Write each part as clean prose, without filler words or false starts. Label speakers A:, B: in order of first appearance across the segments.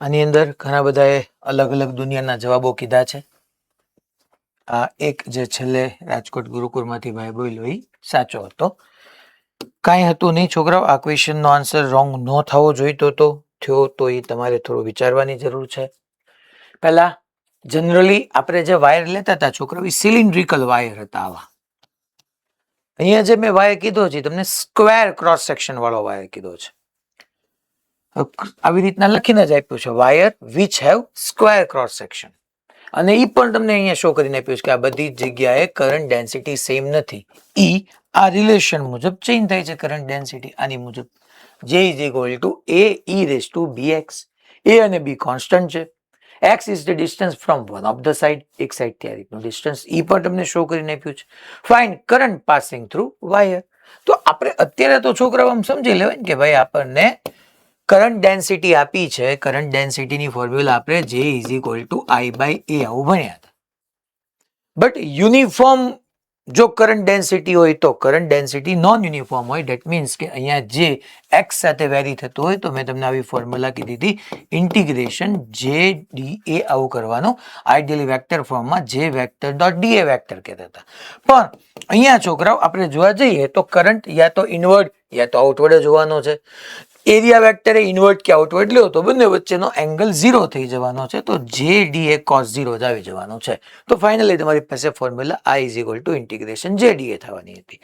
A: આની અંદર ઘણા બધાએ અલગ અલગ દુનિયાના જવાબો કીધા છે. આ એક જે છેલ્લે રાજકોટ ગુરુકુળમાંથી ભાઈ બોલ્યો એ સાચો હતો. કાંઈ હતું નહીં છોકરાઓ, આ ક્વેશ્ચનનો આન્સર રોંગ ન થવો જોઈતો હતો, થયો તો એ તમારે થોડું વિચારવાની જરૂર છે. પહેલા જનરલી આપણે જે વાયર લેતા હતા છોકરાઓ એ સિલિન્ડ્રિકલ વાયર હતા આવા. અહીંયા જે મેં વાયર કીધો છે તમને સ્ક્વેર ક્રોસ સેક્શન વાળો વાયર કીધો છે. આવી રીતના લખીને જ આપ્યું છે wire which have square cross section. અને એ પણ તમને અહીંયા શો કરીને આપ્યું છે કે આ બધી જગ્યાએ કરંટ ડેન્સિટી સેમ નથી. ઈ આ રિલેશન મુજબ ચેન્જ થાય છે કરંટ ડેન્સિટી આની મુજબ. J is equal to A e raised to bx. A અને B કોન્સ્ટન્ટ છે. X is the distance from one of the side. એક સાઈડ થી આ રીતનું ડિસ્ટન્સ ઈ પણ તમને શો કરીને આપ્યું છે. Find current passing through wire. તો આપણે અત્યારે તો છોકરાઓ આમ સમજી લેવાય ને કે ભાઈ આપણને કરંટ ડેન્સિટી આપી છે. કરંટ ડેન્સિટીની ફોર્મ્યુલા આપણે J is equal to I by A આવું ભણ્યા હતા. બટ યુનિફોર્મ જો કરંટ ડેન્સિટી હોય તો કરંટ ડેન્સિટી નોન યુનિફોર્મ હોય. ડેટ મીન્સ કે અહીંયા જે એક્સ સાથે વેરી થતું હોય તો મેં તમને આવી ફોર્મ્યુલા કીધી હતી ઇન્ટિગ્રેશન જે ડી એ આવું કરવાનું. આઈડિયલી વેક્ટર ફોર્મમાં જે વેક્ટર ડોટ ડી એ વેક્ટર કહેતા હતા. પણ અહીંયા છોકરાઓ આપણે જોવા જઈએ તો કરંટ યા તો ઇનવર્ડ યા તો આઉટવર્ડ જોવાનો છે. એરિયા વેક્ટર એ ઇન્વર્ટ કે આઉટવર્ડ લ્યો તો બંને વચ્ચેનો એંગલ 0 થઈ જવાનો છે. તો જે ડી એ cos 0 જ આવી જવાનો છે. તો ફાઇનલી તમારી પાસે formula I is equal to integration જે ડી એ થવાની હતી.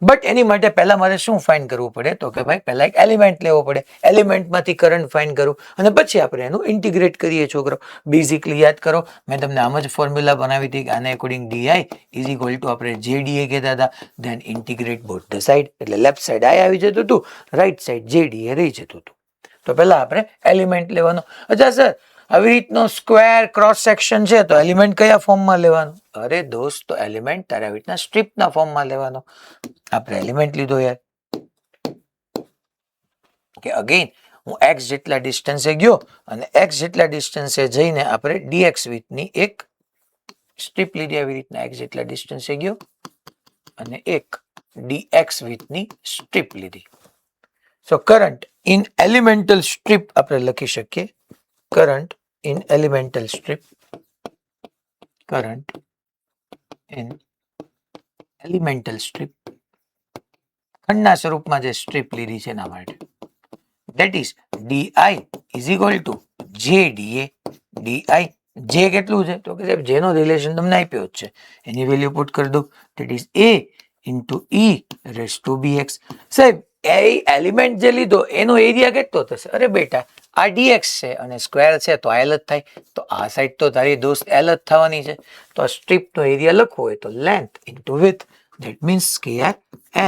A: બટ એની માટે પહેલા મારે શું ફાઇન્ડ કરવું પડે તો કે ભાઈ પહેલા એક એલિમેન્ટ લેવો પડે. એલિમેન્ટમાંથી કરંટ ફાઇન્ડ કરું અને પછી આપણે એનું ઇન્ટિગ્રેટ કરીએ છોકરો. બેઝિકલી યાદ કરો મેં તમને આમ જ ફોર્મ્યુલા બનાવી હતી કે આને according DI is equal to આપણે જે ડી એ કહેતા હતા. Then integrate both the side એટલે લેફ્ટ સાઈડ I આવી જતું હતું, રાઈટ સાઈડ જે ડી એ રહી જતું હતું. તો પહેલા આપણે એલિમેન્ટ લેવાનો. અચ્છા સર આવી રીતનો સ્ક્વેર ક્રોસ સેક્શન છે તો એલિમેન્ટ કયા ફોર્મમાં લેવાનો? અરે દોસ્ત તો એલિમેન્ટ તારે આવી રીતના સ્ટ્રીપના ફોર્મમાં લેવાનો. આપણે એલિમેન્ટ લીધો યાર કે અગેન હું એક્સ જેટલા ડિસ્ટન્સે ગયો અને એક્સ જેટલા ડિસ્ટન્સે જઈને આપણે ડીએક્સ વિથની એક સ્ટ્રીપ લીધી. આવી રીતના એક્સ જેટલા ડિસ્ટન્સે ગયો અને એક ડીએક્સ વિથની સ્ટ્રીપ લીધી. So current in elemental strip આપણે લખી શકીએ current in elemental strip. Current in elemental strip ખંડના સ્વરૂપમાં જે સ્ટ્રીપ લીધી છે એના માટે that is di is equal to JDA. di જે કેટલું છે તો કે સાહેબ જેનો રિલેશન તમને આપ્યો જ છે એની વેલ્યુ પુટ કરી દો. that is A into E raised to BX. સાહેબ એ એલિમેન્ટ જે લીધો એનો એરિયા કેટલો થશે? અરે બેટા આ dx છે અને સ્ક્વેર છે તો L જ થાય. તો આ સાઈડ તો તારી દોસ્ત L જ થવાની છે. તો આ સ્ટ્રીપનો એરિયા લખવો હોય તો length into width that means square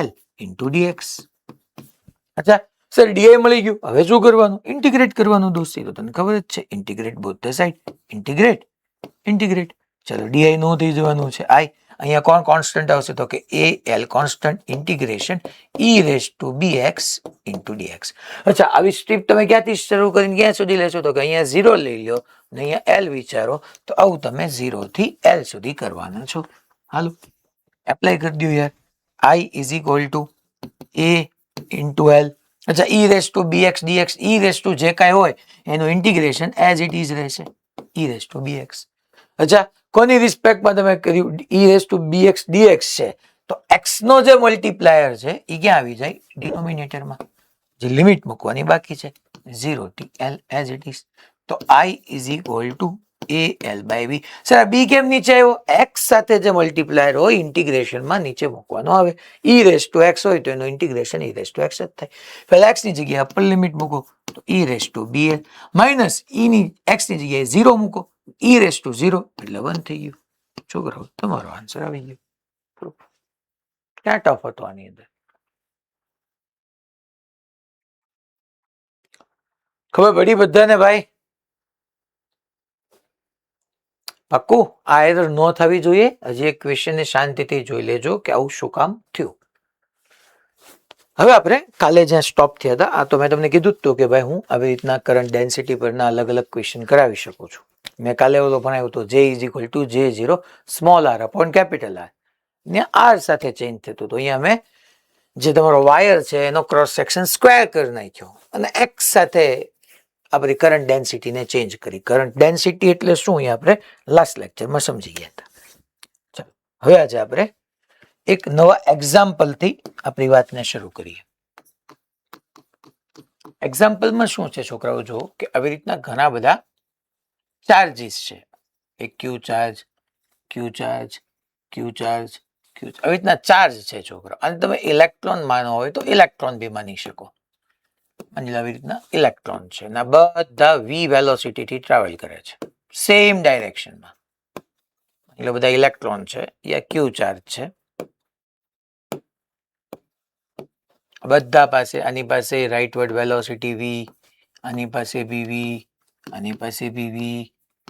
A: L into dx. અચ્છા સર ડીઆઈ મળી ગયું, હવે શું કરવાનું? ઇન્ટિગ્રેટ કરવાનું દોસ્તી. તો તને ખબર જ છે integrate both the side. Integrate integrate ચલો ડીઆઈ નો થઈ જવાનું છે I. અહીંયા કોણ કોન્સ્ટન્ટ આવશે તો કે એ L constant integration E raise to BX into DX. અચ્છા આવી સ્ટ્રીપ તમે ક્યાંથી શરૂ કરીને ક્યાં સુધી લેશો તો કે અહીંયા 0 લઈ લો ને અહીંયા એલ વિચારો. તો આવું તમે 0 થી એલ સુધી કરવાના છો. હાલો એપ્લાય કરી દો યાર. I is equal to A into L. અચ્છા e raise to bx dx e raise to જે કાંઈ હોય એનું ઇન્ટિગ્રેશન એઝ ઇટ ઇઝ રહેશે ઈ રેઝ ટુ બીએક્સ. અચ્છા કોની રિસ્પેક્ટમાં તમે કર્યું? E raise to bx DX છે તો એક્સ નો જે મલ્ટીપ્લાયર છે એ ક્યાં આવી જાય? ડિનોમિનેટરમાં. જે લિમિટ મૂકવાની બાકી છે 0 થી એલ એઝ ઇટ ઇઝ. તો I is equal to A L by B. Sir B કેમ નીચે આવ્યો? એક્સ સાથે જે મલ્ટીપ્લાયર હોય ઇન્ટિગ્રેશનમાં નીચે મૂકવાનો આવે. ઈ રેઝ ટુ એક્સ હોય તો એનું integration E raise to X જ થાય. પહેલા એક્સ ની જગ્યાએ અપર લિમિટ મૂકો તો e raise to B L minus e ની એક્સ ની જગ્યાએ 0 મૂકો ઈ રેઝ ટુ 0 એટલે 1 થઈ ગયું. છોકરાઓ તમારો આન્સર આવી ગયો. ક્યાં ટફ હતો આની અંદર? ખબર પડી બધાને ભાઈ? પાક્કું આ એરર ન થવી જોઈએ. હજી એક ક્વેશ્ચન ને શાંતિથી જોઈ લેજો કે આવું શું કામ થયું. હવે આપણે કાલે જ્યાં સ્ટોપ થયા હતા આ તો મેં તમને કીધું જ હતું કે ભાઈ હું આવી રીતના કરંટ ડેન્સિટી પરના અલગ અલગ ક્વેશ્ચન કરાવી શકું છું. મેં કાલે ઓલો ભણાવ્યો હતો J is equal two J0 small r upon capital R. ને R સાથે ચેન્જ થતું તો અહીંયા મેં જે તમારો વાયર છે એનો ક્રોસ સેક્શન સ્ક્વેર કરી નાખ્યો અને X સાથે આપણી કરંટ ડેન્સિટીને ચેન્જ કરી. કરંટ ડેન્સિટી એટલે શું એ આપણે લાસ્ટ લેક્ચરમાં સમજી ગયા હતા. ચાલો હવે આજે આપણે એક નવા એક્ઝામ્પલથી આપણી વાતને શરૂ કરીએ. એક્ઝામ્પલમાં શું છે છોકરાઓ, જો કે આવી રીતના ઘણા બધા ચાર્જીસ છે. એક ક્યુ ચાર્જ, ક્યુ ચાર્જ, ક્યુ ચાર્જ, ક્યુ, આવી રીતના ચાર્જ છે છોકરાઓ. અને તમે ઇલેક્ટ્રોન માનો હોય તો ઇલેક્ટ્રોન બી માની શકો. અને આવી રીતના ઇલેક્ટ્રોન છે ના બધા વી વેલોસિટીથી ટ્રાવેલ કરે છે સેમ ડાયરેક્શનમાં. એટલે બધા ઇલેક્ટ્રોન છે યા ક્યુ ચાર્જ છે. બધા પાસે, આની પાસે રાઇટવર્ડ વેલોસિટી વી, આની પાસે બી વી, આની પાસે બી વી,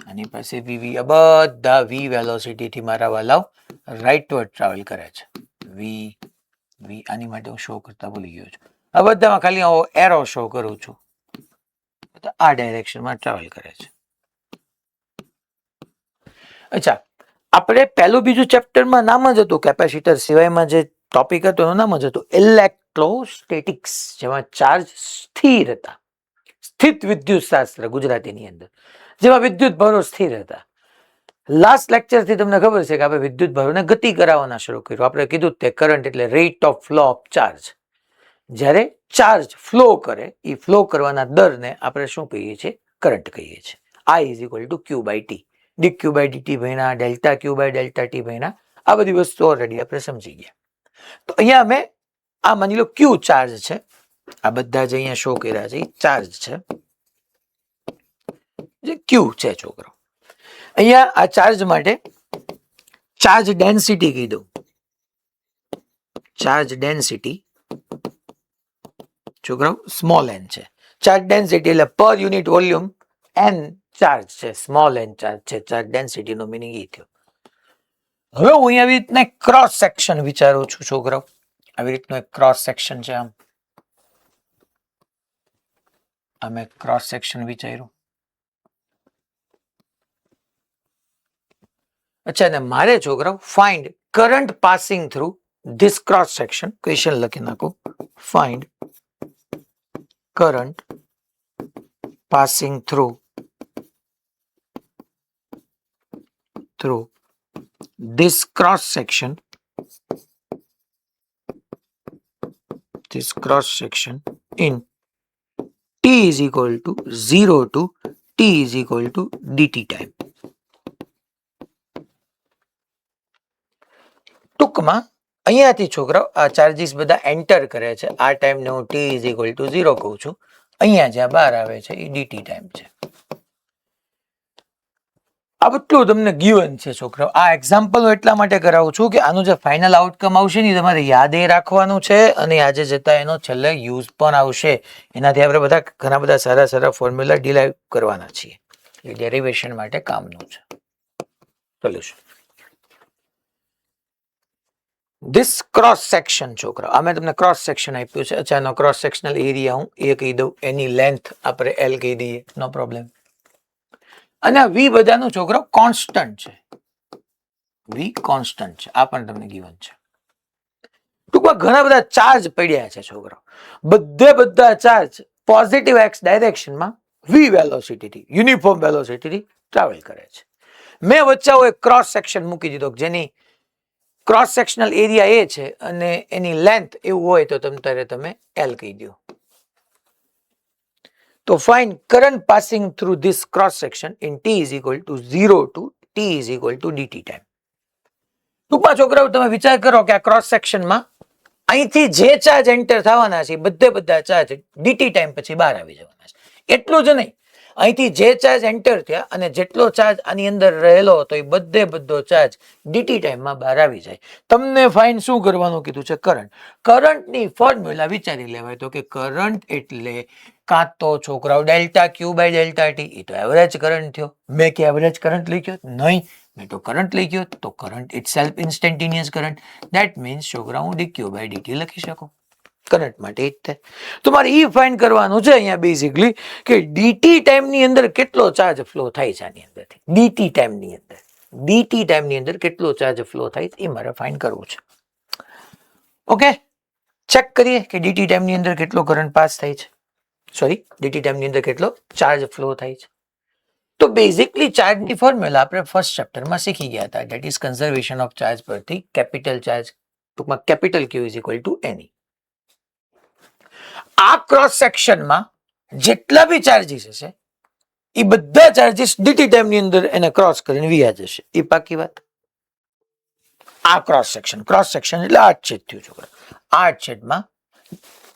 A: આની પાસે બી વી. આ બધા વી વેલોસિટીથી મારા વાલાઓ રાઇટવર્ડ ટ્રાવેલ કરે છે. વી વી, આની માટે હું શો કરતા ભૂલી ગયો છું. આ બધામાં ખાલી એરો શો કરું છું. આ ડાયરેક્શનમાં ટ્રાવેલ કરે છે. અચ્છા, આપણે પહેલું બીજું ચેપ્ટરમાં નામ જ હતું કેપેસિટર સિવાયમાં જે ટોપિક હતો એનું નામ જ હતું ઇલેક્ટ્રોસ્ટેટિક્સ, જેમાં ચાર્જ સ્થિર હતા. સ્થિત વિદ્યુત શાસ્ત્ર ગુજરાતીની અંદર, જેમાં વિદ્યુત ભારો સ્થિર હતા. લાસ્ટ લેક્ચરથી તમને ખબર છે કે આપણે વિદ્યુત ભારોને ગતિ કરાવવાના શરૂ કર્યું. આપણે કીધું તે કરંટ એટલે rate of flow of charge. જ્યારે ચાર્જ ફ્લો કરે, એ ફ્લો કરવાના દરને આપણે શું કહીએ છીએ? કરંટ કહીએ છીએ. I is equal to Q by T. dq by dt ભણ્યા, delta Q by delta T ભણ્યા. આ બધી વસ્તુ ઓલરેડી આપણે સમજી ગયા. તો અહીંયા અમે આ માની લો ક્યુ ચાર્જ છે. આ બધા જ અહીંયા શો કર્યા છે ચાર્જ છે, જે ક્યુ છે છોકરો. અહીંયા આ ચાર્જ માટે ચાર્જ ડેન્સિટી કીધું. ચાર્જ ડેન્સિટી છોકરાઓ સ્મોલ એન છે. ચાર્જ ડેન્સિટી એટલે પર યુનિટ વોલ્યુમ એન ચાર્જ છે, સ્મોલ એન ચાર્જ છે. ચાર્જ ડેન્સિટી નો મિનિંગ એ થયો. હવે હું અહીંયા આવી રીતના ક્રોસ સેક્શન વિચારું છું છોકરાઓ. આવી રીતનો એક ક્રોસ સેક્શન છે. આમ એક ક્રોસ સેક્શન વિચાર્યું. અચ્છા, ને મારે છોકરાઓ find current passing through this cross section. Question લખી નાખો, find current passing through this cross section in t is equal to 0 to t is equal to dt time. ટૂંકમાં અહીંયાથી છોકરાઓ આ ચાર્જીસ બધા એન્ટર કરે છે. આ ટાઈમને હું t is equal to 0 કહું છું. અહીંયા જ્યાં બહાર આવે છે એ dt ટાઈમ છે. આ બધું તમને ગિવન છે છોકરાઓ. આ એક્ઝામ્પલ એટલા માટે કરાવું છું કે આનું જે ફાઇનલ આઉટકમ આવશે ને તમારે યાદ એ રાખવાનું છે, અને આજે જતા એનો છેલ્લે યુઝ પણ આવશે. એનાથી આપણે બધા ઘણા બધા સારા સારા ફોર્મ્યુલા ડિરાઈવ કરવાના છીએ. એ ડેરિવેશન માટે કામનું છે. સોલ્યુશન ધીસ ક્રોસ સેક્શન છોકરા, અમે તમને ક્રોસ સેક્શન આપ્યું છે. અચ્છા, એનો ક્રોસ સેક્શનલ એરિયા હું એ કહી દઉં, એની લેન્થ આપણે એલ કહી દઈએ, નો પ્રોબ્લેમ. અને આ વી બધાનું છોકરો કોન્સ્ટન્ટ છે. વી કોન્સ્ટન્ટ છે, આ પણ તમને ગિવન છે. ટૂંકમાં ઘણા બધા ચાર્જ પડ્યા છે છોકરો. બધા ચાર્જ પોઝિટિવ એક્સ ડાયરેક્શનમાં વી વેલોસિટીથી, યુનિફોર્મ વેલોસિટીથી ટ્રાવેલ કરે છે. મેં વચ્ચે એક ક્રોસ સેક્શન મૂકી દીધો જેની ક્રોસ સેક્શનલ એરિયા એ છે અને એની લેન્થ એવું હોય તો તમે એલ કહી દો. તો find current passing through this cross section in t is equal to 0 to t is equal to dt time. ટૂંકમાં છોકરાઓ તમે વિચાર કરો કે આ ક્રોસ સેક્શનમાં અહીંથી જે ચાર્જ એન્ટર થવાના છે બધા ચાર્જ dt ટાઈમ પછી બહાર આવી જવાના છે. એટલું જ નહીં, અહીંથી જે ચાર્જ એન્ટર થયા અને જેટલો ચાર્જ આની અંદર રહેલો હતો એ બધો ચાર્જ dt ટાઈમમાં બહાર આવી જાય. તમને ફાઇન શું કરવાનું કીધું છે? કરંટ. કરંટની ફોર્મ્યુલા વિચારી લેવાય તો કે કરંટ એટલે કાં તો છોકરાઓ delta Q by delta T. એ તો એવરેજ કરંટ થયો. મેં કે એવરેજ કરંટ લખ્યો? નહીં, મેં તો કરંટ લખ્યો. તો current itself instantaneous current. That means છોકરા હું dq બાય dt લખી શકું. કરંટ માટે એ જ થાય. તો મારે એ ફાઇન્ડ કરવાનું છે અહીંયા બેઝિકલી કે ડીટી ટાઈમની અંદર કેટલો ચાર્જ ફ્લો થાય છે આની અંદરથી. ડીટી ટાઈમની અંદર કેટલો ચાર્જ ફ્લો થાય છે એ મારે ફાઇન્ડ કરવું છે. ઓકે, ચેક કરીએ કે ડીટી ટાઈમની અંદર કેટલો કરંટ પાસ થાય છે. સોરી dt ટાઈમની અંદર કેટલો ચાર્જ ફ્લો થાય છે. તો બેઝિકલી ચાર્જની ફોર્મ્યુલા આપણે ફર્સ્ટ ચેપ્ટરમાં શીખી ગયા હતા, that is conservation of charge પરથી કેપિટલ ચાર્જ ટૂંકમાં capital Q is equal to n e. આ ક્રોસ સેક્શનમાં જેટલા બી ચાર્જીસ હશે એ બધા ચાર્જીસ ડીટી ટાઈમની અંદર એને ક્રોસ કરીને વ્યા જશે. એ પાકી વાત. આ ક્રોસ સેક્શન એટલે 8 છેદ થયું છોકરા. 8 છેદમાં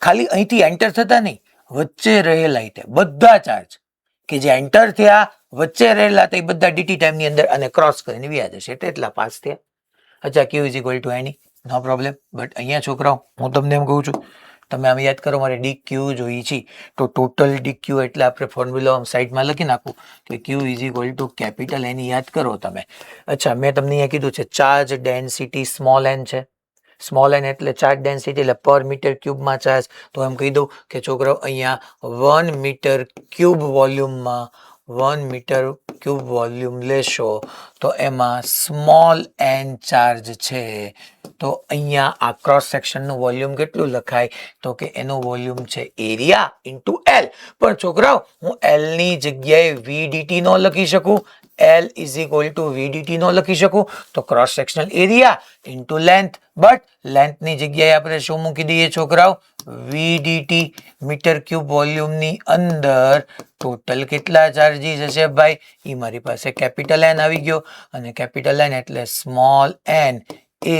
A: ખાલી અહીંથી એન્ટર થતા નહીં, વચ્ચે રહેલા બધા ચાર્જ કે જે એન્ટર થયા વચ્ચે રહેલા તે બધા ડીટી ટાઈમની અંદર અને ક્રોસ કરીને વ્યા જશે એટલે એટલા પાસ થયા. અચ્છા Q is equal to n e, no problem. But અહીંયા છોકરાઓ હું તમને એમ કહું છું, તમે આમ યાદ કરો, મારે ડી ક્યુ જોઈએ છે તો ટોટલ ડી ક્યુ એટલે આપણે ફોર્મ્યુલા સાઈડમાં લખી નાખું કે ક્યુ ઇઝ ઇક્વલ ટુ કેપિટલ એની યાદ કરો તમે. અચ્છા મેં તમને અહીંયા કીધું છે ચાર્જ ડેન્સિટી સ્મોલ એન છે. સ્મોલ એન એટલે ચાર્જ ડેન્સિટી એટલે પર મીટર ક્યુબમાં ચાર્જ. તો એમ કહી દઉં કે છોકરાઓ અહીંયા 1 મીટર ક્યુબ વોલ્યુમમાં 1 મીટર ક્યુબ વોલ્યુમ લેશો તો એમાં સ્મોલ એન ચાર્જ છે. તો અહીંયા આ ક્રોસ સેક્શનનું વોલ્યુમ કેટલું લખાય તો કે એનું વોલ્યુમ છે એરિયા ઇન્ટુ એલ. પણ છોકરાઓ હું એલ ની જગ્યાએ વીડીટી નો લખી શકું, L is equal two VDT નો લખી શકું તો cross sectional area into length. But length ની જગ્યાએ આપણે શું મૂકી દઈએ છોકરાઓ, વીડીટી. મીટર ક્યુબ વોલ્યુમની અંદર ટોટલ કેટલા ચાર્જીસ હશે ભાઈ, એ મારી પાસે કેપિટલ એન આવી ગયો અને કેપિટલ એન એટલે સ્મોલ એન એ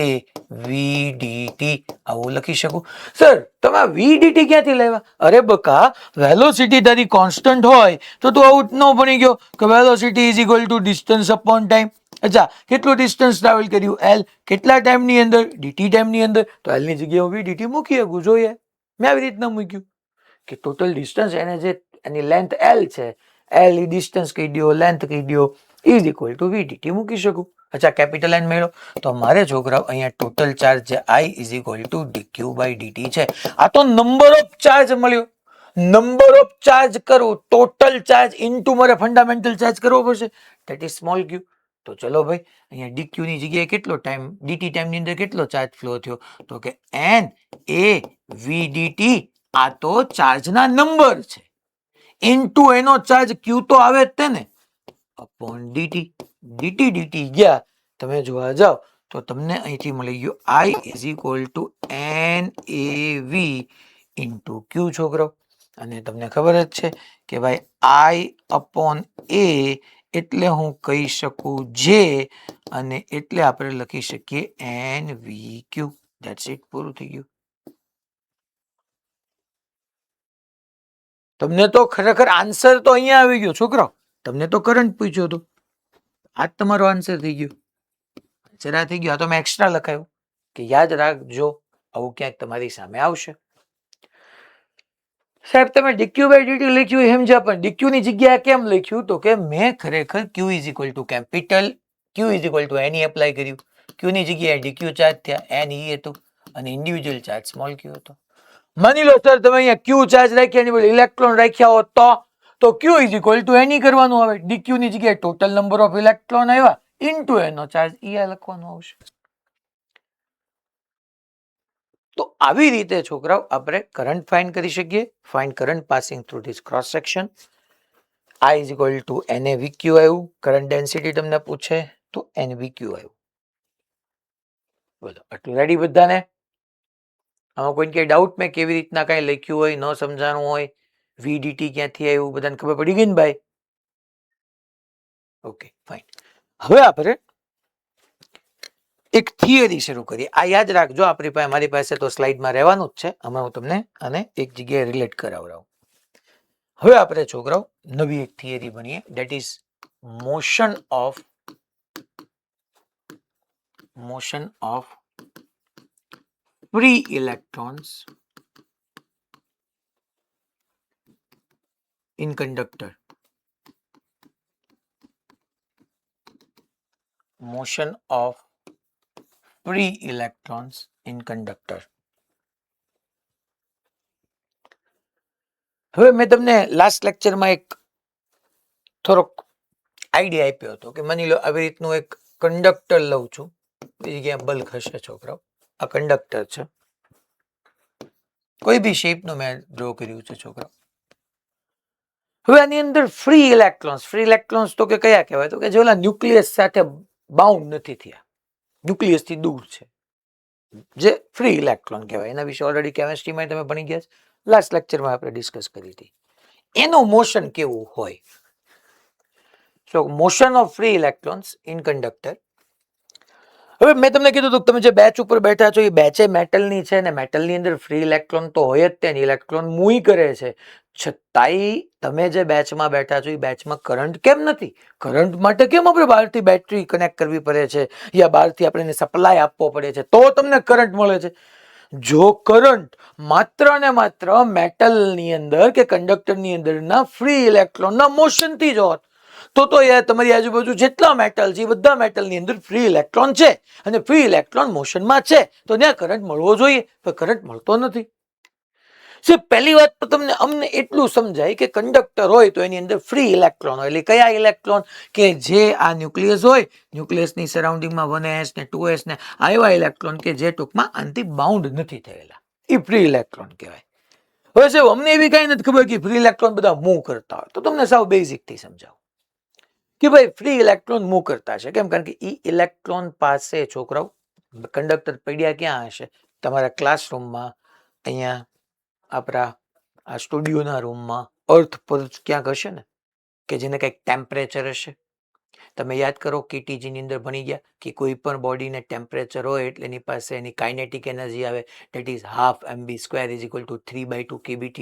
A: વીડીટી આવું લખી શકું. સર તમે વીડીટી ક્યાંથી લેવા? અરે બકા, વેલોસિટી તારી કોન્સ્ટન્ટ હોય તો તું આઉટ ન ભણી ગયો કે velocity is equal two distance upon time. અચ્છા કેટલું ડિસ્ટન્સ ટ્રાવેલ કર્યું એલ, કેટલા ટાઈમની અંદર ડીટી ટાઈમની અંદર, તો એલ ની જગ્યાએ વીડીટી મૂકી શકું. જોઈએ મેં આવી રીતના મૂક્યું કે ટોટલ ડિસ્ટન્સ એને જે એની લેન્થ એલ છે, એલ એ ડિસ્ટન્સ કહી દો, લેન્થ કહી દો, ઇઝ ઇક્વલ ટુ વીડીટી મૂકી શકું. અચ્છા કેપિટલ એન મેળવો તો મારે છોકરાઓ અહીંયા ટોટલ ચાર્જ છે I is equal to dq by dt છે. આ તો નંબર ઓફ ચાર્જ મળ્યો. નંબર ઓફ ચાર્જ કરો, ટોટલ ચાર્જ ઇન્ટુ મારે ફંડામેન્ટલ ચાર્જ કરવો પડશે, ધેટ ઇઝ સ્મોલ ક્યુ. તો ચલો ભાઈ અહીંયા ડીક્યુ ની જગ્યાએ કેટલો ટાઈમ ડીટી ટાઈમ ની અંદર કેટલો ચાર્જ ફ્લો થયો તો કે એન એ વીડીટી. આ તો ચાર્જના નંબર છે ઇન્ટુ એનો ચાર્જ ક્યુ તો આવે જ તે ને, અપોન ડીટી. ડીટી ડીટી ગયા તમે જોવા જાઓ તો તમને અહીંથી મળી ગયું I is equal to n A V into Q છોકરો. અને તમને ખબર જ છે કે ભાઈ આઈ અપોન એ એટલે હું કહી શકું જે, અને એટલે આપણે લખી શકીએ n v q. That's it, પૂરું થઈ ગયું. તમને તો ખરેખર આન્સર તો અહીંયા આવી ગયો છોકરો, તમને તો કરંટ પૂછ્યો હતો, આ તમારો આન્સર થઈ ગયો. જરા થઈ ગયો. આ તો મેં એક્સ્ટ્રા લખાયું કે યાદ રાખજો, આવું ક્યાંક તમારી સામે આવશે. સાહેબ તમે ડીક્યુ બાય ડીટી લખ્યું એમ જ, પણ ડીક્યુ ની જગ્યાએ કેમ લખ્યું તો કે મેં ખરેખર Q is equal to capital Q is equal to n e apply કર્યું. ક્યુ ની જગ્યાએ ડીક્યુ ચાર્જ થયા, એન ઈ હતું અને ઇન્ડિવિજ્યુઅલ ચાર્જ સ્મોલ ક્યુ હતો. માની લો સર તમે અહીંયા ક્યુ ચાર્જ રાખ્યા એની બદલે ઇલેક્ટ્રોન રાખ્યા હોત તો ક્યુ ઇઝ ઇક્વલ ટુ એની કરવાનું આવે. ડીક્યુ ની જગ્યાએ ટોટલ નંબર ઓફ ઇલેક્ટ્રોન આવ્યા ઇન્ટુ એનો ચાર્જ ઈ લખવાનું આવશે. તો આવી રીતે છોકરાઓ આપણે કરંટ ફાઇન્ડ કરી શકીએ. Find current passing through this cross section. I is equal two NaVq આવ્યું. કરંટ ડેન્સિટી તમને પૂછે તો NVq આવ્યું. બોલો આટલું રેડી બધાને? આમાં કોઈ કઈ ડાઉટ મેં કેવી રીતના કઈ લખ્યું હોય, ન સમજાણું હોય, વીડીટી ક્યાંથી આવ્યું, બધાને ખબર પડી ગઈ ને ભાઈ? Okay fine. હવે આપણે એક થિયરી શરૂ કરીએ. આ યાદ રાખજો, આપણી પાસે મારી પાસે તો સ્લાઇડમાં રહેવાનું જ છે. હમણાં હું તમને આને એક જગ્યાએ રિલેટ કરાવડાવું. હવે આપણે છોકરાઓ નવી એક થિયરી ભણીએ, that is motion of free electrons in conductor. Motion of free electrons in conductor. હવે મેં તમને લાસ્ટ લેક્ચરમાં એક થોડોક આઈડિયા આપ્યો હતો કે માની લો આવી રીતનું એક કંડક્ટર લઉં છું, બીજી ક્યાં બલ્ક હશે છોકરાઓ, આ કંડક્ટર છે, કોઈ બી શેપનું મેં ડ્રો કર્યું છે છોકરાઓ. હવે આની અંદર ફ્રી ઇલેક્ટ્રોન્સ તો કે કયા કહેવાય? તો કે જે ઓલા ન્યુક્લિયસ સાથે બાઉન્ડ નથી થયા, ન્યુક્લિયસ થી દૂર છે, જે ફ્રી ઇલેક્ટ્રોન કહેવાય. એના વિશે ઓલરેડી કેમિસ્ટ્રીમાં તમે ભણી ગયા છે, લાસ્ટ લેક્ચરમાં આપણે ડિસ્કસ કરી હતી. એનું મોશન કેવું હોય? So motion of free electrons in conductor. હવે મેં તમને કીધું હતું તમે જે બેચ ઉપર બેઠા છો એ બેચે મેટલની છે ને મેટલની અંદર ફ્રી ઇલેક્ટ્રોન તો હોય જ તે, ઇલેક્ટ્રોન મૂવ કરે છે. છતાંય તમે જે બેચમાં બેઠા છો એ બેચમાં કરંટ કેમ નથી? કરંટ માટે કેમ આપણે બહારથી બેટરી કનેક્ટ કરવી પડે છે યા બહારથી આપણે સપ્લાય આપવો પડે છે તો તમને કરંટ મળે છે? જો કરંટ માત્ર ને માત્ર મેટલની અંદર કે કંડક્ટરની અંદરના ફ્રી ઇલેક્ટ્રોનના મોશનથી જ હોત તો યાર તમારી આજુબાજુ જેટલા મેટલ છે બધા મેટલની અંદર ફ્રી ઇલેક્ટ્રોન છે અને ફ્રી ઇલેક્ટ્રોન મોશનમાં છે તો ત્યાં કરંટ મળવો જોઈએ, તો કરંટ મળતો નથી. પહેલી વાત તો તમને અમને એટલું સમજાય કે કંડક્ટર હોય તો એની અંદર ફ્રી ઇલેક્ટ્રોન હોય. એટલે કયા ઇલેક્ટ્રોન? કે જે આ ન્યુક્લિયસ હોય, ન્યુક્લિયસની સરાઉન્ડિંગમાં 1s ને 2s ને આવા ઇલેક્ટ્રોન કે જે ટૂંકમાં આનથી બાઉન્ડ નથી થયેલા, એ ફ્રી ઇલેક્ટ્રોન કહેવાય. હવે સાહેબ અમને એવી કઈ નથી ખબર કે ફ્રી ઇલેક્ટ્રોન બધા મૂવ કરતા હોય, તો તમને સાવ બેઝિક થી સમજાવું કે ભાઈ ફ્રી ઇલેક્ટ્રોન મૂવ કરતા છે. કેમ? કારણ કે ઈ ઇલેક્ટ્રોન પાસે છોકરાઓ કંડક્ટર પડ્યા ક્યાં હશે? તમારા ક્લાસરૂમમાં, અહીંયા આપણા આ સ્ટુડિયોના રૂમમાં, અર્થ પર ક્યાંક હશે ને, કે જેને કંઈક ટેમ્પરેચર હશે. તમે યાદ કરો KTG ની અંદર ભણી ગયા કે કોઈ પણ બોડીને ટેમ્પરેચર હોય એટલે એની પાસે એની કાઇનેટિક એનર્જી આવે, that is half mv² is equal to 3/2 kBT.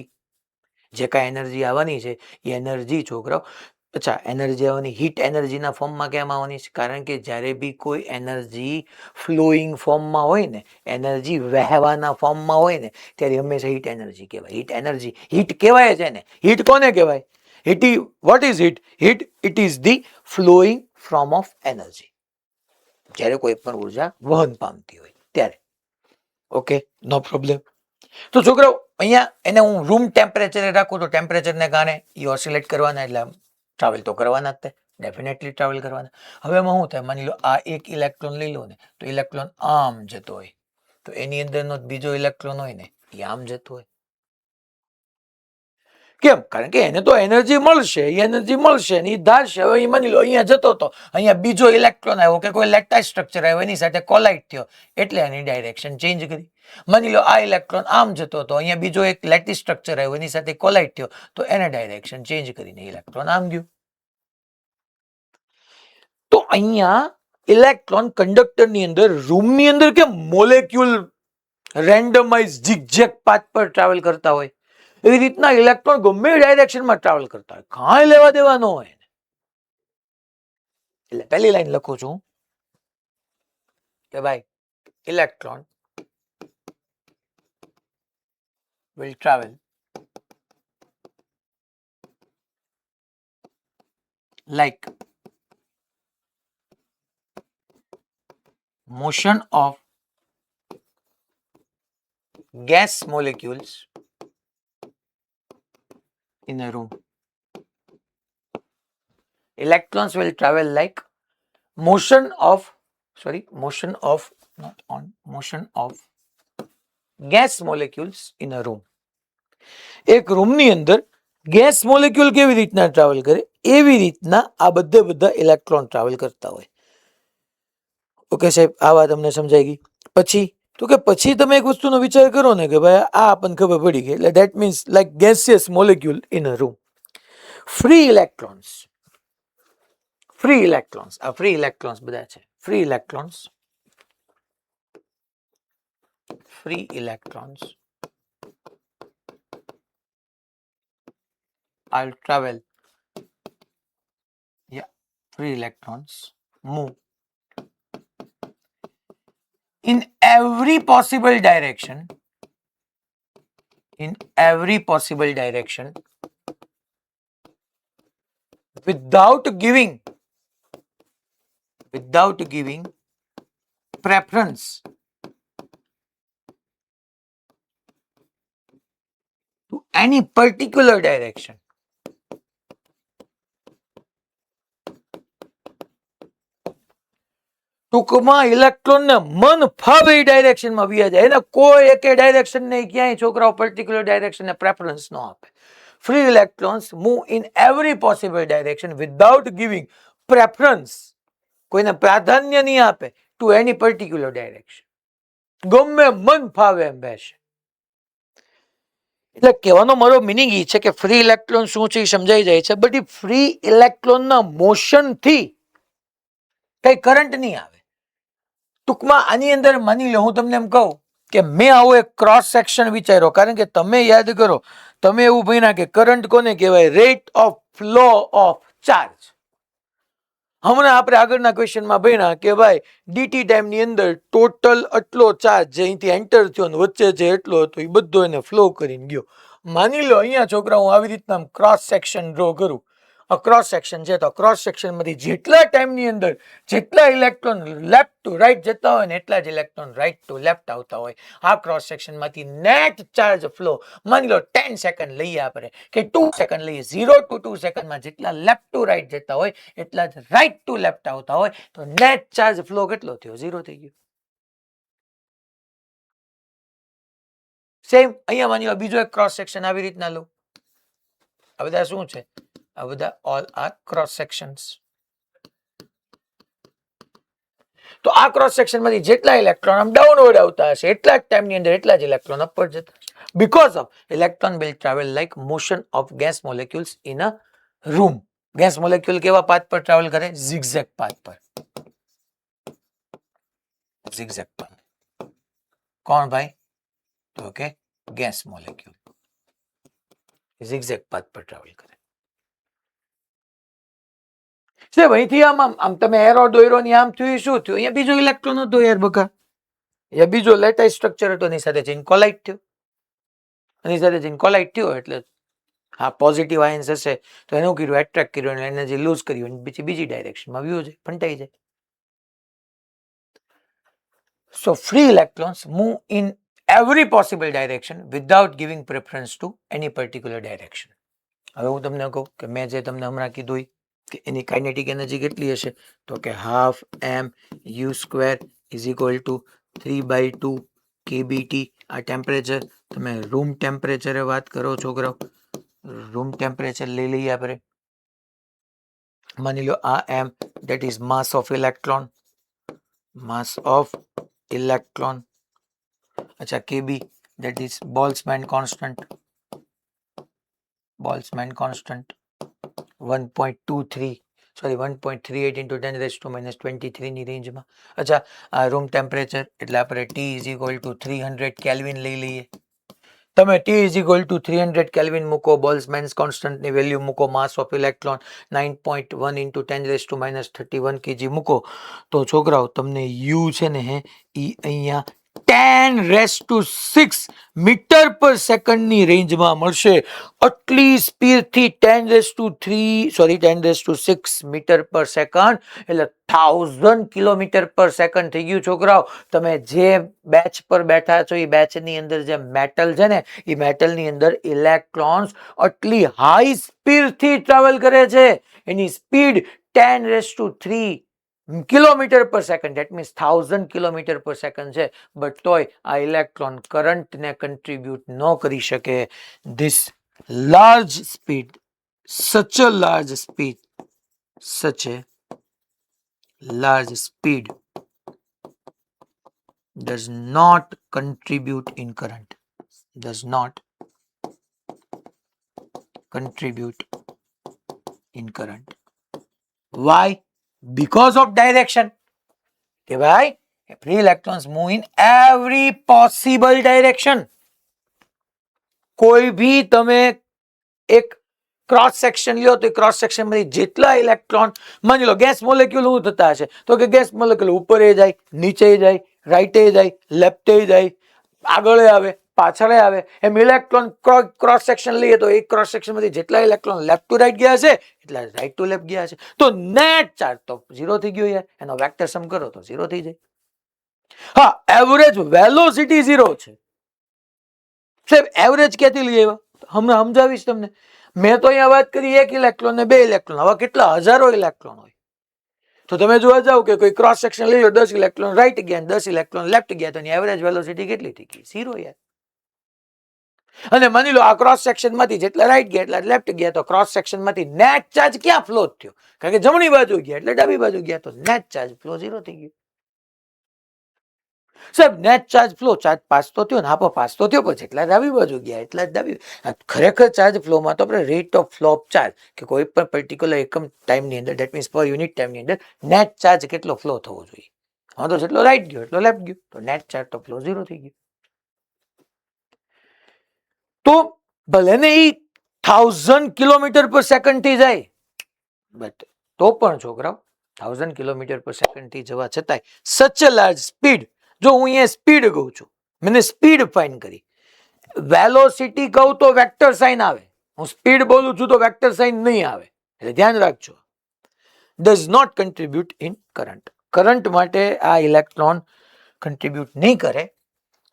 A: જે કાંઈ એનર્જી આવવાની છે એ એનર્જી છોકરાઓ, અચ્છા એનર્જી આવવાની હીટ એનર્જીના ફોર્મમાં કેમ આવવાની છે? કારણ કે જ્યારે બી કોઈ એનર્જી ફ્લોઈંગ ફોર્મમાં હોય ને, એનર્જી વહેવાના ફોર્મમાં હોય ને, ત્યારે હંમેશા હીટ એનર્જી કહેવાય. હીટ એનર્જી હીટ કહેવાય છે ને. હીટ કોને કહેવાય? What is heat? Heat it is the flowing form of energy. જ્યારે કોઈ પણ ઉર્જા વહન પામતી હોય ત્યારે. ઓકે, નો પ્રોબ્લેમ. તો છોકરાઓ અહીંયા એને હું રૂમ ટેમ્પરેચરે રાખું તો ટેમ્પરેચરને કારણે એ ઓસિલેટ કરવાના, એટલે ટ્રાવેલ તો કરવાના જ તે, ડેફિનેટલી ટ્રાવેલ કરવાના. હવે એમાં શું થાય? માની લો આ એક ઇલેક્ટ્રોન લઈ લો ને, તો ઇલેક્ટ્રોન આમ જતો હોય, તો એની અંદરનો બીજો ઇલેક્ટ્રોન હોય ને એ આમ જતો હોય. કેમ? કારણ કે એને તો એનર્જી મળશે ને એ ધારશે. હવે એ માની લો અહીંયા જતો હતો, અહીંયા બીજો ઇલેક્ટ્રોન આવ્યો કે કોઈ લેટાઇસ સ્ટ્રક્ચર આવ્યો એની સાથે કોલાઇડ થયો એટલે એની ડાયરેક્શન ચેન્જ કરી. માની લો આ ઇલેક્ટ્રોન આમ જતો હતો, અહીંયા બીજો એક લેટિસ સ્ટ્રક્ચર આવ્યો એની સાથે કોલાઇડ થયો તો એને ડાયરેક્શન ચેન્જ કરીને ઇલેક્ટ્રોન આમ ગયું. તો અહીંયા ઇલેક્ટ્રોન કંડક્ટરની અંદર રૂમની અંદર કે મોલેક્યુલ રેન્ડમાઇઝ ઝિગઝેગ પાથ પર ટ્રાવેલ કરતા હોય એવી રીતના ઇલેક્ટ્રોન ગમે ડાયરેક્શનમાં ટ્રાવેલ કરતા હોય, કાંઈ લેવા દેવા ન હોય. એટલે પહેલી લાઈન લખું છું કે ભાઈ electron will travel like motion of gas molecules in a room. Electrons will travel like motion of gas molecules in a room. એક રૂમની અંદર ગેસ મોલેક્યુલ કેવી રીતના ટ્રાવેલ કરે એવી રીતના આ બધા ઇલેક્ટ્રોન ટ્રાવેલ કરતા હોય. ઓકે સાહેબ, આ વાત તમને સમજાઈ ગઈ. પછી તમે એક વસ્તુનો વિચાર કરો ને કે ભાઈ આ આપણને ખબર પડી ગઈ, એટલે that means like gaseous molecule in a room. Free electrons બધા છે. Free electrons I'll travel. Yeah, free electrons move in every possible direction. Without giving preference to any particular direction. ટૂંકમાં ઇલેક્ટ્રોનને મન ફાવે એ ડાયરેક્શનમાં વ્યા જાય, એને કોઈ એક ડાયરેક્શન નહીં, ક્યાંય છોકરાઓ પર્ટિક્યુલર ડાયરેક્શનને પ્રેફરન્સ ન આપે. free electrons move in every possible direction without giving preference. કોઈને પ્રાધાન્ય નહીં આપે to any particular direction. ગમે મન ફાવે એમ બેસે. એટલે કહેવાનો મારો મિનિંગ એ છે કે ફ્રી ઇલેક્ટ્રોન શું છે એ સમજાઈ જાય છે, બટ એ ફ્રી ઇલેક્ટ્રોનના મોશનથી કઈ કરંટ નહીં આવે. ટૂંકમાં આની અંદર માની લો હું તમને એમ કહું કે મેં આવો એક ક્રોસ સેક્શન વિચાર્યો, કારણ કે તમે યાદ કરો, તમે એવું ભણ્યા કે કરંટ કોને કહેવાય? Rate of flow of charge. હમણાં આપણે આગળના ક્વેશ્ચનમાં ભણ્યા કે ભાઈ ડીટી ટાઈમની અંદર ટોટલ આટલો ચાર્જ જે અહીંથી એન્ટર થયો ને વચ્ચે જે એટલો હતો એ બધો એને ફ્લો કરીને ગયો. માની લો અહીંયા છોકરા હું આવી રીતના ક્રોસ સેક્શન ડ્રો કરું, આ ક્રોસ સેક્શન છે, તો ક્રોસ સેક્શનમાંથી જેટલા ટાઈમની અંદર જેટલા ઇલેક્ટ્રોન લેફ્ટ ટુ રાઈટ જતા હોય ને એટલા જ ઇલેક્ટ્રોન રાઈટ ટુ લેફ્ટ આવતા હોય. આ ક્રોસ સેક્શનમાંથી નેટ ચાર્જ ફ્લો માની લો 10 સેકન્ડ લઈએ આપણે કે 2 સેકન્ડ લઈએ, 0 to 2 સેકન્ડમાં જેટલા લેફ્ટ ટુ રાઈટ જતા હોય એટલા જ રાઈટ ટુ લેફ્ટ આવતા હોય, તો નેટ ચાર્જ ફ્લો કેટલો થયો? 0 થઈ ગયો. સેમ અહીંયા માની લો બીજો એક ક્રોસ સેક્શન આવી રીતના લો. આ બધા શું છે? આ બધા ઓલ આર ક્રોસ સેક્શન્સ. તો આ ક્રોસ સેક્શનમાંથી જેટલા ઇલેક્ટ્રોન આમ ડાઉનવર્ડ આવતા હશે એટલા જ ટાઈમની અંદર એટલા જ ઇલેક્ટ્રોન અપવર્ડ જતા હશે. Because of electron will travel like motion of gas molecules in a room. Gas molecule કેવા પાથ પર ટ્રાવેલ કરે? ઝિગઝેગ પાથ પર. Zigzag path. કોણ ભાઈ? તો કે ગેસ મોલેક્યુલ ઝિગઝેગ પાથ પર ટ્રાવેલ કરે. સાહેબ અહીંથી આમ આમ આમ તમે એરો દોર્યો ની આમ થયું, શું થયું? અહીંયા બીજો ઇલેક્ટ્રોન હતો યાર બકા, અહીંયા બીજો લેટાઇસ સ્ટ્રક્ચર હતો, એની સાથે જઈને કોલાઇડ થયો. એની સાથે જઈને કોલાઇડ થયો એટલે હા પોઝિટિવ આયન્સ હશે તો એનું કર્યું એટ્રેક્ટ કર્યું અને એનર્જી લૂઝ કર્યું પછી બીજી ડાયરેક્શનમાં વ્યૂ જાય, ફંટાઈ જાય. So free electrons move in every possible direction without giving preference to any particular direction. હવે હું તમને કહું કે મેં જે તમને હમણાં કીધું કે એની કાઇનેટિક એનર્જી કેટલી હશે, તો કે half m u square is equal to 3/2 kBT. આ ટેમ્પરેચર તમે રૂમ ટેમ્પરેચરે વાત કરો છોકરાઓ, રૂમ ટેમ્પરેચર લઈ લઈએ આપણે. માની લો આ એમ that is mass of electron, mass of electron. अच्छा kb that is Boltzmann constant, Boltzmann constant 1.38 into 10 raised to minus 23 ની રેન્જમાં. અચ્છા આ રૂમ ટેમ્પરેચર એટલે આપણે T is equal to 300 kelvin લઈ લઈએ. તમે T is equal to 300 kelvin મૂકો, બોલ્ટ્ઝમેન કોન્સ્ટન્ટ ની વેલ્યુ મૂકો, માસ of electron 9.1 into 10 raised to minus 31 kg મૂકો, તો છોકરાઓ તમને U છે ને હે ઈ અહીંયા 10 raised to 6 મીટર પર સેકન્ડની રેન્જમાં મળશે. આટલી સ્પીડથી 10 raised to 6 મીટર પર સેકન્ડ એટલે 1000 કિલોમીટર પર સેકન્ડ થઈ ગયું છોકરાઓ. તમે જે બેચ પર બેઠા છો એ બેચની અંદર જે મેટલ છે ને એ મેટલની અંદર ઇલેક્ટ્રોન્સ આટલી હાઈ સ્પીડથી ટ્રાવેલ કરે છે. એની સ્પીડ 10 raised to 3 કિલોમીટર પર સેકન્ડ, ધેટ મીન્સ 1000 કિલોમીટર પર સેકન્ડ છે, બટ તોય આ ઇલેક્ટ્રોન કરંટને કન્ટ્રીબ્યુટ ન કરી શકે. This large speed, such a large speed does not contribute in current, does not contribute in current. Why? Because of direction. કે ભાઈ free electrons move in every possible direction. કોઈ ભી તમે એક ક્રોસ સેક્શન લ્યો તો ક્રોસ સેક્શન માંથી જેટલા ઇલેક્ટ્રોન, માની લો ગેસ મોલેક્યુલ શું થતા હશે, તો કે ગેસ મોલેક્યુલ ઉપર જાય, નીચે જાય, રાઈટે જાય, લેફ્ટે જાય, આગળ આવે, પાછળ આવે, એમ ઇલેક્ટ્રોન ક્રોસ સેક્શન લઈએ તો એક ક્રોસ સેક્શન માંથી જેટલા ઇલેક્ટ્રોન લેફ્ટ ટુ રાઈટ ગયા છે એટલા રાઈટ ટુ લેફ્ટ ગયા છે, તો નેટ ચાર્જ તો 0 થઈ ગયો યાર. એનો વેક્ટર સમ કરો તો 0 થઈ જાય. હા એવરેજ વેલોસિટી 0 છે. સાહેબ એવરેજ ક્યાંથી લઈ આવ્યા હમણાં સમજાવીશ તમને. મેં તો અહીંયા વાત કરી એક ઇલેક્ટ્રોન ને બે ઇલેક્ટ્રોન, હવે કેટલા હજારો ઇલેક્ટ્રોન હોય. તો તમે જોવા જાવ કે કોઈ ક્રોસ સેક્શન લઈ લો, 10 ઇલેક્ટ્રોન રાઈટ ગયા, 10 ઇલેક્ટ્રોન લેફ્ટ ગયા, તો એની એવરેજ વેલોસિટી કેટલી થઈ ગઈ? 0 યાર. અને માની લો આ ક્રોસ સેક્શન માંથી જેટલા રાઈટ ગયા એટલા લેફ્ટ ગયા, તો ક્રોસ સેક્શન માંથી નેટ ચાર્જ ક્યાં ફ્લો થયો? કારણ કે જમણી બાજુ ગયા એટલે ડાબી બાજુ ગયા, તો નેટ ચાર્જ ફ્લો 0 થઈ ગયો. સાહેબ net charge flow, charge pass તો થયો ને? હા, પાસ તો થયો, પણ જેટલા ડાબી બાજુ ગયા એટલા જ ડાબી. ખરેખર ચાર્જ ફ્લોમાં તો આપણે rate of flow of charge કે કોઈ પણ પર્ટિક્યુલર એકમ ટાઈમની અંદર, દેટ મીન્સ પર યુનિટ ટાઈમની અંદર નેટ ચાર્જ કેટલો ફ્લો થવો જોઈએ. હા, તો જેટલો રાઈટ ગયો એટલો લેફ્ટ ગયો, તો નેટ ચાર્જ તો ફ્લો 0 થઈ ગયો. તો ભલે ને એ 1000 કિલોમીટર પર સેકન્ડ થી જાય, બટ તો પણ છોકરાઓ 1000 કિલોમીટર પર સેકન્ડ થી જવા છતાંય સચ અ લાર્જ સ્પીડ, જો હું અહીંયા સ્પીડ કહું છું, મને સ્પીડ ફાઇન કરી, વેલોસિટી કહું તો વેક્ટર સાઇન આવે, હું સ્પીડ બોલું છું તો વેક્ટર સાઇન નહીં આવે, એટલે ધ્યાન રાખજો. Does not contribute in current. Current માટે આ ઇલેક્ટ્રોન કન્ટ્રીબ્યુટ નહીં કરે.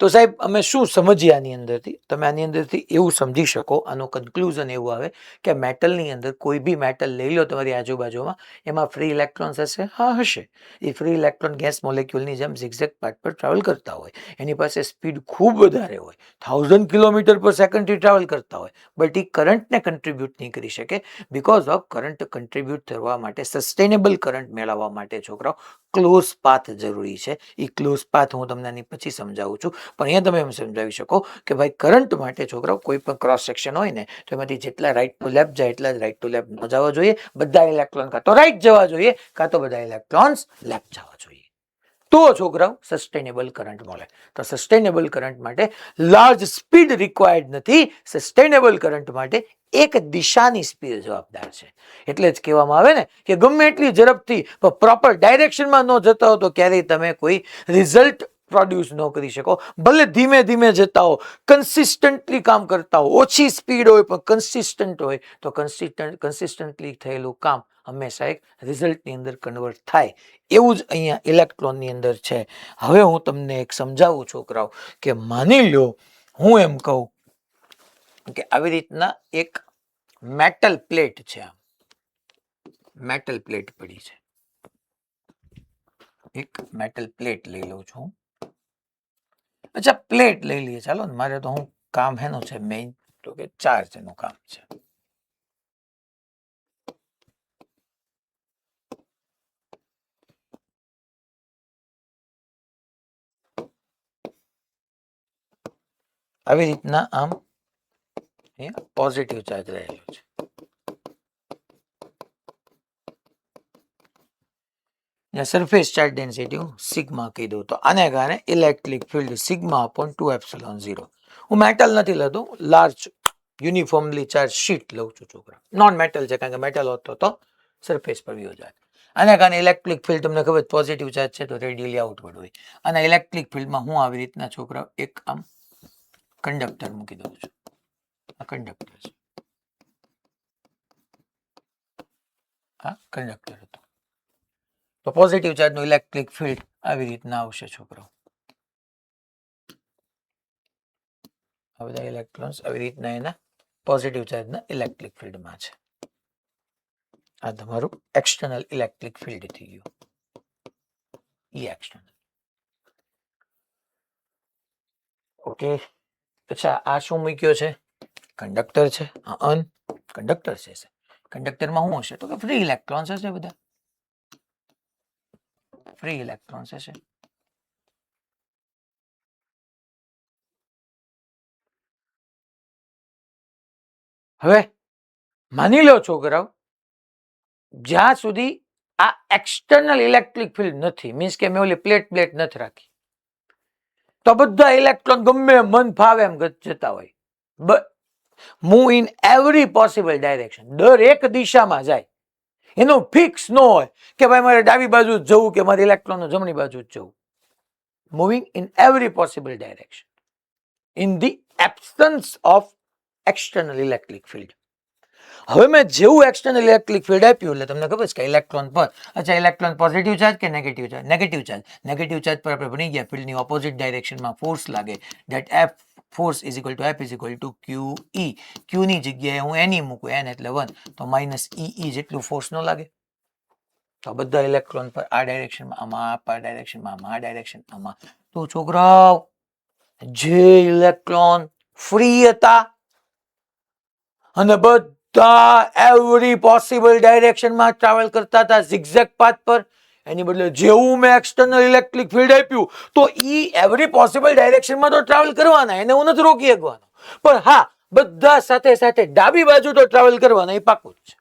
A: તો સાહેબ અમે શું સમજીએ આની અંદરથી? તમે આની અંદરથી એવું સમજી શકો, આનું કન્ક્લુઝન એવું આવે કે મેટલની અંદર કોઈ બી મેટલ લઈ લો તમારી આજુબાજુમાં, એમાં ફ્રી ઇલેક્ટ્રોન્સ હશે? હા, હશે. એ ફ્રી ઇલેક્ટ્રોન ગેસ મોલેક્યુલની જેમ ઝિગઝેગ પાથ પર ટ્રાવેલ કરતા હોય, એની પાસે સ્પીડ ખૂબ વધારે હોય, 1000 કિલોમીટર પર સેકન્ડથી ટ્રાવેલ કરતા હોય, બટ એ કરંટને કન્ટ્રીબ્યુટ નહીં કરી શકે. બિકોઝ ઓફ કરંટ કન્ટ્રીબ્યુટ કરવા માટે, સસ્ટેનેબલ કરંટ મેળવવા માટે છોકરાઓ ક્લોઝ પાથ જરૂરી છે. એ ક્લોઝ પાથ હું તમને આની પછી સમજાવું છું, પણ અહીંયા તમે એમ સમજાવી શકો કે ભાઈ કરંટ માટે છોકરાઓ કોઈ પણ ક્રોસ સેક્શન હોય ને, તો એમાંથી જેટલા રાઈટ ટુ લેફ્ટ જાય એટલા જ રાઈટ ટુ લેફ્ટ ન જવા જોઈએ. બધા ઇલેક્ટ્રોન કાં તો રાઈટ જવા જોઈએ, કાં તો બધા ઇલેક્ટ્રોન્સ લેફ્ટ જવા જોઈએ. તો છોકરાઓ સસ્ટેનેબલ કરંટ મળે. તો સસ્ટેનેબલ કરંટ માટે લાર્જ સ્પીડ રિક્વાયર્ડ નથી. સસ્ટેનેબલ કરંટ માટે એક દિશાની સ્પીડ જવાબદાર છે. એટલે જ કહેવામાં આવે ને કે ગમે એટલી ઝડપથી પ્રોપર ડાયરેક્શનમાં ન જતા હો તો ક્યારેય તમે કોઈ રિઝલ્ટ પ્રોડ્યુસ ન કરી શકો. ભલે ધીમે ધીમે જતા હો, કન્સિસ્ટન્ટલી કામ કરતા હો, ઓછી સ્પીડ હોય પણ કન્સિસ્ટન્ટ હોય, તો કન્સિસ્ટન્ટલી થયેલું કામ હંમેશા એક રિઝલ્ટની અંદર કન્વર્ટ થાય. એવું જ અહીંયા ઇલેક્ટ્રોનની અંદર છે. હવે હું તમને એક સમજાવું છોકરાઓ કે માની લો હું એમ કહું કે આવી રીતના એક મેટલ પ્લેટ છે, આમ મેટલ પ્લેટ પડી છે, એક મેટલ પ્લેટ લઈ લઉં છું. અચ્છા, પ્લેટ લઈ લઈએ ચાલો ને, મારે તો હું કામ હેનું છે મેઇન, તો કે ચાર્જ એનું કામ છે. આવી રીતના આમ પોઝિટિવ ચાર્જ રહેલો છે. સરફેસ ચાર્જ ડેન્સિટી હું સિગ્મા કહી દઉં, તો આને કારણે ઇલેક્ટ્રિક ફિલ્ડ સિગ્મા અપોન 2ε0. હું મેટલ નથી લેતો, લાર્જ યુનિફોર્મલી ચાર્જ શીટ લઉં છું છોકરા. નોન મેટલ છે, કારણ કે મેટલ હોતો તો સરફેસ પર વ્યૂ જાય. આના કારણે ઇલેક્ટ્રિક ફિલ્ડ તમને ખબર પોઝિટિવ ચાર્જ છે તો રેડિયલી આઉટવર્ડ હોય. અને ઇલેક્ટ્રિક ફિલ્ડમાં હું આવી રીતના છોકરા એક આમ કંડક્ટર મૂકી દઉં છું. આ કંડક્ટર છે, આ કંડક્ટર હતો. તો પોઝિટિવ ચાર્જનું ઇલેક્ટ્રિક ફિલ્ડ આવી રીતના આવશે છોકરાઓ. આ બધા ઇલેક્ટ્રોન્સ આવી રીતના એના પોઝિટિવ ચાર્જના ઇલેક્ટ્રિક ફિલ્ડમાં છે. આ તમારું એક્સટર્નલ ઇલેક્ટ્રિક ફિલ્ડ થઈ ગયું, ઈ એક્સટર્નલ. ઓકે, અચ્છા આ શું મૂક્યો છે? કંડક્ટર છે. કંડક્ટર છે. કંડક્ટરમાં શું હશે? તો કે ફ્રી ઇલેક્ટ્રોન્સ હશે, બધા ફ્રી ઇલેક્ટ્રોન્સ હશે. હવે માની લો છોકરાઓ, જ્યાં સુધી આ એક્સટર્નલ ઇલેક્ટ્રિક ફિલ્ડ નથી, મીન્સ કે મેં ઓલી પ્લેટ નથી રાખી, તો બધા ઇલેક્ટ્રોન ગમે મન ફાવે એમ જતા હોય, move in every possible direction, દરેક દિશામાં જાય. એનું ફિક્સ ન હોય કે ભાઈ મારે ડાબી બાજુ જ જવું કે મારે ઇલેક્ટ્રોન જમણી બાજુ જ જવું. Moving in every possible direction in the absence of external electric field. હવે મેં જેવું એક્સટર્નલ ઇલેક્ટ્રિક ફિલ્ડ આપ્યું એટલે તમને ખબર છે કે ઇલેક્ટ્રોન પર, અચ્છા ઇલેક્ટ્રોન પોઝિટિવ ચાર્જ કે negative charge? Negative charge. Negative charge પર આપણે ભણી ગયા ફિલ્ડની ઓપોઝિટ ડાયરેક્શનમાં ફોર્સ લાગે, that F force is equal to F is equal to Q E. ક્યુ ની જગ્યાએ હું એની મૂકું, એન એટલે 1, તો માઇનસ ઈ જેટલું ફોર્સ ન લાગે? તો બધા ઇલેક્ટ્રોન પર આ ડાયરેક્શનમાં, આમાં આ ડાયરેક્શનમાં, આમાં આ ડાયરેક્શન, આમાં. તો છોકરાઓ જે ઇલેક્ટ્રોન ફ્રી હતા અને બધા એવરી પોસિબલ ડાયરેક્શનમાં ટ્રાવેલ કરતા હતા ઝિગઝેગ પાથ પર. એની બદલે જેવું મેં એક્સટર્નલ ઇલેક્ટ્રિક ફિલ્ડ આપ્યું તો ઈ એવરી પોસિબલ ડાયરેક્શનમાં તો ટ્રાવેલ કરવાના, એને હું નથી રોકી શકવાનો. પણ હા, બધા સાથે સાથે ડાબી બાજુ તો ટ્રાવેલ કરવાના, એ પાકું જ છે.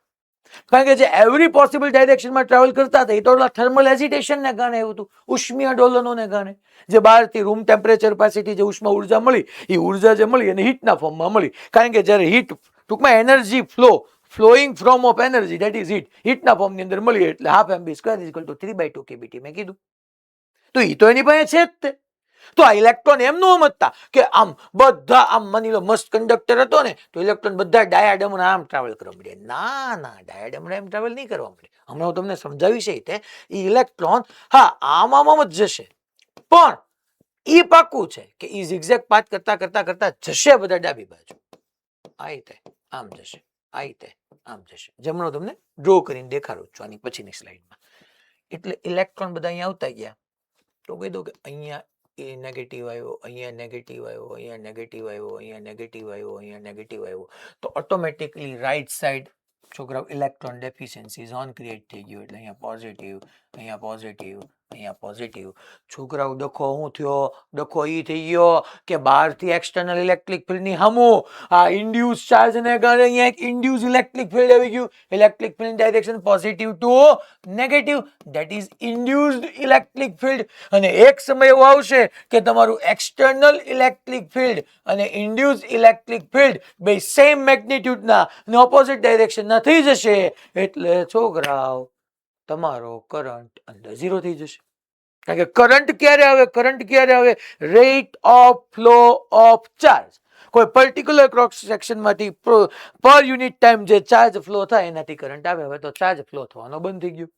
A: કારણ કે જે એવરી પોસિબલ ડાયરેક્શનમાં ટ્રાવેલ કરતા હતા એ તો થર્મલ એજિટેશનને કારણે એવું હતું, ઉષ્મીય ડોલનોને કારણે. જે બહારથી રૂમ ટેમ્પરેચર પાસેથી જે ઉષ્મા ઉર્જા મળી, એ ઉર્જા જે મળી એને હીટના ફોર્મમાં મળી. કારણ કે જ્યારે હીટ, ટૂંકમાં energy flowing from of energy, that is heat, હીટના ફોર્મની અંદર મળી. એટલે half mv square is equal to 3/2 kBT મેં કીધું. તો એ તો એની પાસે છે જ તે. તો આ ઇલેક્ટ્રોન એમ ન સમજતા કે આમ બધા આમ માની લો મસ્ત કંડક્ટર હતો ને તો ઇલેક્ટ્રોન બધા ડાયાડમના આમ ટ્રાવેલ કરવા મળે. ના ના, ડાયાડમના એમ ટ્રાવેલ નહીં કરવા મળે. હમણાં હું તમને સમજાવીશ તે ઇલેક્ટ્રોન હા આમ જ જશે, પણ ઈ પાકું છે કે ઈ ઝિગઝેગ પાથ કરતા કરતા કરતા જશે બધા ડાબી બાજુ. આ રીતે આમ જશે, આ રીતે આમ જશે. જમણો તમને ડ્રો કરીને દેખાડું છું આની પછીની સ્લાઇડમાં. એટલે ઇલેક્ટ્રોન બધા અહીંયા આવતા ગયા તો કહી દો કે અહીંયા એ નેગેટિવ આવ્યો, અહીંયા નેગેટિવ આવ્યો, અહીંયા નેગેટિવ આવ્યો, અહીંયા નેગેટિવ આવ્યો, અહીંયા નેગેટિવ આવ્યો, તો ઓટોમેટિકલી રાઈટ સાઈડ છોકરાઓ ઇલેક્ટ્રોન ડેફિશિયન્સી ઝોન ક્રિએટ થઈ ગયો. એટલે અહીંયા પોઝિટિવ, અહીંયા પોઝિટિવ, અહીંયા પોઝિટિવ. છોકરાઓ ડખો શું થયો? ડખો ઈ થઈ ગયો કે બહારથી એક્સટર્નલ ઇલેક્ટ્રિક ફિલ્ડની સામું આ ઇન્ડ્યુસ ચાર્જને કારણે અહીંયા એક ઇન્ડ્યુસ ઇલેક્ટ્રિક ફિલ્ડ આવી ગયું. Electric field direction positive to negative, that is induced electric field. અને એક સમય એવો આવશે કે તમારું એક્સટર્નલ ઇલેક્ટ્રિક ફિલ્ડ અને ઇન્ડ્યુસ ઇલેક્ટ્રિક ફિલ્ડ બે સેમ મેગ્નિટ્યુડના અને ઓપોઝિટ ડાયરેક્શનના થઈ જશે. એટલે છોકરાઓ તમારો કરંટ અંદર ઝીરો થઈ જશે. કારણ કે કરંટ ક્યારે આવે? કરંટ ક્યારે આવે? Rate of flow of charge. કોઈ પર્ટિક્યુલર ક્રોસ સેક્શનમાંથી પર યુનિટ ટાઈમ જે ચાર્જ ફ્લો થાય એનાથી કરંટ આવે. હવે તો ચાર્જ ફ્લો થવાનો બંધ થઈ ગયો.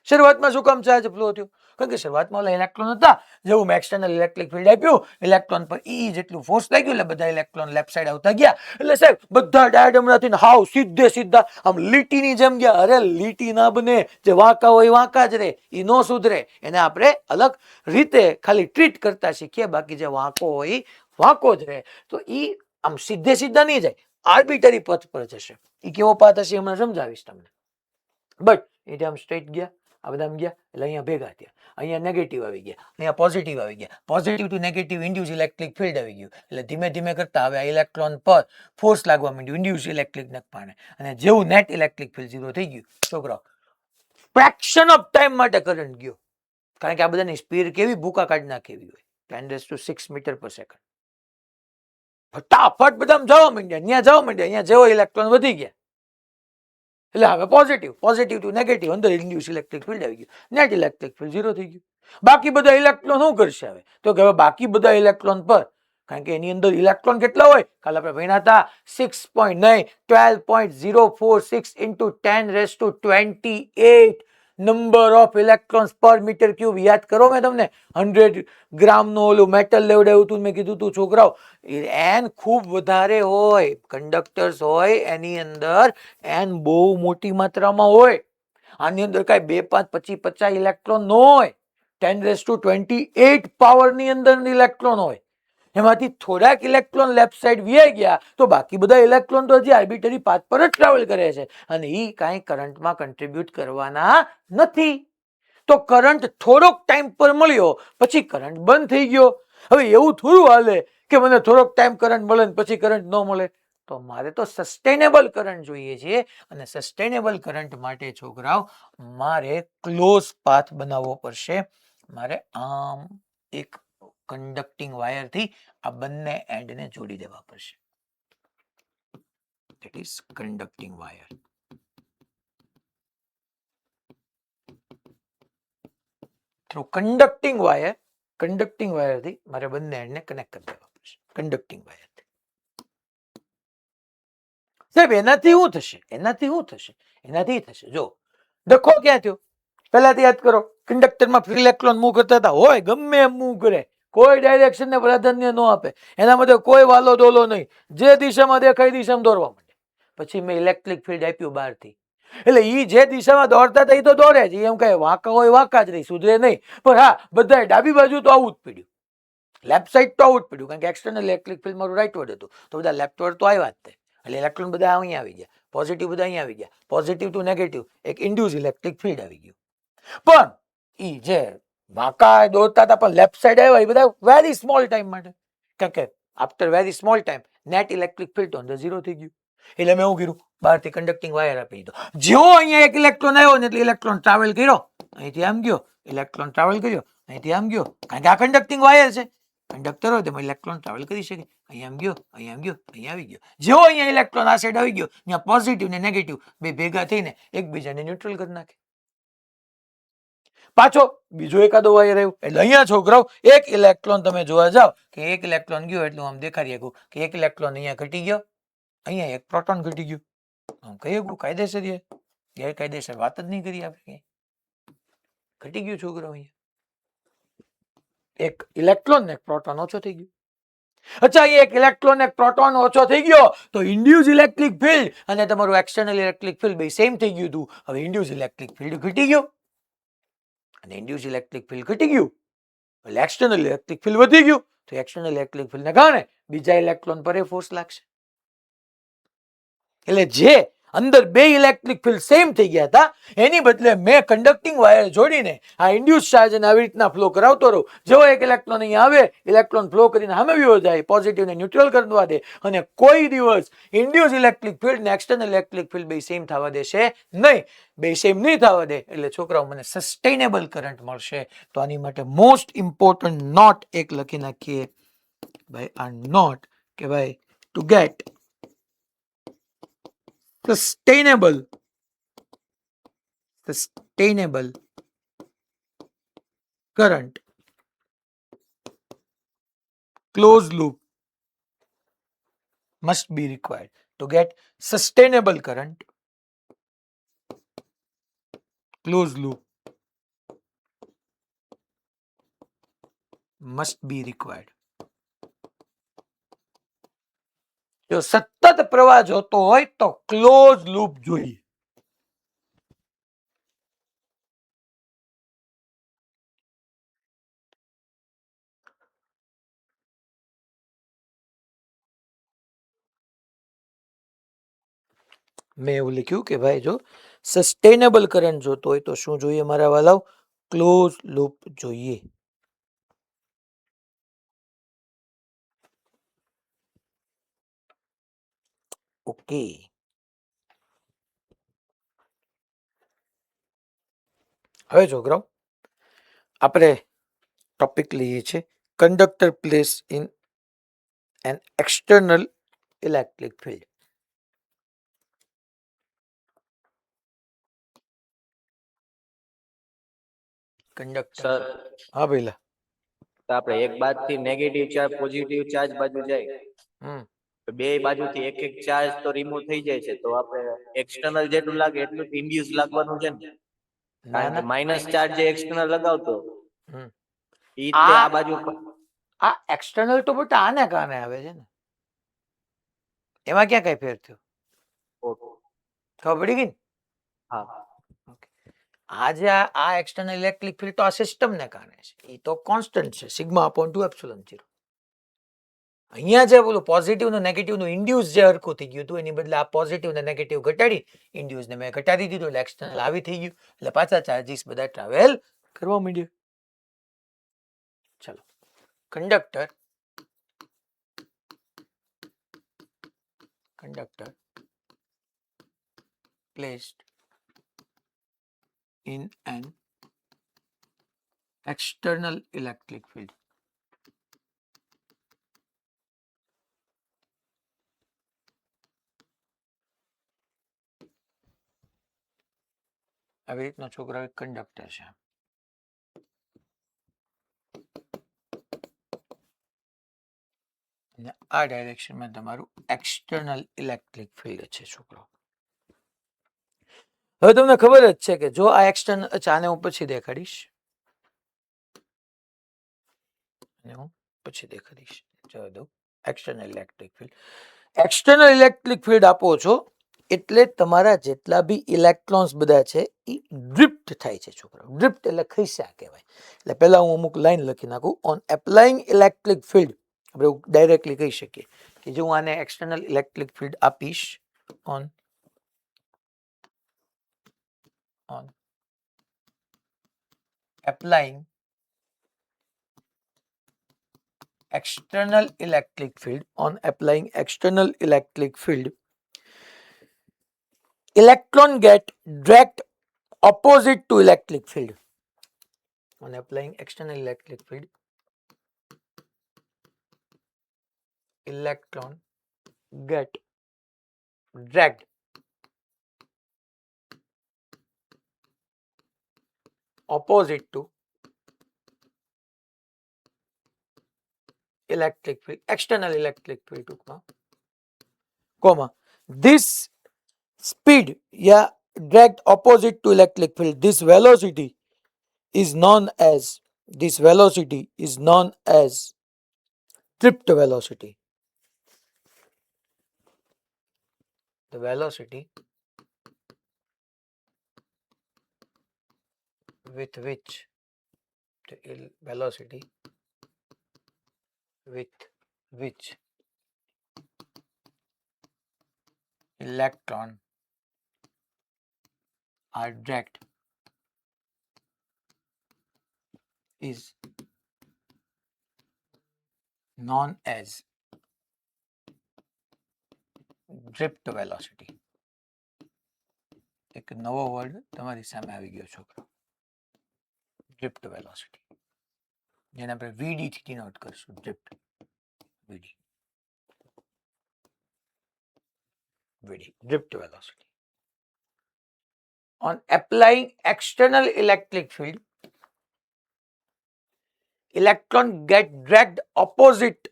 A: શરૂઆતમાં શું કામ ચાર્જ ફ્લો થયો? કારણ કે શરૂઆતમાં ઇલેક્ટ્રોન હતા, જેવું મેં એક્સટર્નલ ઇલેક્ટ્રિક ફિલ્ડ આપ્યું, ઇલેક્ટ્રોન પર ઈ જેટલું ફોર્સ લાગ્યું એટલે બધા ઇલેક્ટ્રોન લેફ્ટ સાઈડ આવતા ગયા. એટલે સાહેબ બધા ડાયાડમરાથી હાવ સીધે સીધા આમ લીટીની જેમ ગયા. અરે લીટી ના બને, જે વાંકા હોય વાંકા જ રહે, ઈ નો સુધરે. એને આપણે અલગ રીતે ખાલી ટ્રીટ કરતા શીખીએ, બાકી જે વાંકો હોય વાંકો જ રહે. તો ઈ આમ સીધે સીધા નહીં જાય, આર્બિટરી પથ પર જશે. ઈ કેવો પાથ હશે હમણાં સમજાવીશ તમને. બટ એ આમ સ્ટ્રેટ ગયા, આ બધા ગયા એટલે અહીંયા ભેગા થયા. અહીંયા નેગેટિવ આવી ગયા, અહીંયા પોઝિટિવ આવી ગયા. Positive to negative induce electric field આવી ગયું. એટલે ધીમે ધીમે કરતા હવે આ ઇલેક્ટ્રોન પર ફોર્સ લાગવા માંડ્યું ઇન્ડ્યુસ ઇલેક્ટ્રિક નકપાને. અને જેવું નેટ ઇલેક્ટ્રિક ફિલ્ડ ઝીરો થઈ ગયું, છોકરાઓ ફ્રેક્શન ઓફ ટાઈમ માટે કરંટ ગયો. કારણ કે આ બધાની સ્પીડ કેવી ભૂકા કાઢી નાખેવી હોય, 10⁶ મીટર પર સેકન્ડ. ફટાફટ બધા જવા માંડ્યા, ત્યાં જવા માંડ્યા. અહીંયા જેવો ઇલેક્ટ્રોન વધી ગયા એટલે હવે પોઝિટિવ ટુ નેગેટિવ અંદર ઇન્ડ્યુસ ઇલેક્ટ્રિક ફિલ્ડ આવી ગયું. નેટ ઇલેક્ટ્રિક ફિલ્ડ ઝીરો થઈ ગયું. બાકી બધા ઇલેક્ટ્રોન શું કરશે હવે? તો કે હવે બાકી બધા ઇલેક્ટ્રોન પર, કારણ કે એની અંદર ઇલેક્ટ્રોન કેટલા હોય? કાલે આપણે ભણ્યા હતા 6.9 12.046 into 10⁻²8 નંબર ઓફ ઇલેક્ટ્રોન્સ પર મીટર ક્યુબ. યાદ કરો, મેં તમને 100 ગ્રામનું ઓલું મેટલ લેવડાવ્યું હતું, મેં કીધું તું છોકરાઓ એન ખૂબ વધારે હોય, કંડક્ટર્સ હોય એની અંદર એન બહુ મોટી માત્રામાં હોય. આની અંદર કાંઈ 2 5 25 50 ઇલેક્ટ્રોન ન હોય, 10⁻28 પાવરની અંદર ઇલેક્ટ્રોન હોય. એમાંથી થોડાક ઇલેક્ટ્રોન લેફ્ટ સાઈડ વ્યાઈ ગયા તો બાકી બધા ઇલેક્ટ્રોન તો હજી આર્બિટરી પાથ પર જ ટ્રાવેલ કરે છે અને એ કાંઈ કરંટમાં કન્ટ્રીબ્યુટ કરવાના નથી. તો કરંટ થોડોક ટાઈમ પર મળ્યો પછી કરંટ બંધ થઈ ગયો. હવે એવું થોડું હાલે કે મને થોડોક ટાઈમ કરંટ મળે ને પછી કરંટ ન મળે. તો મારે તો સસ્ટેનેબલ કરંટ જોઈએ છે અને સસ્ટેનેબલ કરંટ માટે છોકરાઓ મારે ક્લોઝ પાથ બનાવવો પડશે. મારે આમ એક કંડક્ટિંગ વાયરથી આ બંને એન્ડને જોડી દેવા પડશે. That is conducting wire. Through conducting વાયરથી મારે બંને એન્ડને કનેક્ટ કરી દેવા પડશે. કંડક્ટિંગ વાયરથી. સાહેબ એનાથી શું થશે? એનાથી થશે જો ડખો ક્યાં થયો પહેલાથી યાદ કરો. કંડક્ટરમાં ફ્રી ઇલેક્ટ્રોન મૂવ કરતા હતા, હોય ગમે એમ મૂવ કરે, કોઈ ડાયરેક્શનને પ્રાધાન્ય ન આપે, એના માટે કોઈ વાલો દોલો નહીં, જે દિશામાં દેખાય દિશામાં દોરવા માંડે. પછી મેં ઇલેક્ટ્રિક ફિલ્ડ આપ્યું બહારથી, એટલે ઈ જે દિશામાં દોડતા હતા એ તો દોડે જ, એમ કઈ વાંકા હોય વાંકા જ રહી, સુધરે નહીં. પણ હા, બધાએ ડાબી બાજુ તો આવું જ પડ્યું. લેફ્ટ સાઈડ તો આવું જ પડ્યું, કારણ કે એક્સટર્નલ ઇલેક્ટ્રિક ફિલ્ડ મારું રાઈટ વર્ડ હતું, તો બધા લેફ્ટ વર્ડ તો આવ્યા જ તે, એટલે ઇલેક્ટ્રોન બધા અહીંયા આવી ગયા, પોઝિટિવ બધા અહીંયા આવી ગયા, પોઝિટિવ ટુ નેગેટિવ એક ઇન્ડ્યુસ ઇલેક્ટ્રિક ફિલ્ડ આવી ગયું. પણ ઈ જે વાંકા દોરતા હતા પણ લેફ્ટ સાઈડ આવ્યા એ બધા વેરી સ્મોલ ટાઈમ માટે, કારણ કે after very small time net electric field on the zero થઈ ગયું. એટલે મેં એવું કીધું બહારથી કન્ડક્ટિંગ વાયર આપી દીધો, જેવો અહીંયા એક ઇલેક્ટ્રોન આવ્યો ને એટલે ઇલેક્ટ્રોન ટ્રાવેલ કર્યો, અહીંથી આમ ગયો, ઇલેક્ટ્રોન ટ્રાવેલ કર્યો, અહીંથી આમ ગયો, કારણ કે આ કન્ડક્ટિંગ વાયર છે, કંડક્ટર હોય તેમાં ઇલેક્ટ્રોન ટ્રાવેલ કરી શકે, અહીંયા આમ ગયો, અહીંયા આમ ગયો, અહીંયા આવી ગયો. જેવો અહીંયા ઇલેક્ટ્રોન આ સાઈડ આવી ગયો, ત્યાં પોઝિટિવ ને નેગેટિવ બે ભેગા થઈને એકબીજાને ન્યુટ્રલ કરી નાખે. પાછો બીજો એકાદો વાયર આવ્યો, એટલે અહીંયા છોકરાઓ એક ઇલેક્ટ્રોન તમે જોવા જાવ કે એક ઇલેક્ટ્રોન ગયો એટલું આમ દેખાડી શકું કે એક ઇલેક્ટ્રોન અહીંયા ઘટી ગયો, અહીંયા એક પ્રોટોન ઘટી ગયું, આમ કહી શકું કાયદેસર, ગેરકાયદેસર વાત જ નહીં કરી આપણે, ઘટી ગયું છોકરાઓ, અહીંયા એક ઇલેક્ટ્રોન ને એક પ્રોટોન ઓછો થઈ ગયો. અચ્છા, અહીંયા એક ઇલેક્ટ્રોન એક પ્રોટોન ઓછો થઈ ગયો તો ઇન્ડ્યુસ ઇલેક્ટ્રિક ફિલ્ડ અને તમારું એક્સટર્નલ ઇલેક્ટ્રિક ફિલ્ડ બે સેમ થઈ ગયું હતું. હવે ઇન્ડ્યુસ ઇલેક્ટ્રિક ફિલ્ડ ઘટી ગયું અને ઇન્ડ્યુસ ઇલેક્ટ્રિક ફિલ્ડ ઘટી ગયું એટલે એક્સટર્નલ ઇલેક્ટ્રિક ફિલ્ડ વધી ગયું, તો એક્સટર્નલ ઇલેક્ટ્રિક ફિલ્ડને કારણે બીજા ઇલેક્ટ્રોન પર એ ફોર્સ લાગશે. એટલે જે અંદર બે ઇલેક્ટ્રિક ફિલ્ડ સેમ થઈ ગયા હતા એની બદલે મેં કન્ડક્ટિંગ વાયર જોડીને આ ઇન્ડ્યુસ ચાર્જ અને આવી રીતના ફ્લો કરાવતો રહું. જેવો એક ઇલેક્ટ્રોન અહીંયા આવે, ઇલેક્ટ્રોન ફ્લો કરીને સામે વ્યો જાય, પોઝિટિવ ને ન્યુટ્રલ કરવા દે, અને કોઈ દિવસ ઇન્ડ્યુસ ઇલેક્ટ્રિક ફિલ્ડ ને એક્સટર્નલ ઇલેક્ટ્રિક ફિલ્ડ બે સેમ થવા દેશે નહીં. બે સેમ નહીં થવા દે એટલે છોકરાઓ મને સસ્ટેનેબલ કરંટ મળશે. તો આની માટે મોસ્ટ ઇમ્પોર્ટન્ટ નોટ એક લખી નાખીએ ભાઈ, આ નોટ કે ભાઈ two gate sustainable current, closed loop must be required. To get sustainable current, closed loop must be required. જો સતત પ્રવાહ જોતો હોય તો ક્લોઝ લૂપ જોઈએ. મેં એવું લખ્યું કે ભાઈ જો સસ્ટેનેબલ કરંટ જોતો હોય તો શું જોઈએ મારા વાલાઓ? ક્લોઝ લૂપ જોઈએ. ઓકે, હવે છોકરાઓ આપણે ટોપિક લઈએ છીએ conductor place in an external electric field. Conductor, હા ભઈલા,
B: તો આપણે એક બાજુથી નેગેટિવ ચાર્જ પોઝિટિવ ચાર્જ બાજુ જાય, તો બે બાજુથી એક એક ચાર્જ તો રિમૂવ થઈ જાય છે, તો આપણે એક્સટર્નલ જેટલું લાગે એટલું ઇન્ડ્યુસ લાગવાનું છે ને, કારણ કે માઇનસ ચાર્જ જે એક્સટર્નલ લગાવતો ઈ તે આ બાજુ
A: આ એક્સટર્નલ તો બેટા આને કારણે આવે છે ને, એમાં ક્યાં કઈ ફેર થયો? ખબર પડી ગઈ ને?
B: હા,
A: આજે આ એક્સટર્નલ ઇલેક્ટ્રિક ફિલ્ડ તો આ સિસ્ટમ ને કારણે છે, એ તો કોન્સ્ટન્ટ છે સિગ્મા અપોન 2 એપ્સિલોન 0. અહીંયા જે બોલું પોઝિટિવ ને નેગેટિવ નું ઇન્ડ્યુસ જે હરખું થઈ ગયું હતું એની બદલે આ પોઝિટિવ ને નેગેટિવ ઘટાડી ઇન્ડ્યુસ ને મેં ઘટાડી દીધું એટલે એક્સટર્નલ આવી થઈ ગયું, એટલે પાછા ચાર્જીસ બધા ટ્રાવેલ કરવા માંડ્યા. ચલો, conductor placed in an external electric field. આવી રીતનો છોકરો એક કંડક્ટર છે, અને આ ડાયરેક્શનમાં તમારું એક્સટર્નલ ઇલેક્ટ્રિક ફિલ્ડ છે છોકરો. હવે તમને ખબર જ છે કે જો આ એક્સટર્નલ, આને હું પછી દેખાડીશ, જવા દો. External electric field, external electric field આપો છો એટલે તમારા જેટલા બી ઇલેક્ટ્રોન્સ બધા છે એ ડ્રિફ્ટ થાય છે છોકરાઓ. ડ્રિફ્ટ એટલે ખસ્યા કહેવાય. એટલે પહેલા હું અમુક લાઈન લખી નાખું. ઓન એપ્લાઇંગ ઇલેક્ટ્રિક ફિલ્ડ, આપણે ડાયરેક્ટલી કહી શકીએ કે જો હું આને એક્સટર્નલ ઇલેક્ટ્રિક ફિલ્ડ આપીશ, on applying external electric field, on applying external electric field, electron get dragged opposite to electric field. On applying external electric field, electron get dragged opposite to electric field, external electric field ટૂંકમાં, comma, this speed, yeah, dragged opposite to electric field, this velocity is known as drift velocity. The velocity with which electron are dragged is known as drift velocity. એક નવો word તમારી સામે આવી ગયો છોકરો, drift velocity, જેને આપણે VD થી ડિનોટ કરશું. Drift VD, drift velocity. On applying external electric field, electron get dragged opposite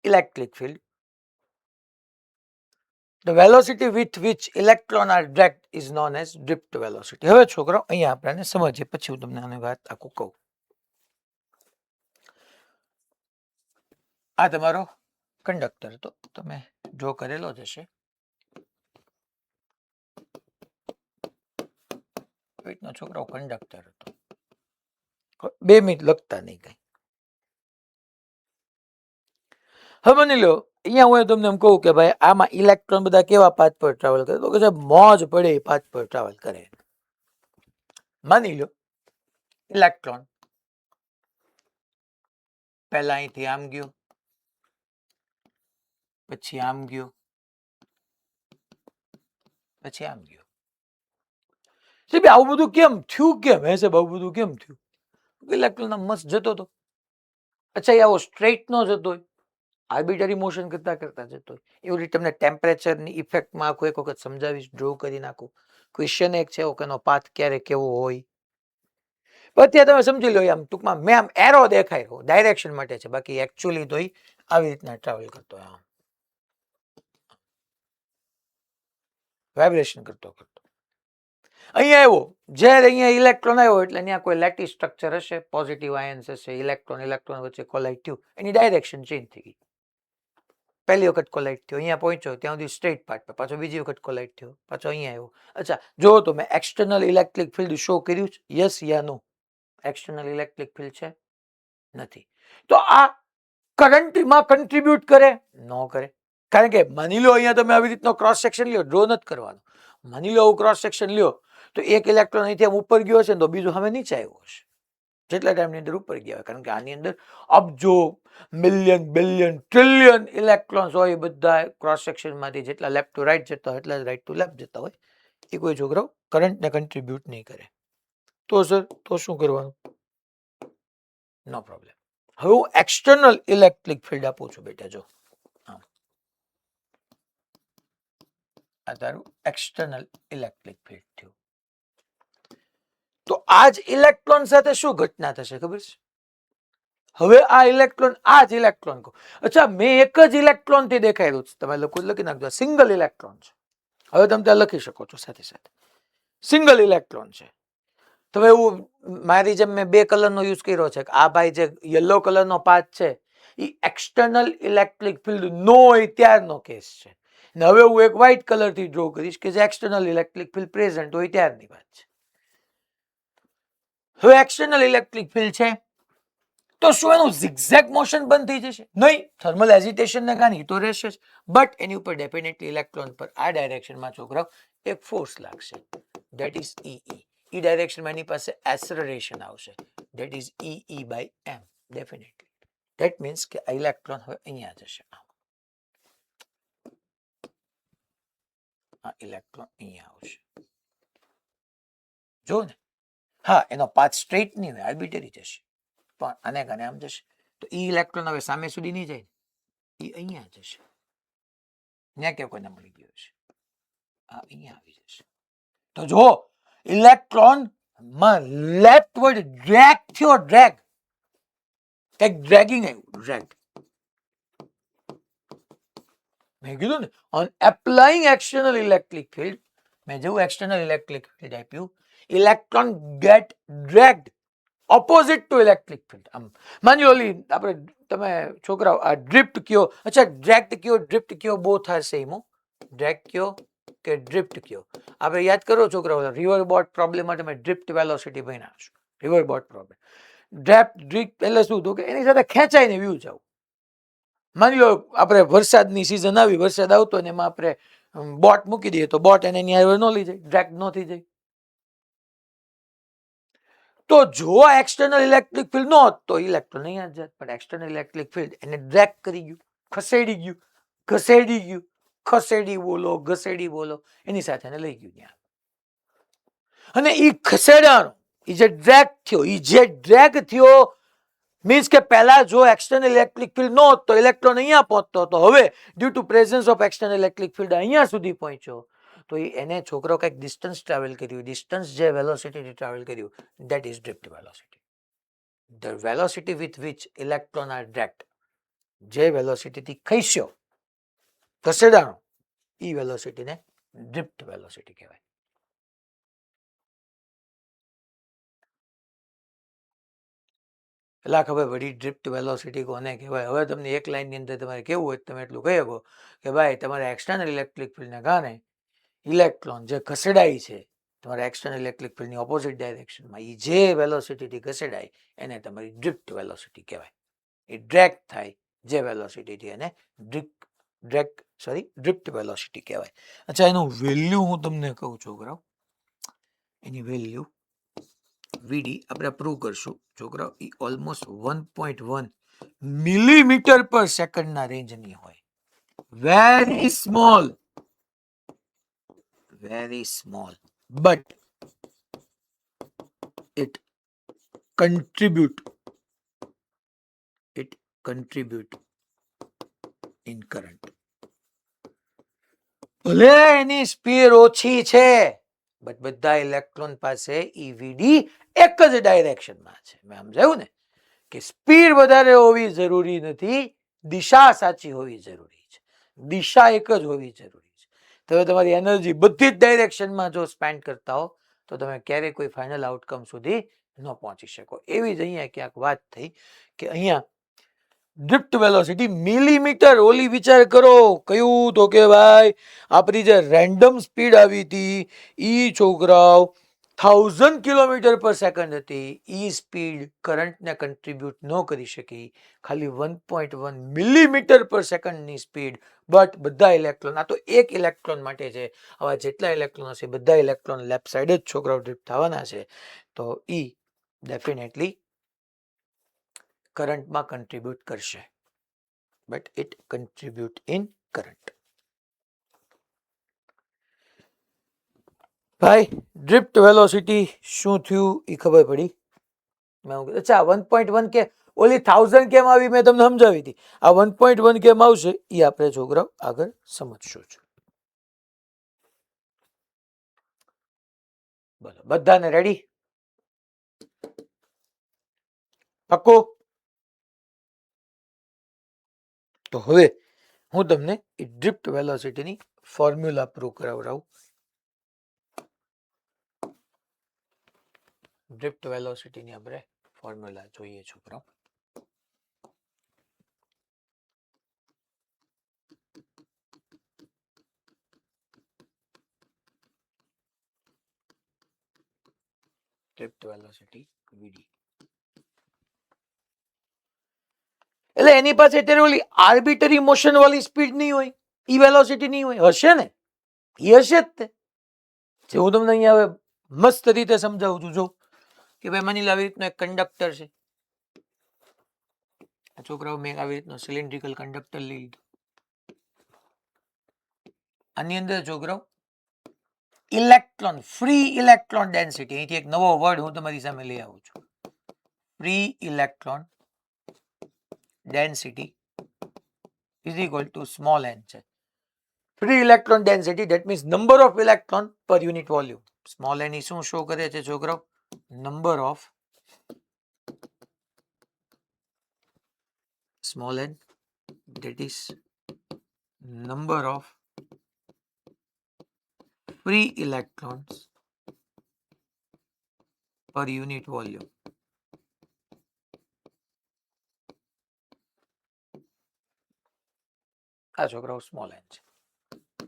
A: electric field. The velocity with which electron are dragged is known as drift velocity. હવે છોકરો અહીંયા આપણે સમજીએ, પછી હું તમને આની વાત આખું કહું. આ તમારો કંડક્ટર હતો, તમે ડ્રો કરેલો જ હશે. છોકરો કંડક્ટર હતો. 2 મિનિટ લખતા નહીં કઈ. હવે માની લો અહીંયા હું તમને એમ કહું કે ભાઈ આમાં ઇલેક્ટ્રોન બધા કેવા પાથ પર ટ્રાવેલ કરે, તો કે મોજ પડે એ પાથ પર ટ્રાવેલ કરે. માની લો ઇલેક્ટ્રોન પહેલા અહીંથી આમ ગયો, પછી આમ ગયો, પછી આમ ગયો. આવું બધું કેમ થયું? કેમ હે સાહેબ આવું બધું કેમ થયું? ઇલેક્ટ્રોન મસ્ત જતો હતો. અચ્છા, એ આવો સ્ટ્રેટ નો જતો હોય, આર્બિટરી મોશન કરતા કરતા જતો હોય. એવી રીતે તમને ટેમ્પરેચરની ઇફેક્ટમાં આખું એક વખત સમજાવીશ, ડ્રો કરી નાખું. ક્વેશ્ચન એક છે કે એનો પાથ ક્યારે કેવો હોય. અત્યારે તમે સમજી લો, આમ ટૂંકમાં મેં આમ એરો દેખાય ડાયરેક્શન માટે છે, બાકી એકચ્યુઅલી તો આવી રીતના ટ્રાવેલ કરતો હોય, આમ વાઇબ્રેશન કરતો કરતો અહીંયા આવ્યો. જ્યારે અહીંયા ઇલેક્ટ્રોન આવ્યો એટલે અહીંયા કોઈ લેટિસ સ્ટ્રક્ચર હશે, પોઝિટિવ આયન્સ હશે, ઇલેક્ટ્રોન વચ્ચે કોલાઇડ થયું, એની ડાયરેક્શન ચેન્જ થઈ ગઈ. પહેલી વખત કોલાઇડ થયો, અહીંયા પહોંચ્યો ત્યાં સુધી સ્ટ્રેટ પાથ પર, પાછો બીજી વખત કોલાઇડ થયો, પાછો અહીંયા આવ્યો. અચ્છા, જો તો મેં એક્સટર્નલ ઇલેક્ટ્રિક ફિલ્ડ શો કર્યું છે? યસ યા નો? એક્સટર્નલ ઇલેક્ટ્રિક ફિલ્ડ છે? નથી. તો આ કરંટમાં કન્ટ્રીબ્યુટ કરે? નો કરે. કારણ કે માની લો અહીંયા તમે આવી રીતનો ક્રોસ સેક્શન લ્યો, ડ્રો નથી કરવાનો. માની લો ક્રોસ સેક્શન લ્યો તો એક ઇલેક્ટ્રોન અહીંથી આમ ઉપર ગયો હશે ને તો બીજું હવે નીચે આવ્યો હશે, જેટલા ટાઈમની અંદર ઉપર ગયા હોય. કારણ કે આની અંદર અબજો, મિલિયન, બિલિયન, ટ્રિલિયન ઇલેક્ટ્રોન્સ હોય, બધા ક્રોસ સેક્શનમાંથી જેટલા લેફ્ટ ટુ રાઈટ જતા હોય એટલા રાઈટ ટુ લેફ્ટ જતા હોય. એ કોઈ છોકરો કરંટને કન્ટ્રીબ્યુટ નહીં કરે. તો સર તો શું કરવાનું? નો પ્રોબ્લેમ. હવે હું એક્સટર્નલ ઇલેક્ટ્રિક ફિલ્ડ આપું છું બેટા. જો આ તારું એક્સટર્નલ ઇલેક્ટ્રિક ફિલ્ડ થયું. તો આ જ ઇલેક્ટ્રોન સાથે શું ઘટના થશે ખબર છે? હવે આ ઇલેક્ટ્રોન, આ જ ઇલેક્ટ્રોન કહો. અચ્છા, મેં એક જ ઇલેક્ટ્રોન થી દેખાયેલું છે, તમે લખી નાખજો સિંગલ ઇલેક્ટ્રોન છે. હવે તમે ત્યાં લખી શકો છો સાથે સાથે સિંગલ ઇલેક્ટ્રોન છે. તો એવું મારી જેમ મેં 2 કલરનો યુઝ કર્યો છે. આ ભાઈ જે યલો કલરનો પાથ છે એ એક્સટર્નલ ઇલેક્ટ્રિક ફિલ્ડ નો હોય ત્યારનો કેસ છે. ને હવે હું એક વ્હાઇટ કલર થી ડ્રો કરીશ કે જે એક્સટર્નલ ઇલેક્ટ્રિક ફિલ્ડ પ્રેઝન્ટ હોય ત્યારની વાત છે. હવે એક્સટર્નલ ઇલેક્ટ્રિક ફિલ્ડ છે તો શું એનું ઝિગઝેગ મોશન બંધ થઈ જશે? નહીં, થર્મલ એજિટેશન ને કારણે તો રહેશે જ, બટ એની ઉપર ડેફિનેટલી ઇલેક્ટ્રોન પર આ ડાયરેક્શનમાં છોકરાઓ એક ફોર્સ લાગશે, ધેટ ઇઝ ઈ. ઈ ડાયરેક્શનમાં એની પાસે એસલરેશન આવશે, that is e by m. Definitely that means કે આ ઇલેક્ટ્રોન હવે અહીંયા જશે, આ ઇલેક્ટ્રોન અહીંયા આવશે, જો ને. હા, એનો પાથ સ્ટ્રેટ નહીં હોય, આર્બિટરી જશે, પણ આને કારણે આમ જશે. તો ઈ ઇલેક્ટ્રોન હવે સામે સુધી નહીં જાય, ઈ અહીંયા જશે, ત્યાં કે કોઈને મળી ગયો છે, આ અહીંયા આવી જશે. તો જો ઇલેક્ટ્રોન માં લેફ્ટવર્ડ ડ્રેગ થયો, ડ્રેગ, એક ડ્રેગિંગ આવ્યું, ડ્રેગ. મેં કીધું ને, on applying external electric field, મેં જેવું એક્સટર્નલ ઇલેક્ટ્રિક ફિલ્ડ આપ્યું, electron get dragged opposite to electric field. આમ માની લો આપણે તમે છોકરાઓ આ ડ્રિફ્ટ કયો, અચ્છા ડ્રેગ્ડ કયો ડ્રિફ્ટ કયો બોથ આર સેમ. ડ્રેગ કયો કે ડ્રિફ્ટ કયો, આપણે યાદ કરો છોકરાઓ, રિવર બોટ પ્રોબ્લેમ માટે તમે ડ્રિફ્ટ વેલોસિટી ભણ્યા છો. રિવર બોટ પ્રોબ્લેમ, ડ્રિફ્ટ એટલે શું હતું કે એની સાથે ખેંચાઈને વ્યૂ જાવ. માની લો આપણે વરસાદની સિઝન આવી, વરસાદ આવતો ને એમાં આપણે બોટ મૂકી દઈએ તો બોટ એને એની હારે ન લઈ જાય, ડ્રેગ ન થઈ જાય. તો જો એક્સટર્નલ ઇલેક્ટ્રિક ફિલ્ડ ન હોત તો ઇલેક્ટ્રોન અહીંયા જ, પણ એક્સટર્નલ ઇલેક્ટ્રિક ફિલ્ડ એને ડ્રેગ કરી ગયું, ખસેડી ગયું, ઘસેડી ગયું, ખસેડી બોલો ઘસેડી બોલો, એની સાથે એને લઈ ગયું ત્યાં. અને ઈ ખસેડાનો ઈ જે ડ્રેગ થયો, ઈ જે ડ્રેગ થયો મીન્સ કે પહેલા જો એક્સટર્નલ ઇલેક્ટ્રિક ફિલ્ડ ન હોત તો ઇલેક્ટ્રોન અહીંયા પહોંચતો હતો, હવે due to presence of external electric field અહીંયા સુધી પહોંચ્યો, તો એને છોકરો કંઈક ડિસ્ટન્સ ટ્રાવેલ કર્યું, ડિસ્ટન્સ જે વેલોસિટી ટ્રાવેલ કર્યું, that is drift velocity. The velocity with which electron are dragged, જે વેલોસિટી થી ખસ્યો, ખસેડાણો, ઈ વેલોસિટી ને ડ્રિફ્ટ વેલોસિટી કહેવાય. એટલે ખબર પડી ડ્રિફ્ટ વેલોસિટી કોને કહેવાય. હવે તમને એક લાઈન ની અંદર તમારે કેવું હોય તમે એટલું કહી શકો કે ભાઈ તમારે એક્સટર્નલ ઇલેક્ટ્રિક ફિલ્ડને કારણે ઇલેક્ટ્રોન જે ખસેડાય છે તમારા એક્સટર્નલ ઇલેક્ટ્રિક ફિલ્ડની ઓપોઝિટ ડાયરેક્શનમાં, એ જે વેલોસિટીથી ખસેડાય એને તમારી ડ્રિફ્ટ વેલોસિટી કહેવાય. એ ડ્રેગ થાય જે વેલોસિટીથી એને ડ્રિફ્ટ વેલોસિટી કહેવાય. અચ્છા, એનું વેલ્યુ હું તમને કહું છોકરાઓ, એની વેલ્યુ વીડી આપણે પ્રૂવ કરશું છોકરાઓ, એ ઓલમોસ્ટ 1.1 મિલીમીટર પર સેકન્ડના રેન્જની હોય. Very small, very small, but it contribute in current. ભલે એની સ્પીડ ઓછી છે, બટ બધા ઇલેક્ટ્રોન પાસે ઈવીડી એક જ ડાયરેક્શનમાં છે. મેં સમજાયું ને કે સ્પીડ વધારે હોવી જરૂરી નથી, દિશા સાચી હોવી જરૂરી છે, દિશા એક જ હોવી જરૂરી છે. તમે તમારી એનર્જી બધી જ ડાયરેક્શનમાં જો સ્પેન્ડ કરતા હો તો તમે ક્યારેય કોઈ ફાઇનલ આઉટકમ સુધી ન પહોંચી શકો. એવી જ અહીંયા ક્યાંક વાત થઈ કે અહીંયા ડ્રિફ્ટ વેલોસિટી મિલીમીટર, ઓલી વિચાર કરો કયું તો કે ભાઈ આપણી જે રેન્ડમ સ્પીડ આવી હતી ઈ છોકરાઓ 1000 કિલોમીટર પર સેકન્ડ હતી. ઈ સ્પીડ કરંટને કન્ટ્રીબ્યુટ ન કરી શકી, ખાલી 1.1 મિલીમીટર પર સેકન્ડની સ્પીડ. બટ બધા ઇલેક્ટ્રોન, આ તો એક ઇલેક્ટ્રોન માટે છે, આવા જેટલા ઇલેક્ટ્રોન હશે બધા ઇલેક્ટ્રોન લેફ્ટ સાઈડ જ છોકરાઓ ડ્રિફ્ટ થવાના છે. તો ઈ ડેફિનેટલી કરંટમાં કન્ટ્રીબ્યુટ કરશે, but it contribute in current. ભાઈ ડ્રિફ્ટ વેલોસિટી શું થયું એ ખબર પડી. અચ્છા 1.1 કે ઓલી 1000 કેમ આવી મેં તમને સમજાવી હતી, આ 1.1 કેમ આવશે એ આપણે છોકરાઓ આગળ સમજશું. બોલો બધાને રેડી? પાક્કું? તો હવે હું તમને ડ્રિફ્ટ વેલોસિટીની ફોર્મ્યુલા પ્રૂવ કરાવડાવું. ડ્રિફ્ટ વેલોસિટીની આપણે ફોર્મ્યુલા જોઈએ છોકરાઓ. સ્ટ્રીપ્ડ વેલોસિટી vd. એટલે એની પાસે અત્યારે ઓલી આર્બિટરી મોશન વાળી સ્પીડ નહીં હોય, ઈ વેલોસિટી નહીં હોય, હશે ને? એ હશે જ તે. જે હું તમને અહીંયા હવે મસ્ત રીતે સમજાવું છું. જો કે ભાઈ માની લો આવી રીતનો એક કંડક્ટર છે. આ છોકરાઓ મેં આવી રીતનો સિલિન્ડ્રિકલ કંડક્ટર લઈ લીધો. આની અંદર છોકરાઓ ઇલેક્ટ્રોન, ફ્રી ઇલેક્ટ્રોન ડેન્સિટી, અહીંથી એક નવો વર્ડ હું તમારી સામે લઈ આવું છું. Free electron density is equal to small n છે. Free electron density that means number of electron per unit volume. Small n શું શો કરે છે છોકરાઓ? Number of small n, that is number of free electrons per unit volume. આ છોકરાઓ small n છે.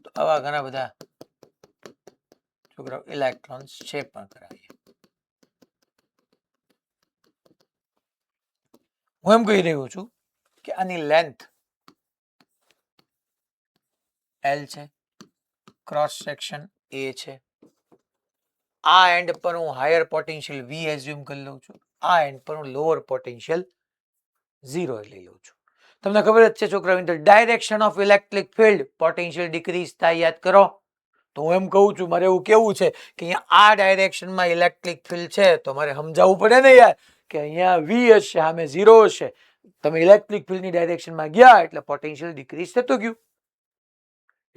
A: તો આવા ઘણા બધા છોકરાઓ ઇલેક્ટ્રોન્સ છે પણ કરાવીએ. હું એમ કહી રહ્યો છું કે આની લેન્થ L છે, ક્રોસ સેક્શન A છે. આ એન્ડ પર હું હાયર પોટેન્શિયલ V એઝ્યુમ કરી લઉં છું, આ એન્ડ પર હું લોઅર પોટેન્શિયલ 0 લઈ લઉં છું. તમને ખબર જ છે છોકરાઓ, in the direction of electric field potential decrease થાય, યાદ કરો. તો હું એમ કહું છું, મારે એવું કેવું છે કે અહીંયા આ ડાયરેક્શનમાં ઇલેક્ટ્રિક ફિલ્ડ છે, તો મારે સમજાવવું પડે ને યાર કે અહીંયા V હશે, સામે 0 હશે. તમે ઇલેક્ટ્રિક ફિલ્ડની ડાયરેક્શનમાં ગયા એટલે પોટેન્શિયલ ડિક્રીઝ થતું ગયું.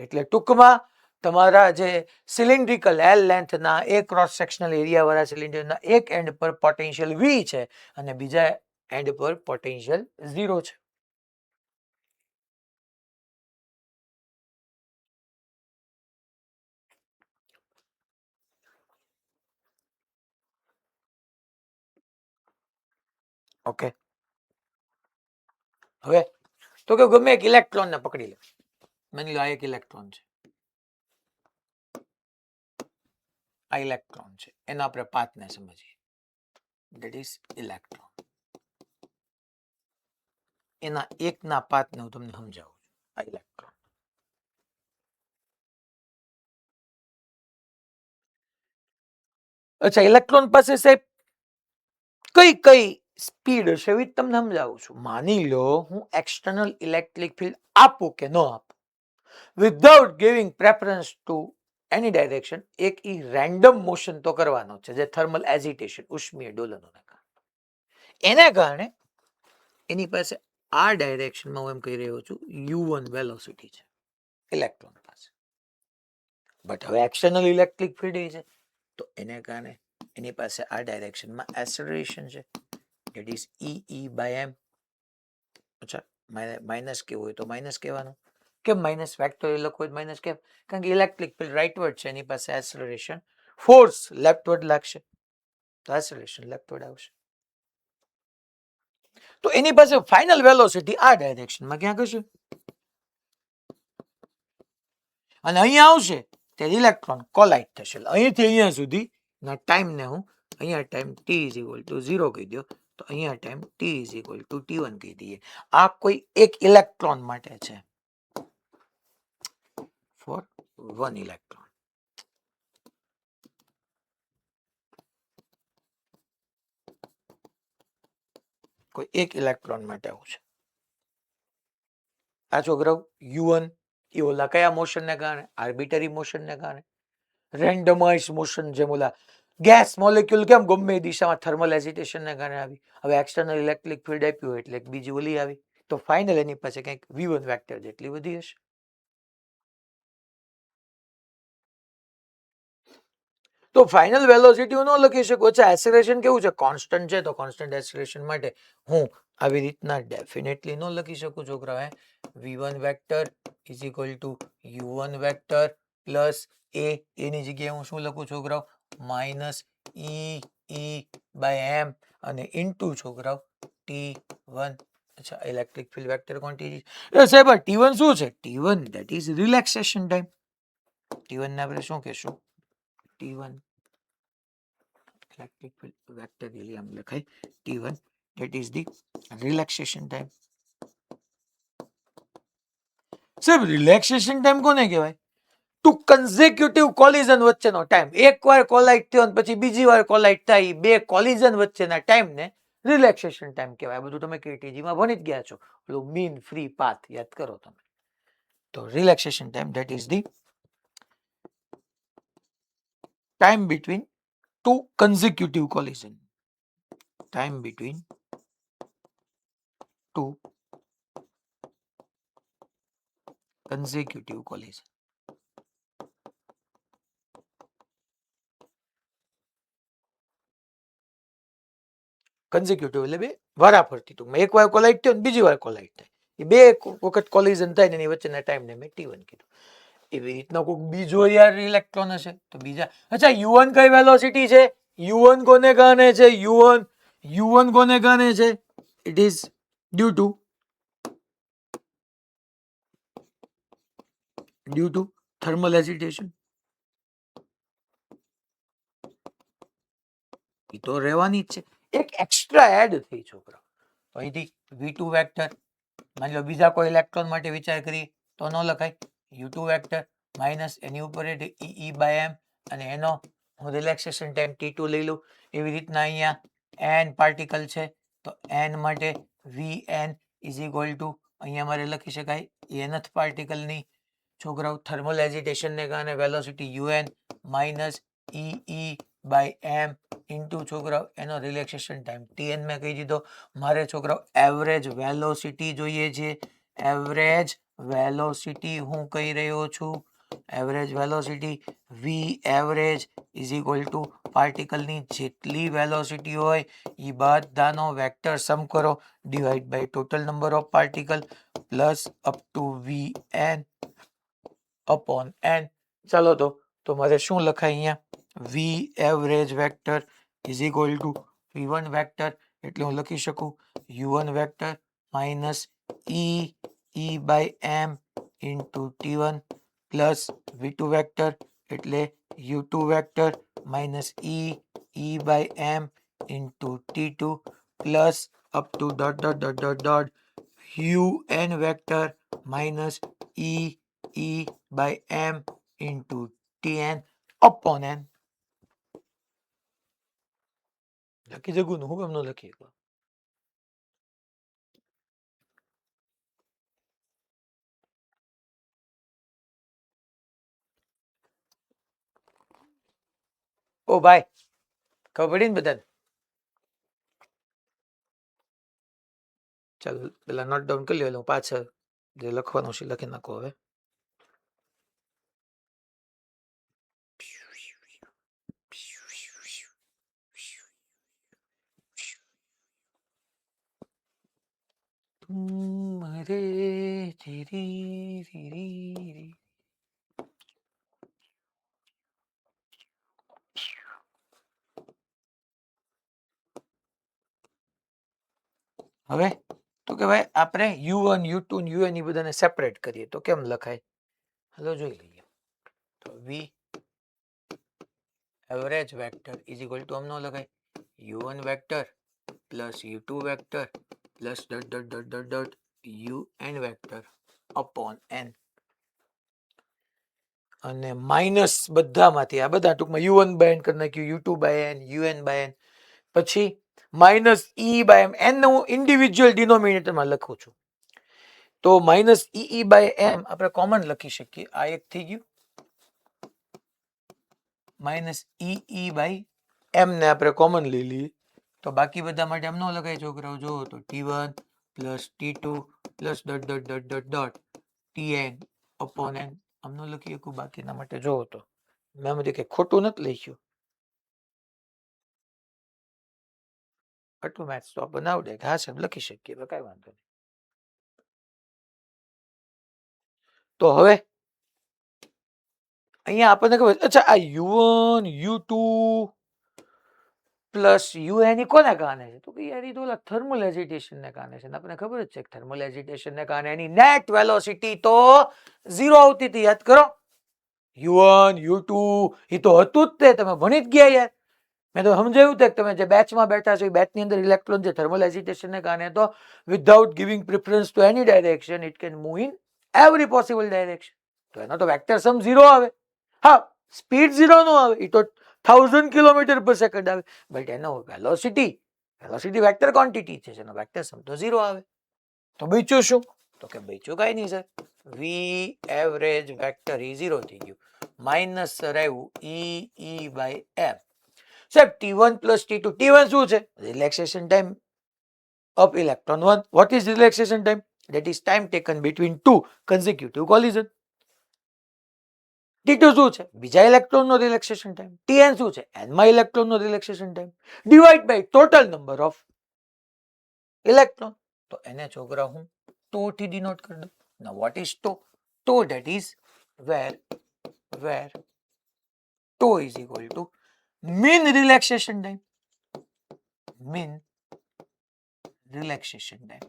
A: એટલે ટૂંકમાં તમારા જે સિલિન્ડ્રિકલ L લેન્થના એ ક્રોસ સેક્શનલ એરિયા વાળા સિલિન્ડરના એક એન્ડ પર પોટેન્શિયલ V છે અને બીજા એન્ડ પર પોટેન્શિયલ 0 છે. ઓકે, હવે તો કે ગમે એક ઇલેક્ટ્રોન ને પકડી લે. માની લો આ એક ઇલેક્ટ્રોન છે, આ ઇલેક્ટ્રોન છે, એના આપણે પાથને સમજીએ. That is electron. એના એકના પાથને હું તમને સમજાવું છું. આ ઇલેક્ટ્રોન, અચ્છા, ઇલેક્ટ્રોન પાસે સાહેબ કઈ કઈ સ્પીડ હશે એવી તમને સમજાવું છું. માની લો હું એક્સટર્નલ ઇલેક્ટ્રિક ફિલ્ડ આપું કે ન આપું, without giving preference two any direction, એક ઈ રેન્ડમ મોશન તો કરવાનો છે, જે થર્મલ એજિટેશન, ઉષ્મીય ડોલનોને કારણે. એને કારણે એની પાસે આ ડાયરેક્શનમાં હું એમ કહી રહ્યો છું u1 વેલોસિટી છે ઇલેક્ટ્રોન પાસે. બટ હવે એક્સટર્નલ ઇલેક્ટ્રિક ફિલ્ડ છે, તો એને કારણે એની પાસે આ ડાયરેક્શનમાં એસેલરેશન છે, ઇટ ઇઝ E/m. અચ્છા, માઇનસ કેવું હોય તો માઇનસ કહેવાનું. કેમ માઇનસ વેક્ટોરિયલ લખવું હોય માઇનસ કેમ? કારણ કે ઇલેક્ટ્રિક ફિલ્ડ રાઇટવર્ડ છે, એની પાસે એસેલરેશન, ફોર્સ લેફ્ટવર્ડ લાગશે, તો એસેલરેશન લેફ્ટવર્ડ આવશે. તો એની પાસે ફાઇનલ વેલોસિટી આ ડાયરેક્શનમાં ક્યાંક હશે અને અહીંયા આવશે ત્યારે ઇલેક્ટ્રોન કોલાઇડ થશે. અહીંથી અહીંયા સુધી ના ટાઈમને હું અહીંયા time t is equal two 0 કહી દો, તો અહીંયા time t is equal two t1 કહી દઈએ. આ કોઈ એક ઇલેક્ટ્રોન માટે છે, ફોર 1 ઇલેક્ટ્રોન. કોઈ એક ઇલેક્ટ્રોન માટે આવું છે. આ છોકરાઓ u1 એ ઓલા કયા મોશનને કારણે? આર્બિટરી મોશનને કારણે. રેન્ડમાઇઝ મોશન, જેમ ઓલા ગેસ મોલેક્યુલ કેમ ગમે એ દિશામાં થર્મલ એજિટેશનને કારણે આવી. હવે એક્સટર્નલ ઇલેક્ટ્રિક ફિલ્ડ આપ્યું એટલે એક બીજી ઓલી આવી, તો ફાઇનલ એની પાસે કંઈક v1 વેક્ટર જેટલી વધી હશે. તો ફાઇનલ વેલોસિટી હું ન લખી શકું. અચ્છા, એસેલરેશન કેવું છે? કોન્સ્ટન્ટ છે, તો કોન્સ્ટન્ટ એસેલરેશન માટે હું આવી રીતના ડેફિનેટલી ન લખી શકું છોકરા. v1 vector is equal two u1 vector plus a, એની જગ્યાએ હું શું લખું છોકરાઓ? માઇનસ E/m અને ઇન્ટુ છોકરાઓ t1. અચ્છા, ઇલેક્ટ્રિક ફિલ્ડ વેક્ટર ક્વોન્ટિટી સાહેબ t1 શું છે? t1 that is relaxation time. t1 ને આપણે શું કહેશું? t1 electric field vector really આમ લખાય T1 that is the relaxation time. સાહેબ રિલેક્સેશન ટાઈમ કોને કહેવાય? ટુ કન્ઝેક્યુટિવ કોલિઝન વચ્ચેનો ટાઈમ. એકવાર કોલાઇડ થયો અને પછી બીજી વાર કોલાઇડ થાય, બે કોલિઝન વચ્ચેના ટાઈમને રિલેક્સેશન ટાઈમ કહેવાય. બધું તમે KTG માં ભણી જ ગયા છો. પેલું મીન ફ્રી પાથ યાદ કરો તમે. તો relaxation time that is the time between two consecutive collision. Time between two consecutive collision. consecutive એટલે બે વારાફરતી ટૂંકમાં એક વાર કોલાઇડ થયો ને બીજી વાર કોલાઇડ થાય, એ બે વખત કોલિઝન થાય ને એની વચ્ચેના ટાઈમને મેં T1 કીધું. એવી રીતના કોઈક બીજો યાર ઇલેક્ટ્રોન હશે તો બીજા. અચ્છા U1 કઈ વેલોસિટી છે? U1 કોને કારણે છે? U1 કોને કારણે છે? It is due to thermal agitation. એ તો રહેવાની જ છે. એક એક્સ્ટ્રા એડ થઈ છોકરા. તો અહીંથી V2 વેક્ટર, માની લો બીજા કોઈ ઇલેક્ટ્રોન માટે વિચાર કરીએ તો ન લખાય. U2 વેક્ટર માઇનસ એની ઉપર E બાય m અને એનો હું રિલેક્સેશન ટાઈમ T2 લઈ લઉં. એવી રીતના અહીંયા n પાર્ટિકલ છે તો n માટે Vn ઇઝ ઇક્વલ ટુ અહીંયા મારે લખી શકાય nth પાર્ટિકલની છોકરાઓ થર્મલ એજિટેશન ને કારણે velocity un minus E by m into છોકરાઓ એનો રિલેક્સેશન ટાઈમ Tn મેં કહી દીધો. મારે છોકરાઓ એવરેજ વેલોસિટી જોઈએ છે. એવરેજ વેલોસિટી હું કહી રહ્યો છું. Average velocity V average is equal to પાર્ટિકલની જેટલી વેલોસિટી હોય એ બધાનો વેક્ટર સમ કરો divide by total number of particle plus up to Vn upon n. ચાલો તો મારે શું લખાય અહીંયા? V average vector is equal to V1 vector એટલે હું લખી શકું U1 vector minus E by m into T1 plus V2 vector એટલે U2 vector minus E by m into T2 plus up to dot dot dot dot dot UN vector minus E by m into Tn upon n. લખી શકું ને હું કેમ ન લખી શકું? ઓ ભાઈ ખબર પડી ને બધાને? ચાલ પેલા નોટ ડાઉન કરી લ્યો. પાછળ જે લખવાનું છે લખી નાખો. હવે રે ધીરી ધીરી. હવે તો કે ભાઈ આપણે U1 U2 UN એ બધાને સેપરેટ કરીએ તો કેમ લખાય? હલો જોઈ લઈએ. તો V average vector is equal two આમ ન લખાય U1 vector plus U2 vector plus dot dot dot dot dot UN vector upon n અને માઇનસ બધામાંથી આ બધા ટૂંકમાં U1 બાય n કરી નાખ્યું, U2 by n, UN by n, પછી minus E by m. n હું ઇન્ડિવિજ્યુઅલ ડિનોમિનેટરમાં લખું છું તો માઇનસ E બાય m આપણે કોમન લખી શકીએ. આ એક થઈ ગયું. માઇનસ E બાય m ને આપણે કોમન લઈ લઈએ તો બાકી બધા માટે આમ ન લખાય છોકરાઓ. જો તો T1 plus T2 plus dot dot dot dot dot Tn upon n આમ ન લખી શકું બાકીના માટે. જોવો તો મેં બધું કે ખોટું નથી લખ્યું. આટલું મેથ્સ તો આપણને આવડે કે હા સાહેબ લખી શકીએ, કઈ વાંધો નહીં. તો હવે અહીંયા આપણને ખબર, અચ્છા આ U1 U2 પ્લસ UN કોને કારણે છે? તો કે યાર એ તો ઓલા થર્મલ એજિટેશન ને કારણે છે. આપણને ખબર જ છે કે થર્મલ એજિટેશન ને કારણે એની નેટ વેલોસિટી તો 0 આવતી હતી. યાદ કરો U1 U2 એ તો હતું જ તે, તમે ભણી જ ગયા યાર. મેં તો સમજાવ્યું કે તમે જે બેચમાં બેઠા છો એ બેચની અંદર ઇલેક્ટ્રોન છે થર્મલ એજિટેશનને કારણે તો without giving preference to any direction it can move in every possible direction. તો એનો તો વેક્ટર સમ 0 આવે. હા, સ્પીડ 0 નો આવે, એ તો 1000 કિલોમીટર પર સેકન્ડ આવે, બટ એનો વેલોસિટી વેક્ટર ક્વોન્ટિટી છે, એનો વેક્ટર સમ તો 0 આવે. તો બચ્યું શું? તો કે બચ્યું કઈ નહીં સર, વી એવરેજ વેક્ટર એ 0 થઈ ગયું, માઇનસ રહ્યું E બાય એમ. સાહેબ T1 પ્લસ T2, T1 શું છે? Relaxation time of electron 1. What is relaxation time? That is time taken between two consecutive collision. T2 શું છે? બીજા ઇલેક્ટ્રોન નો રિલેક્સેશન ટાઈમ. Tn શું છે? n માં ઇલેક્ટ્રોન નો relaxation time divide by total number of electron. તો એને છોકરા હું tau થી ડિનોટ કરી દઉં. Now what is tau? Tau that is where tau is equal to mean relaxation time. Mean relaxation time.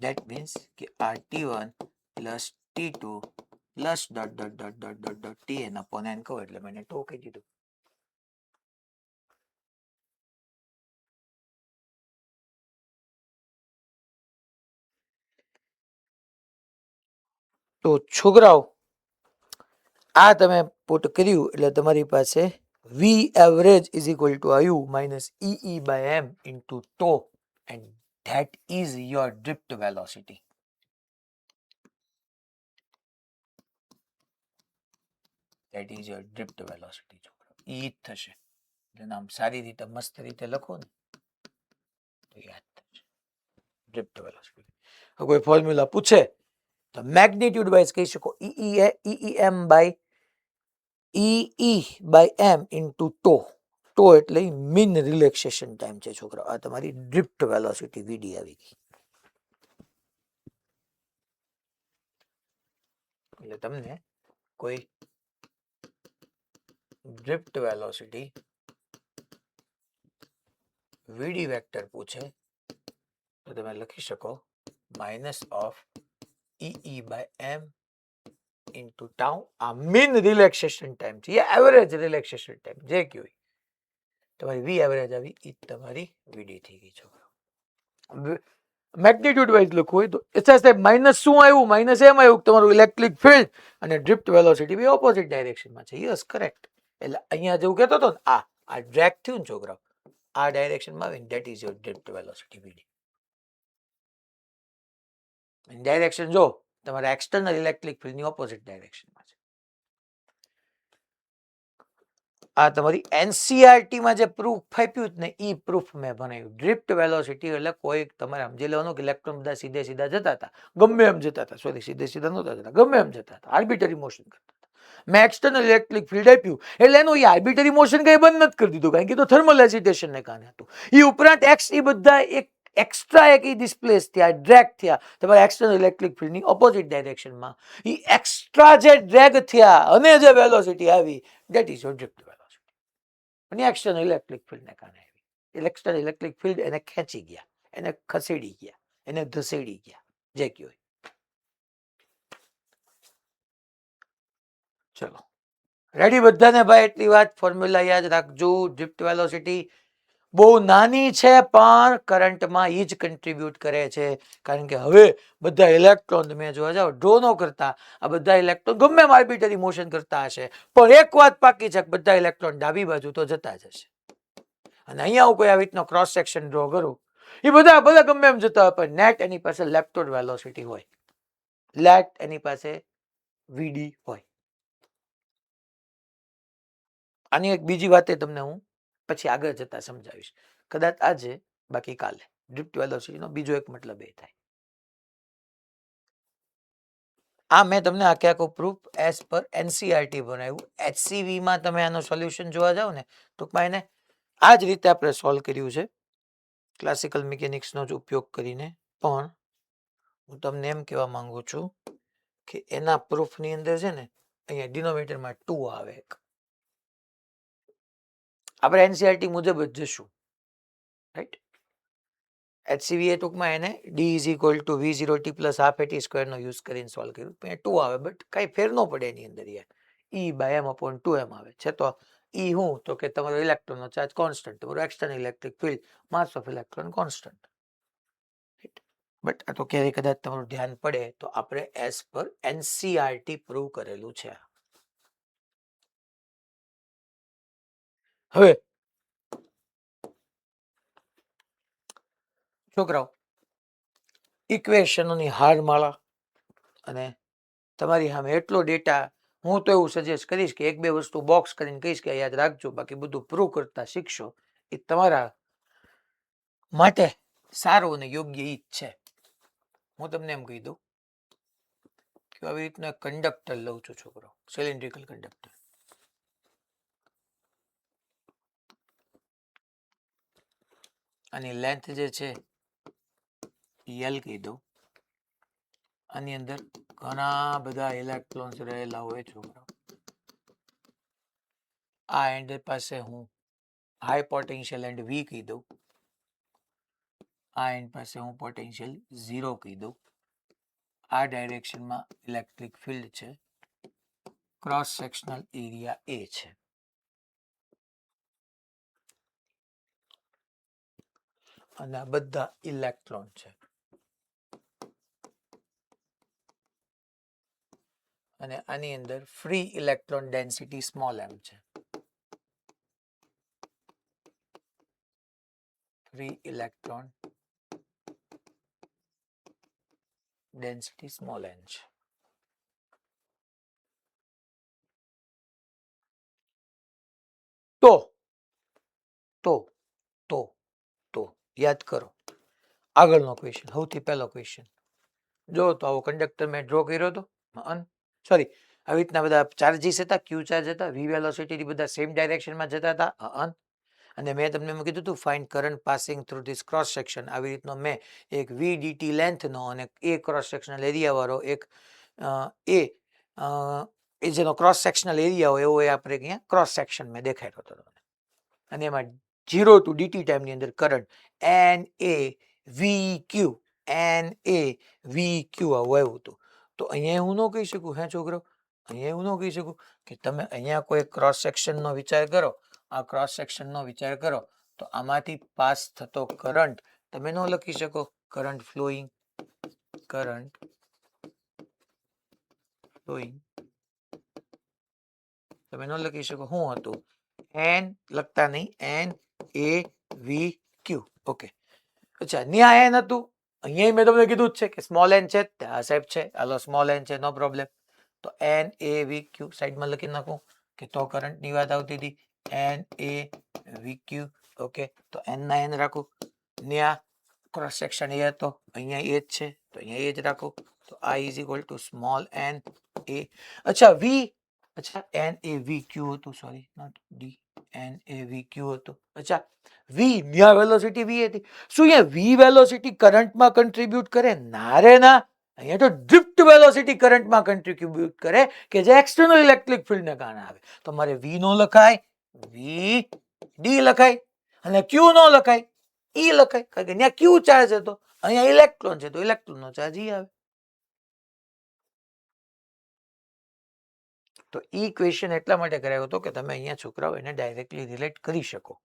A: That means कि RT1 plus T2 plus dot Tn upon n કહો એટલે મને tau કહી દીધું. તો છોકરાઓ આ તમે પુટ કર્યું એટલે તમારી પાસે V average is equal to IU minus EE by m into tau, and that is your drift velocity. That is your drift velocity. E થશે એટલે આમ સારી રીતે મસ્ત રીતે લખો ને તો યાદ થશે drift velocity. કોઈ ફોર્મ્યુલા પૂછે તો મેગ્નિટ્યુડ વાઇઝ કહી શકો EEM by EE by m into tau. tau એટલે મીન રિલેક્સેશન ટાઈમ છે છોકરા. આ તમારી ડ્રિફ્ટ વેલોસિટી VD આવી ગઈ. એટલે તમને કોઈ ડ્રિફ્ટ વેલોસિટી VD વેક્ટર પૂછે તો તમે લખી શકો minus of EE by m into tau. આ મીન રિલેક્સેશન ટાઈમ છે, એવરેજ રિલેક્સેશન ટાઈમ જે કહેવાય. તમારી V એવરેજ આવી એ તમારી VD થઈ ગઈ છોકરા. મેગ્નિટ્યુડ વાઇઝ લખવું હોય તો સાહેબ માઇનસ શું આવ્યું? માઇનસ એમ આવ્યું તમારું ઇલેક્ટ્રિક ફિલ્ડ અને ડ્રિફ્ટ વેલોસિટી બે ઓપોઝિટ ડાયરેક્શનમાં છે. Yes correct. એટલે અહીંયા જેવું કહેતો હતો ને આ ડ્રેગ થયું ને છોકરાઓ, આ ડાયરેક્શનમાં આવીને that is your drift velocity VD. Direction જો તમારા એક્સટર્નલ ઇલેક્ટ્રિક ફિલ્ડની ઓપોઝિટ ડાયરેક્શનમાં છે. આ તમારી NCERT માં જે પ્રૂફ આપ્યું ને એ પ્રૂફ મેં બનાવ્યું. ડ્રિફ્ટ વેલોસિટી એટલે કોઈ તમારે સમજી લેવાનું કે ઇલેક્ટ્રોન બધા સીધે સીધા જતા હતા, ગમે એમ જતા હતા, સોરી સીધે સીધા નહોતા જતા, ગમે એમ જતા હતા, આર્બિટરી મોશન કરતા હતા. મેં એક્સટર્નલ ઇલેક્ટ્રિક ફિલ્ડ આપ્યું એટલે એનું એ આર્બિટરી મોશન કઈ બંધ નથી કરી દીધું, કારણ કે તો થર્મલ એજિટેશનને કારણે હતું. એ ઉપરાંત એક્સ એ બધા એક એક્સ્ટ્રા એક ડિસ્પ્લેસ થયા, ડ્રેગ થયા તમારા એક્સટર્નલ ઇલેક્ટ્રિક ફિલ્ડની ઓપોઝિટ ડાયરેક્શનમાં. એ એક્સ્ટ્રા જે ડ્રેગ થયા અને જે વેલોસિટી આવી that is your drift velocity. અને એક્સટર્નલ ઇલેક્ટ્રિક ફિલ્ડને કારણે આવી. એક્સટર્નલ ઇલેક્ટ્રિક ફિલ્ડ એને ખેંચી ગયા, એને ખસેડી ગયા, એને ધસેડી ગયા, જે કહેવાય. ચલો રેડી બધાને ભાઈ? એટલી વાત ફોર્મ્યુલા યાદ રાખજો. ડ્રિફ્ટ વેલોસિટી બહુ નાની છે પણ કરંટમાં એ જ કન્ટ્રીબ્યુટ કરે છે, કારણ કે હવે બધા ઇલેક્ટ્રોન તમે જોવા જાઓ ડ્રો ન કરતા, આ બધા ઇલેક્ટ્રોન ગમે એમ આર્બિટરી મોશન કરતા હશે પણ એક વાત પાકી છે કે બધા ઇલેક્ટ્રોન ડાબી બાજુ તો જતા જ હશે. અને અહીંયા હું કોઈ આવી રીતનો ક્રોસ સેક્શન ડ્રો કરું, એ બધા ગમે એમ જતા હોય પણ નેટ એની પાસે લેપ્ટોડ વેલોસિટી હોય, લેટ એની પાસે VD હોય. આની એક બીજી વાત તમને હું પછી આગળ જતા સમજાવીશ, કદાચ આજે બાકી કાલે. ડ્રિફ્ટ વેલોસિટીનો બીજો એક મતલબ એ થાય. આ મેં તમને આખો પ્રૂફ એઝ પર NCERT બનાવ્યું. HCV માં તમે આનું સોલ્યુશન જોવા જાવ ને ટૂંકમાં એને આ જ રીતે આપણે સોલ્વ કર્યું છે ક્લાસિકલ મિકેનિક્સનો જ ઉપયોગ કરીને. પણ હું તમને એમ કહેવા માંગુ છું કે એના પ્રૂફની અંદર છે ને અહીંયા ડિનોમિનેટરમાં 2 આવે. આપણે NCERT મુજબ જ જશું, રાઈટ? HCV એ ટૂંકમાં એને D is equal to V0T plus half AT square નો યુઝ કરીને સોલ્વ કર્યું. 2 આવે બટ કઈ ફેર ન પડે એની અંદર યાર. E by m upon 2m આવે છે. તો ઈ હું તો કે તમારો ઇલેક્ટ્રોનનો ચાર્જ કોન્સ્ટન્ટ, તમારું external electric field mass of electron constant. But આ તો ક્યારેય કદાચ તમારું ધ્યાન પડે તો આપણે એસ પર એનસીઆરટી પ્રૂવ કરેલું છે. હવે છોકરાઓ ઇક્વેશનોની હારમાળા અને તમારી સામે એટલો ડેટા, હું તો એવું સજેસ્ટ કરીશ કે એક બે વસ્તુ બોક્સ કરીને કહીશ કે યાદ રાખજો, બાકી બધું પ્રૂવ કરતા શીખશો એ તમારા માટે સારું અને યોગ્ય ઈ જ છે. હું તમને એમ કહી દઉં કે આવી રીતના કંડક્ટર લઉં છું છોકરો, સિલિન્ડ્રિકલ કંડક્ટર. આની લેન્થ જે છે એલ કહી દઉં. આની અંદર ઘણા બધા ઇલેક્ટ્રોન્સ રહેલા હોય છોકરા. આ એન્ડ પાસે હું હાઈ પોટેન્શિયલ એન્ડ વી કહી દઉં. આ એન્ડ પાસે હું પોટેન્શિયલ 0 કહી દઉં. આ ડાયરેક્શનમાં ઇલેક્ટ્રિક ફિલ્ડ છે, ક્રોસ સેક્શનલ એરિયા એ છે. અને આ બધા ઇલેક્ટ્રોન છે. અને આની અંદર free electron density small m છે. Free electron density small n છે. તો યાદ કરો આગળનો ક્વેશ્ચન, સૌથી પહેલો ક્વેશ્ચન જો તો આવો કંડક્ટર મેં ડ્રો કર્યો હતો. સોરી, આવી રીતના બધા ચાર્જીસ હતા, ક્યુ ચાર્જ હતા, વી વેલોસિટી બધા સેમ ડાયરેક્શનમાં જતા હતા. અને મેં તમને એમ કીધું હતું find current passing through this cross section. આવી રીતનો મેં એક વી ડીટી લેન્થનો અને એ ક્રોસ સેક્શનલ એરિયા વાળો એક એ જેનો ક્રોસ સેક્શનલ એરિયા હોય એવો આપણે અહીંયા ક્રોસ સેક્શન મેં દેખાડ્યો હતો. અને એમાં 0 ટુ ડીટી ટાઈમની અંદર કરંટ એન એ વી ક્યુ આવું આવ્યું હતું. તો અહીંયા હું ન કહી શકું હે છોકરો, અહીંયા એવું ન કહી શકું કે તમે અહીંયા કોઈ ક્રોસ સેક્શનનો વિચાર કરો, આ ક્રોસ સેક્શનનો વિચાર કરો તો આમાંથી પાસ થતો કરંટ તમે ન લખી શકો કરંટ ફ્લોઈંગ તમે ન લખી શકો. શું હતું? એન લખતા નહીં, N A V Q. Okay, અચ્છા ન્યા એન હતું, અહીંયા મેં તમને કીધું જ છે કે સ્મોલ એન છે, આ સાહેબ છે, હાલો સ્મોલ એન છે, નો પ્રોબ્લેમ. તો એન એ વી ક્યુ સાઈડમાં લખી નાખું કે તો કરંટની વાત આવતી હતી N A V Q. Okay, તો એન ના એન રાખું. ન્યા ક્રોસ સેક્શન એ હતો, અહીંયા એ જ છે તો અહીંયા એ જ રાખું. તો આ is equal to small n A. અચ્છા વી, અચ્છા એન એ વી ક્યુ હતું, sorry not D, n A V Q હતું. અચ્છા વી, ન્યા વેલોસિટી વી હતી. શું અહીંયા વી વેલોસિટી કરંટમાં કન્ટ્રીબ્યુટ કરે? ના રે ના, અહીંયા તો ડ્રિફ્ટ વેલોસિટી કરંટમાં કન્ટ્રીબ્યુટ કરે કે જે એક્સટર્નલ ઇલેક્ટ્રિક ફિલ્ડને કારણે આવે. તો મારે વી નો લખાય, વી ડી લખાય, અને ક્યુ નો લખાય, ઈ લખાય, કારણ કે ત્યાં ક્યુ ચાર્જ હતો, અહીંયા ઇલેક્ટ્રોન છે તો ઇલેક્ટ્રોન નો ચાર્જ ઈ આવે. તો ઈ ક્વેશ્ચન એટલા માટે કરાયો હતો કે તમે અહીંયા છોકરાઓ એને ડાયરેક્ટલી રિલેટ કરી શકો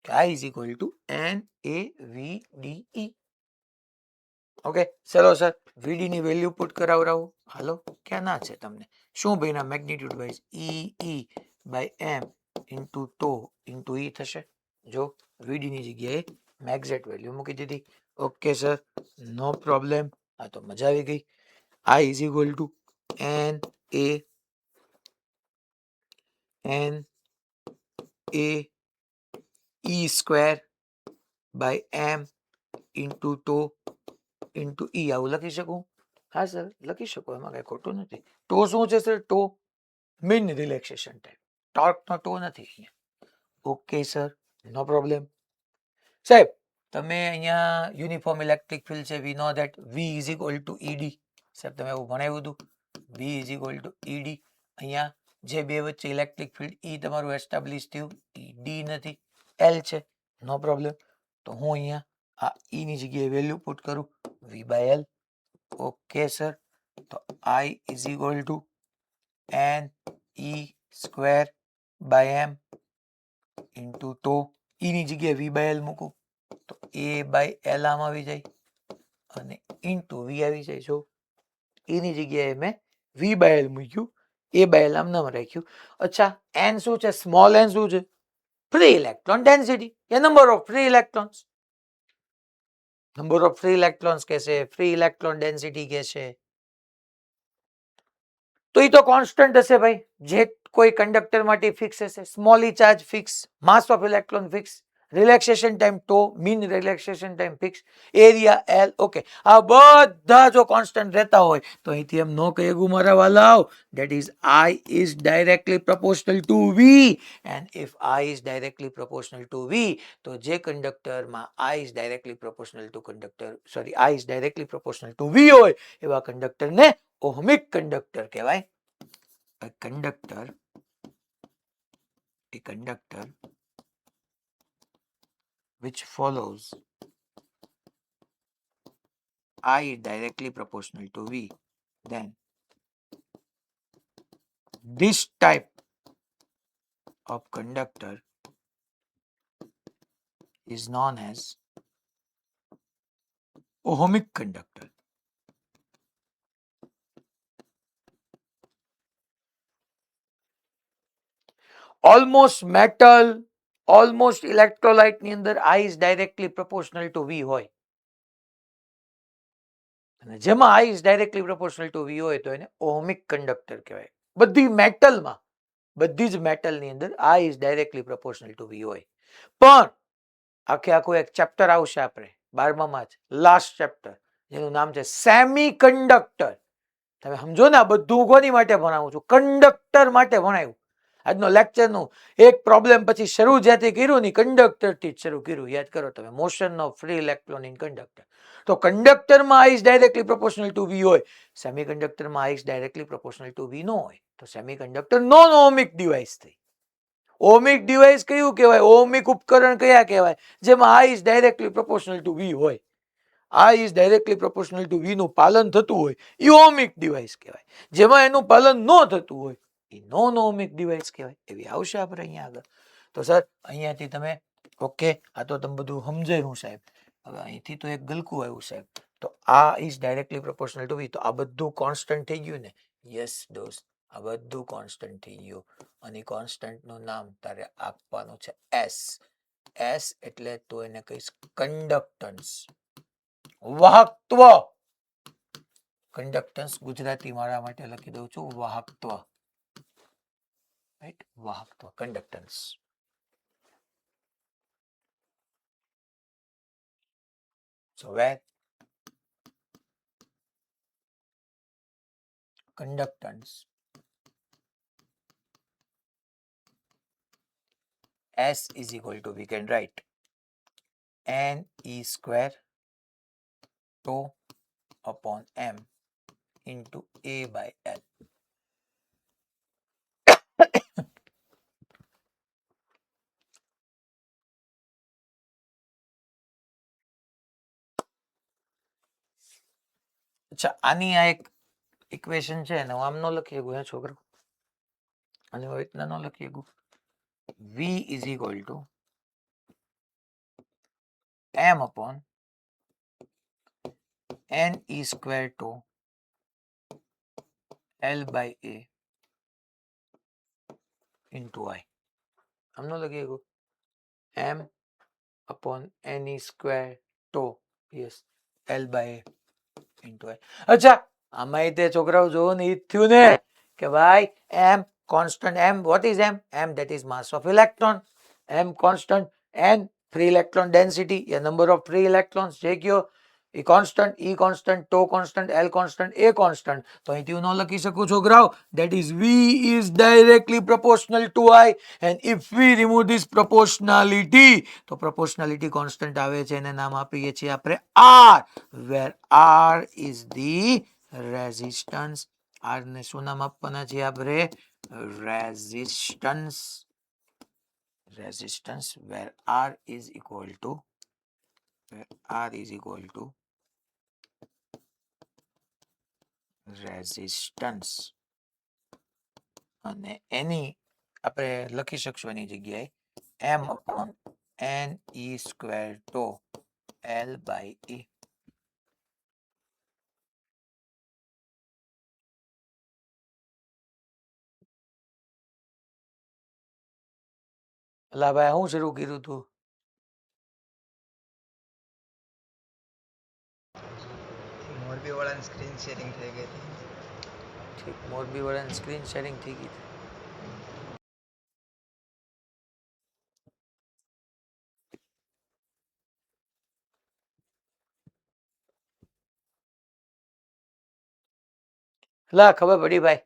A: કે I is equal to n A v d e. Okay ચલો સર, વીડી ની વેલ્યુ પુટ કરાવરાવો. હાલો, ક્યાં ના છે તમને? શું ભાઈના magnitude wise e by m into tau into e થશે. જો વીડી ની જગ્યાએ મેં એક્ઝેક્ટ વેલ્યુ મૂકી દીધી. ઓકે સર, નો પ્રોબ્લેમ, આ તો મજા આવી ગઈ. I is equal to n A e square by m into tau into E, આવું લખી શકું? હા સર લખી શકો, એમાં કઈ ખોટું નથી. ટો શું છે sir? Tau mean relaxation time, ટોર્કનો ટો નથી અહીંયા. Okay sir, no problem. સાહેબ તમે અહીંયા યુનિફોર્મ ઇલેક્ટ્રિક ફિલ્ડ છે, V know that V is equal to E d. સાહેબ તમે એવું ભણાવ્યું હતું, V is equal to E d. અહીંયા જે બે વચ્ચે ઇલેક્ટ્રિક ફિલ્ડ ઈ તમારું એસ્ટાબ્લિશ થયું, ઈ ડી નથી, એલ છે. નો પ્રોબ્લેમ. તો હું અહીંયા આ ઈ ની જગ્યાએ વેલ્યુ પુટ કરું, v by l. Okay sir, તો I is equal to n e square by m into તો ની જગ્યાએ વી બાય એલ મૂકું તો એ બાય એલ આમ આવી જાય અને ઇન્ટુ વી આવી જાય. જો ની જગ્યાએ મેં વી બાય એલ મૂક્યું, એ બાય એલ આમ નામ રાખ્યું. અચ્છા, એન શું છે? સ્મોલ એન શું છે? Free electron density, A number of free electrons. Number of free electrons કે છે, ફ્રી ઇલેક્ટ્રોન ડેન્સિટી કે છે. તો એ તો કોન્સ્ટન્ટ હશે ભાઈ, જે કોઈ કંડક્ટર માટે ફિક્સ હશે. Small E charge fix, mass of electron fix, relaxation time toe, mean relaxation time fix, area L. Okay, આ બધા જો કોન્સ્ટન્ટ રહેતા હોય તો અહીંથી એમ નો કહેવું મારા વાલાઓ, that is I is directly proportional to V, and if I is directly proportional to V, તો જે કંડક્ટરમાં I is directly proportional to conductor, sorry, I is directly proportional to V હોય એવા કંડક્ટરને ઓહમિક કંડક્ટર કહેવાય. A conductor which follows I directly proportional to V, then this type of conductor is known as ohmic conductor. Almost metal, almost electrolyte ની અંદર I is directly proportional to V હોય, અને જેમાં I is directly proportional to V હોય તો એને ohmic conductor કહેવાય. બધી મેટલમાં, બધી જ મેટલની અંદર I is directly proportional to V હોય. પણ આખે આખું એક ચેપ્ટર આવશે આપણે 12માં જ, લાસ્ટ ચેપ્ટર, જેનું નામ છે સેમી કંડક્ટર. તમે સમજો ને, આ બધું કોની માટે ભણાવું છું? કંડક્ટર માટે ભણાવ્યું. આજનો લેક્ચરનું એક પ્રોબ્લેમ પછી શરૂ જ્યાંથી કર્યું ને, કંડક્ટરથી જ શરૂ કર્યું. યાદ કરો તમે, motion of free electron in conductor. તો કંડક્ટરમાં I is directly proportional to V હોય, સેમી કંડક્ટરમાં I is directly proportional to V નો હોય, તો semiconductor non ohmic device થઈ. ઓહમિક ડિવાઇસ કયું કહેવાય? ઓહમિક ઉપકરણ કયા કહેવાય? જેમાં I is directly proportional to V હોય. I is directly proportional to V નું પાલન થતું હોય એ ઓહમિક ડિવાઇસ કહેવાય. જેમાં એનું પાલન ન થતું હોય એ નોન ઓહમિક ડિવાઇસ કહેવાય. એવી આવશે આપણે અહીંયા આગળ. તો સર અહીંયાથી તમે ઓકે, આ તો તમે બધું સમજાયું સાહેબ. હવે અહીંથી તો એક ગલકું આવ્યું સાહેબ. તો આ ઇઝ ડાયરેક્ટલી પ્રોપોર્શનલ ટુ વી, તો આ બધું કોન્સ્ટન્ટ થઈ ગયું ને? યસ દોસ્ત, આ બધું કોન્સ્ટન્ટ થઈ ગયું. અને કોન્સ્ટન્ટ નું નામ તારે આપવાનું છે S. S એટલે તું એને કહીશ કંડક્ટન્સ, વાહકત્વ. કંડક્ટન્સ ગુજરાતી મારા માટે લખી દઉં છું વાહકત્વ. રાઈટ, વાહકત્વ, conductance. So where conductance S is equal to, we can write N E square tau upon M into A by L. અચ્છા, આની આ એક ઇક્વેશન છે ને, હું આમ ન લખી શકું હે છોકરો, અને હું રીતના ન લખી શકું. V is equal to M upon N E square tau L by A into I. આમ ન લખી શકું. M upon N E square tau, yes, L by A into I. અચ્છા, આમાં તે છોકરાઓ જોવો ને, ઈ થયું ને કે ભાઈ M constant, M what is M? M that is mass of electron. M constant, N free electron density, a number of free electrons. જે કયો એ constant, E constant, tau constant, L constant, A constant. તો અહીંથી હું ન લખી શકું છોકરાઓ, that is V is directly proportional to I, and if we remove this proportionality, તો proportionality constant આવે છે, એને નામ આપીએ છીએ આપણે R, where R is the resistance. R ને શું નામ આપવાના છે આપણે? Resistance. resistance, where R is equal to resistance, અને એની આપણે લખી શકશું એની જગ્યાએ m upon n e square tau L by E. અલા ભાઈ હું શરૂ કર્યું તું?
C: મોરબી વાળાની સ્ક્રીન શેરિંગ થઈ ગઈ હતી.
A: ઠીક, મોરબી વાળાની સ્ક્રીન શેરિંગ થઈ ગઈ હતી. લા ખબર પડી ભાઈ,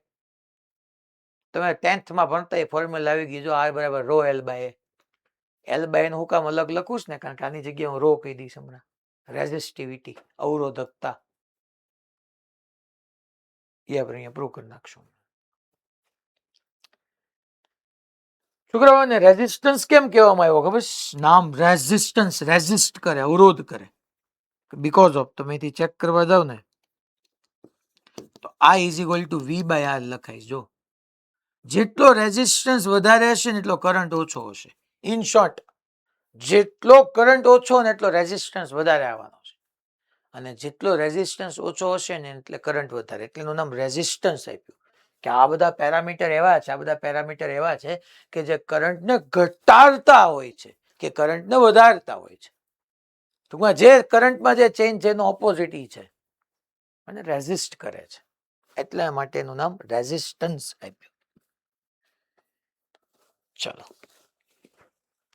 A: તમે 10th માં ભણતા એ ફોર્મ્યુલા આવી ગઈ. જો R બરાબર rho L by L by હું કામ અલગ લખું છું ને, કારણ કે આની જગ્યાએ હું રો કહી દઈશ હમણાં. રેઝિસ્ટિવિટી, અવરોધકતા, એ આપણે અહીંયા પ્રૂવ કરી નાખશું. છોકરાઓને રેઝિસ્ટન્સ કેમ કહેવામાં આવ્યો ખબર? નામ રેઝિસ્ટન્સ, રેઝિસ્ટ કરે, અવરોધ કરે. બીકોઝ ઓફ, તમે અહીંથી ચેક કરવા જાવ ને તો I is equal to V by R લખાય. જો જેટલો રેઝિસ્ટન્સ વધારે હશે ને એટલો કરંટ ઓછો હશે. ઇન શોર્ટ, જેટલો કરંટ ઓછો ને એટલો રેઝિસ્ટન્સ વધારે આવવાનો છે, અને જેટલો રેઝિસ્ટન્સ ઓછો હશે ને એટલે કરંટ વધારે. એટલે એનું નામ રેઝિસ્ટન્સ આપ્યું. કે આ બધા પેરામીટર એવા છે, આ બધા પેરામીટર એવા છે કે જે કરંટને ઘટાડતા હોય છે કે કરંટને વધારતા હોય છે. ટૂંકમાં જે કરંટમાં જે ચેન્જ છે એનો ઓપોઝિટ છે અને રેઝિસ્ટ કરે છે, એટલા માટેનું નામ રેઝિસ્ટન્સ આપ્યું. ચલો,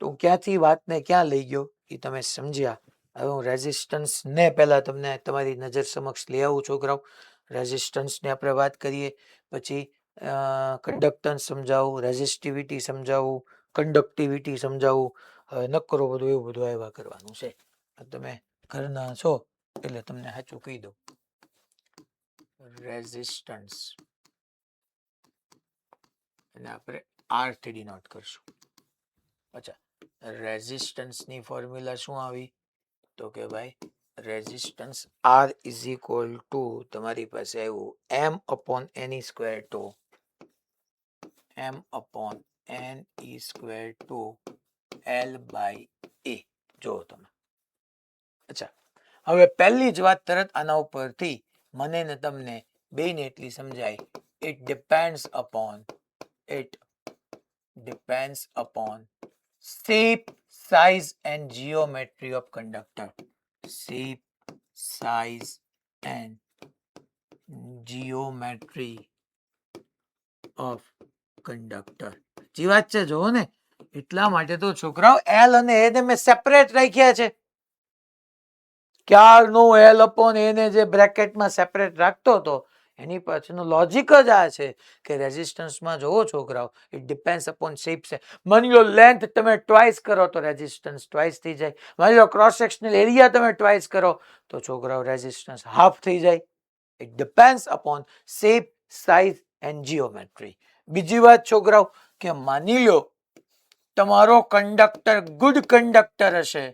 A: તો ક્યાંથી વાતને ક્યાં લઈ ગયો એ તમે સમજ્યા. હવે હું રેઝિસ્ટન્સ ને પહેલા તમને તમારી નજર સમક્ષ લઈ આવું છોકરાઓ. રેઝિસ્ટન્સ ને આપણે વાત કરીએ, પછી કન્ડક્ટન્સ સમજાવું, રેઝિસ્ટિવિટી સમજાવું, કન્ડક્ટિવિટી સમજાવું. હવે ન કરો બધું એવું બધું આવ્યા કરવાનું છે. તમે ઘરના છો એટલે તમને સાચું કહી દઉં. રેઝિસ્ટન્સ અને આપણે R થી ડિનોટ કરશું. અચ્છા, રેઝિસ્ટન્સની ફોર્મ્યુલા શું આવી? તો કે ભાઈ resistance R is equal to તમારી પાસે આવ્યું M upon N square tau M upon N E square tau L by A. જો તમે, અચ્છા હવે પહેલી જ વાત તરત આના ઉપરથી મને ને તમને બેને એટલી સમજાય. It depends upon shape, size and geometry of conductor. Shape, size and geometry of conductor. જે વાત છે જોવો ને, એટલા માટે તો છોકરાઓ L અને A ને મેં સેપરેટ રાખ્યા છે. ક્યારનો L અપોન A ને જે બ્રેકેટમાં સેપરેટ રાખતો હતો એની પાછળનું લોજિક જ આ છે કે રેઝિસ્ટન્સમાં જોવો છોકરાઓ, ઇટ ડિપેન્ડ્સ અપોન શેપ છે. માની લો લેન્થ તમે ટ્વાઇસ કરો તો રેઝિસ્ટન્સ ટ્વાઇસ થઈ જાય. માની લો ક્રોસ સેક્શનલ એરિયા તમે ટ્વાઇસ કરો તો છોકરાઓ રેઝિસ્ટન્સ હાફ થઈ જાય. It depends upon shape, size and geometry. બીજી વાત છોકરાઓ કે માની લો તમારો કંડક્ટર ગુડ કંડક્ટર હશે.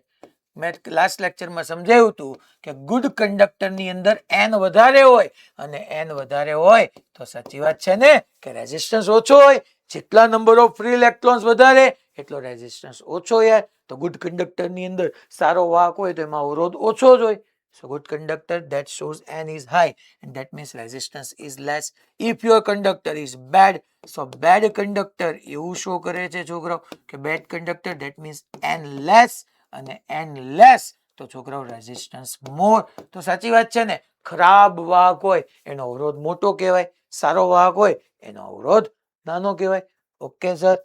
A: મેં લાસ્ટ લેક્ચરમાં સમજાવ્યું હતું કે ગુડ કંડક્ટરની અંદર n વધારે હોય, અને n વધારે હોય તો સાચી વાત છે ને કે રેઝિસ્ટન્સ ઓછો હોય. જેટલા નંબર ઓફ ફ્રી ઇલેક્ટ્રોન્સ વધારે એટલો રેઝિસ્ટન્સ ઓછો યાર. તો ગુડ કંડક્ટરની અંદર સારો વાહક હોય તો એમાં અવરોધ ઓછો જ હોય. So good conductor that shows n is high and that means resistance is less. If your conductor is bad, so bad conductor એવું શો કરે છે છોકરાઓ કે bad conductor that means n less, અને n less તો છોકરાઓ resistance મોર. તો સાચી વાત છે ને, ખરાબ વાહક હોય એનો અવરોધ મોટો કહેવાય, સારો વાહક હોય એનો અવરોધ નાનો કહેવાય. ઓકે સર,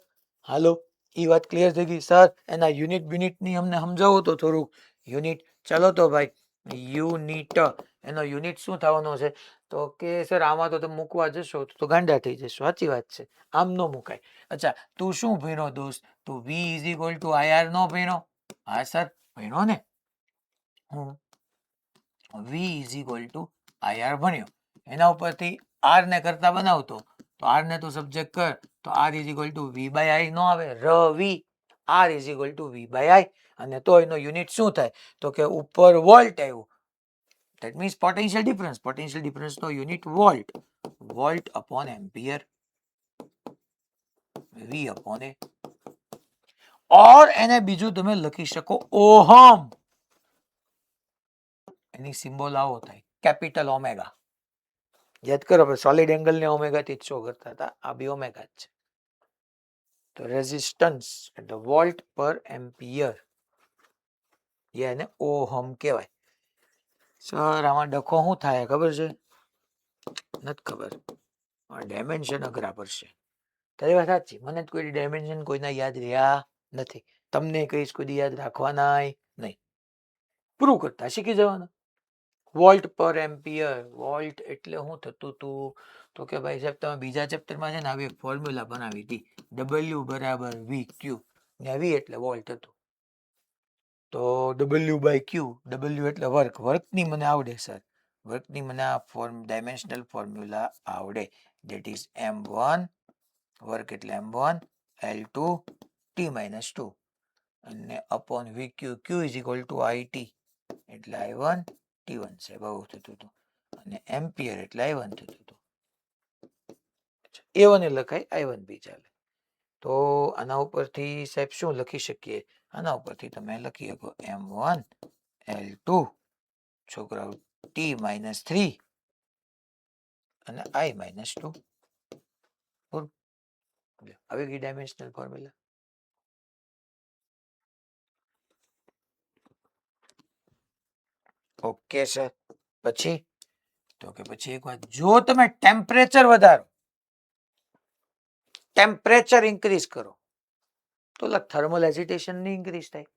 A: હાલો એ વાત ક્લિયર થઈ ગઈ સર? એના યુનિટ ની અમને સમજાવો તો થોડુંક. યુનિટ, ચલો તો ભાઈ યુનિટ, એનો યુનિટ શું થવાનો છે? તો કે સર આમાં તો તમે મૂકવા જશો તો ગાંડા થઈ જશો. સાચી વાત છે, આમ ન મુકાય. અચ્છા, તું શું ભણ્યો દોસ્ત? તું V is equal two IR નો ભણ્યો? હા સર ભણ્યો ને, હું V is equal two IR ભણ્યો. એના ઉપરથી R ને કરતા બનાવતો તો R ને તું સબ્જેક્ટ કર તો R is equal to V by I નો આવે? Ravi, R is equal to V by I. અને તો એનો યુનિટ શું થાય? તો કે ઉપર વોલ્ટ આવ્યું. That means potential difference. Potential difference નો unit volt. Volt upon ampere. V upon A. Or એને બીજું તમે લખી શકો ઓહમ. એની સિમ્બોલ આવો થાય કેપિટલ ઓમેગા. યાદ કરો આપણે સોલિડ એંગલ ને ઓમેગા થી શો કરતા હતા, આ બી ઓમેગા જ છે. તો રેઝિસ્ટન્સ એટલે વોલ્ટ પર એમ્પિયર, એને ઓહમ કહેવાય. સર આમાં ડખો શું થાય ખબર છે? નથી ખબર. ડાયમેન્શન અઘરા પડશે. તારી વાત સાચી, મને જ કોઈ ડાયમેન્શન કોઈના યાદ રહ્યા નથી. તમને કહીશ કોઈ યાદ રાખવાના નહીં. પ્રૂવ કરતા શીખી જવાના. વોલ્ટ પર એમ્પિયર, વોલ્ટ એટલે શું થતું હતું? તો કે ભાઈ સાહેબ તમે બીજા ચેપ્ટરમાં છે ને આવી એક ફોર્મ્યુલા બનાવી હતી, W બરાબર વી ક્યુ, ને વી એટલે વોલ્ટ હતું. તો W બાય ક્યુ, W એટલે વર્ક, વર્કની મને આવડે સર, વર્કની મને આ ડાયમેન્શનલ ફોર્મ્યુલા આવડે. ધેટ ઇઝ M1 વર્ક એટલે M1 L2 T માઇનસ 2 અને upon VQ, Q is equal two IT એટલે I1 T1 છે બહુ થતું હતું, અને એમ્પિયર એટલે I1 થતું હતું. A1 એ લખાય, I1 બી ચાલે. તો આના ઉપરથી સાહેબ શું લખી શકીએ? આના ઉપરથી તમે લખી શકો M1 L2 છોકરાઓ T માઇનસ 3 અને I માઇનસ 2. આવી ગઈ ડાયમેન્શનલ ફોર્મ્યુલા. Okay sir. પછી તો કે પછી એક વાત, જો તમે ટેમ્પરેચર વધારો, ટેમ્પરેચર ઇન્ક્રીઝ કરો તો થર્મલ એજિટેશન ની ઇન્ક્રીઝ થાય.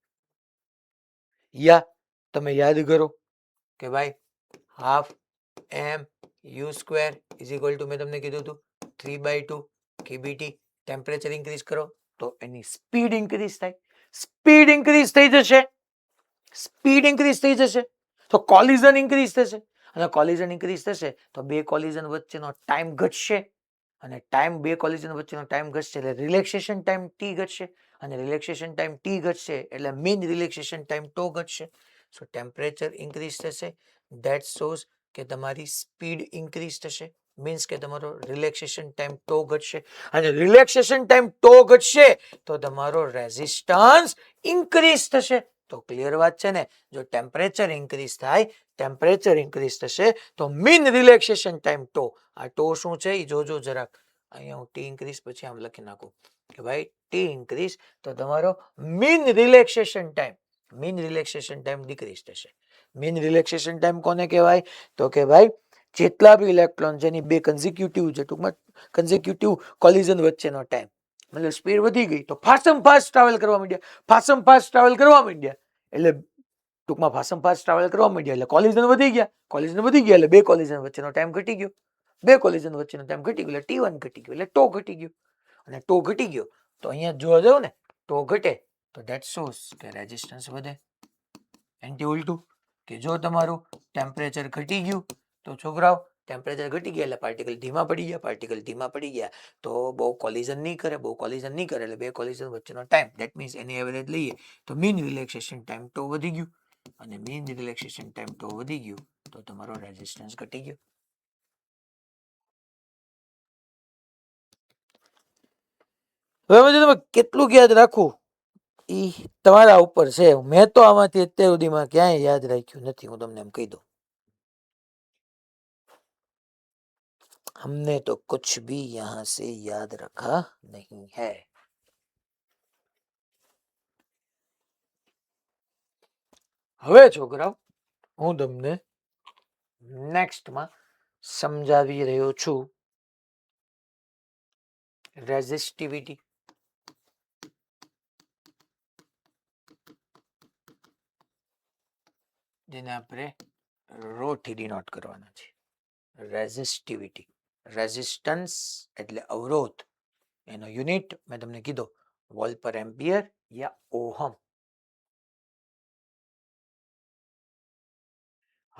A: યા તમે યાદ કરો કે ભાઈ half m u square is equal to મેં તમને કીધું હતું 3/2 કેબીટી. ટેમ્પરેચર ઇન્ક્રીઝ કરો તો એની સ્પીડ ઇન્ક્રીઝ થાય. સ્પીડ ઇન્ક્રીઝ થઈ જશે, સ્પીડ ઇન્ક્રીઝ થઈ જશે તો કોલિઝન ઇન્ક્રીઝ થશે, અને કોલિઝન ઇન્ક્રીઝ થશે તો બે કોલિઝન વચ્ચેનો ટાઈમ ઘટશે, અને ટાઈમ બે કોલિઝન વચ્ચેનો ટાઈમ ઘટશે એટલે રિલેક્સેશન ટાઈમ ટી ઘટશે, અને રિલેક્સેશન ટાઈમ ટી ઘટશે એટલે મીન રિલેક્સેશન ટાઈમ ટો ઘટશે. સો ટેમ્પરેચર ઇન્ક્રીઝ થશે, ધેટ શોઝ કે તમારી સ્પીડ ઇન્ક્રીઝ થશે, મીન્સ કે તમારો રિલેક્સેશન ટાઈમ ટો ઘટશે, અને રિલેક્સેશન ટાઈમ ટો ઘટશે તો તમારો રેઝિસ્ટન્સ ઇન્ક્રીઝ થશે. તો ક્લિયર વાત છે ને? જો ટેમ્પરેચર ઇન્ક્રીઝ થાય, ટેમ્પરેચર ઇન્ક્રીઝ થશે તો મીન રિલેક્સેશન ટાઈમ ટો, આ ટો શું છે એ જોજો જરાક. અહીંયા હું ટી ઇન્ક્રીઝ પછી આમ લખી નાખું કે ભાઈ ટી ઇન્ક્રીઝ તો તમારો mean relaxation time, mean relaxation time decrease થશે. મીન રિલેક્સેશન ટાઈમ કોને કહેવાય? તો કે ભાઈ જેટલા બી ઇલેક્ટ્રોન જેની બે કન્ઝિક્યુટિવ છે, ટૂંકમાં કન્ઝિક્યુટિવ કોલિઝન વચ્ચેનો ટાઈમ, મતલબ સ્પીડ વધી ગઈ તો ફાસ્ટમ ફાસ્ટ ટ્રાવેલ કરવા માંડ્યા, ફાસ્ટમ ફાસ્ટ ટ્રાવેલ કરવા માંડ્યા એટલે ટૂંકમાં ફાસ્ટમ ફાસ્ટ ટ્રાવેલ કરવા માંડ્યા એટલે કોલિઝન વધી ગયા, કોલિઝન વધી ગયા એટલે બે કોલિઝન વચ્ચેનો ટાઈમ ઘટી ગયો, બે કોલિઝન વચ્ચેનો ટાઈમ ઘટી ગયો એટલે T1 ઘટી ગયો એટલે ટો ઘટી ગયો, અને ટો ઘટી ગયો તો અહીંયા જોવા જાવ ને ટો ઘટે તો ધેટ શોઝ કે રેઝિસ્ટન્સ વધે. એન્ટી ઉલટું કે જો તમારું ટેમ્પરેચર ઘટી ગયું તો છોકરાઓ ટેમ્પરેચર ઘટી ગયા એટલે પાર્ટિકલ ધીમા પડી ગયા, પાર્ટિકલ ધીમા પડી ગયા તો બહુ કોલિઝન નહીં કરે, બહુ કોલિઝન નહીં કરે એટલે બે કોલિઝન વચ્ચેનો time, that means any average લઈએ તો મીન રિલેક્સેશન ટાઈમ ટો વધી ગયું, અને મીન રિલેક્સેશન ટાઈમ ટો વધી ગયું તો તમારો રેઝિસ્ટન્સ ઘટી ગયો. હવે તમે કેટલું યાદ રાખવું એ તમારા ઉપર છે. મેં તો આમાંથી અત્યાર સુધીમાં ક્યાંય યાદ રાખ્યું નથી, હું તમને એમ કહી દઉં. हमने तो कुछ भी यहां से याद रखा नहीं है. હવે છોકરાઓ હું તમને નેક્સ્ટમાં સમજાવી રહ્યો છું રેઝિસ્ટિવિટી. જેને આપણે રો થી ડિનોટ કરવાના છે. રેઝિસ્ટિવિટી, રેઝિસ્ટન્સ એટલે અવરોધ, એનો યુનિટ મેં તમને કીધો વોલ્ટ પર એમ્પિયર યા ઓહમ.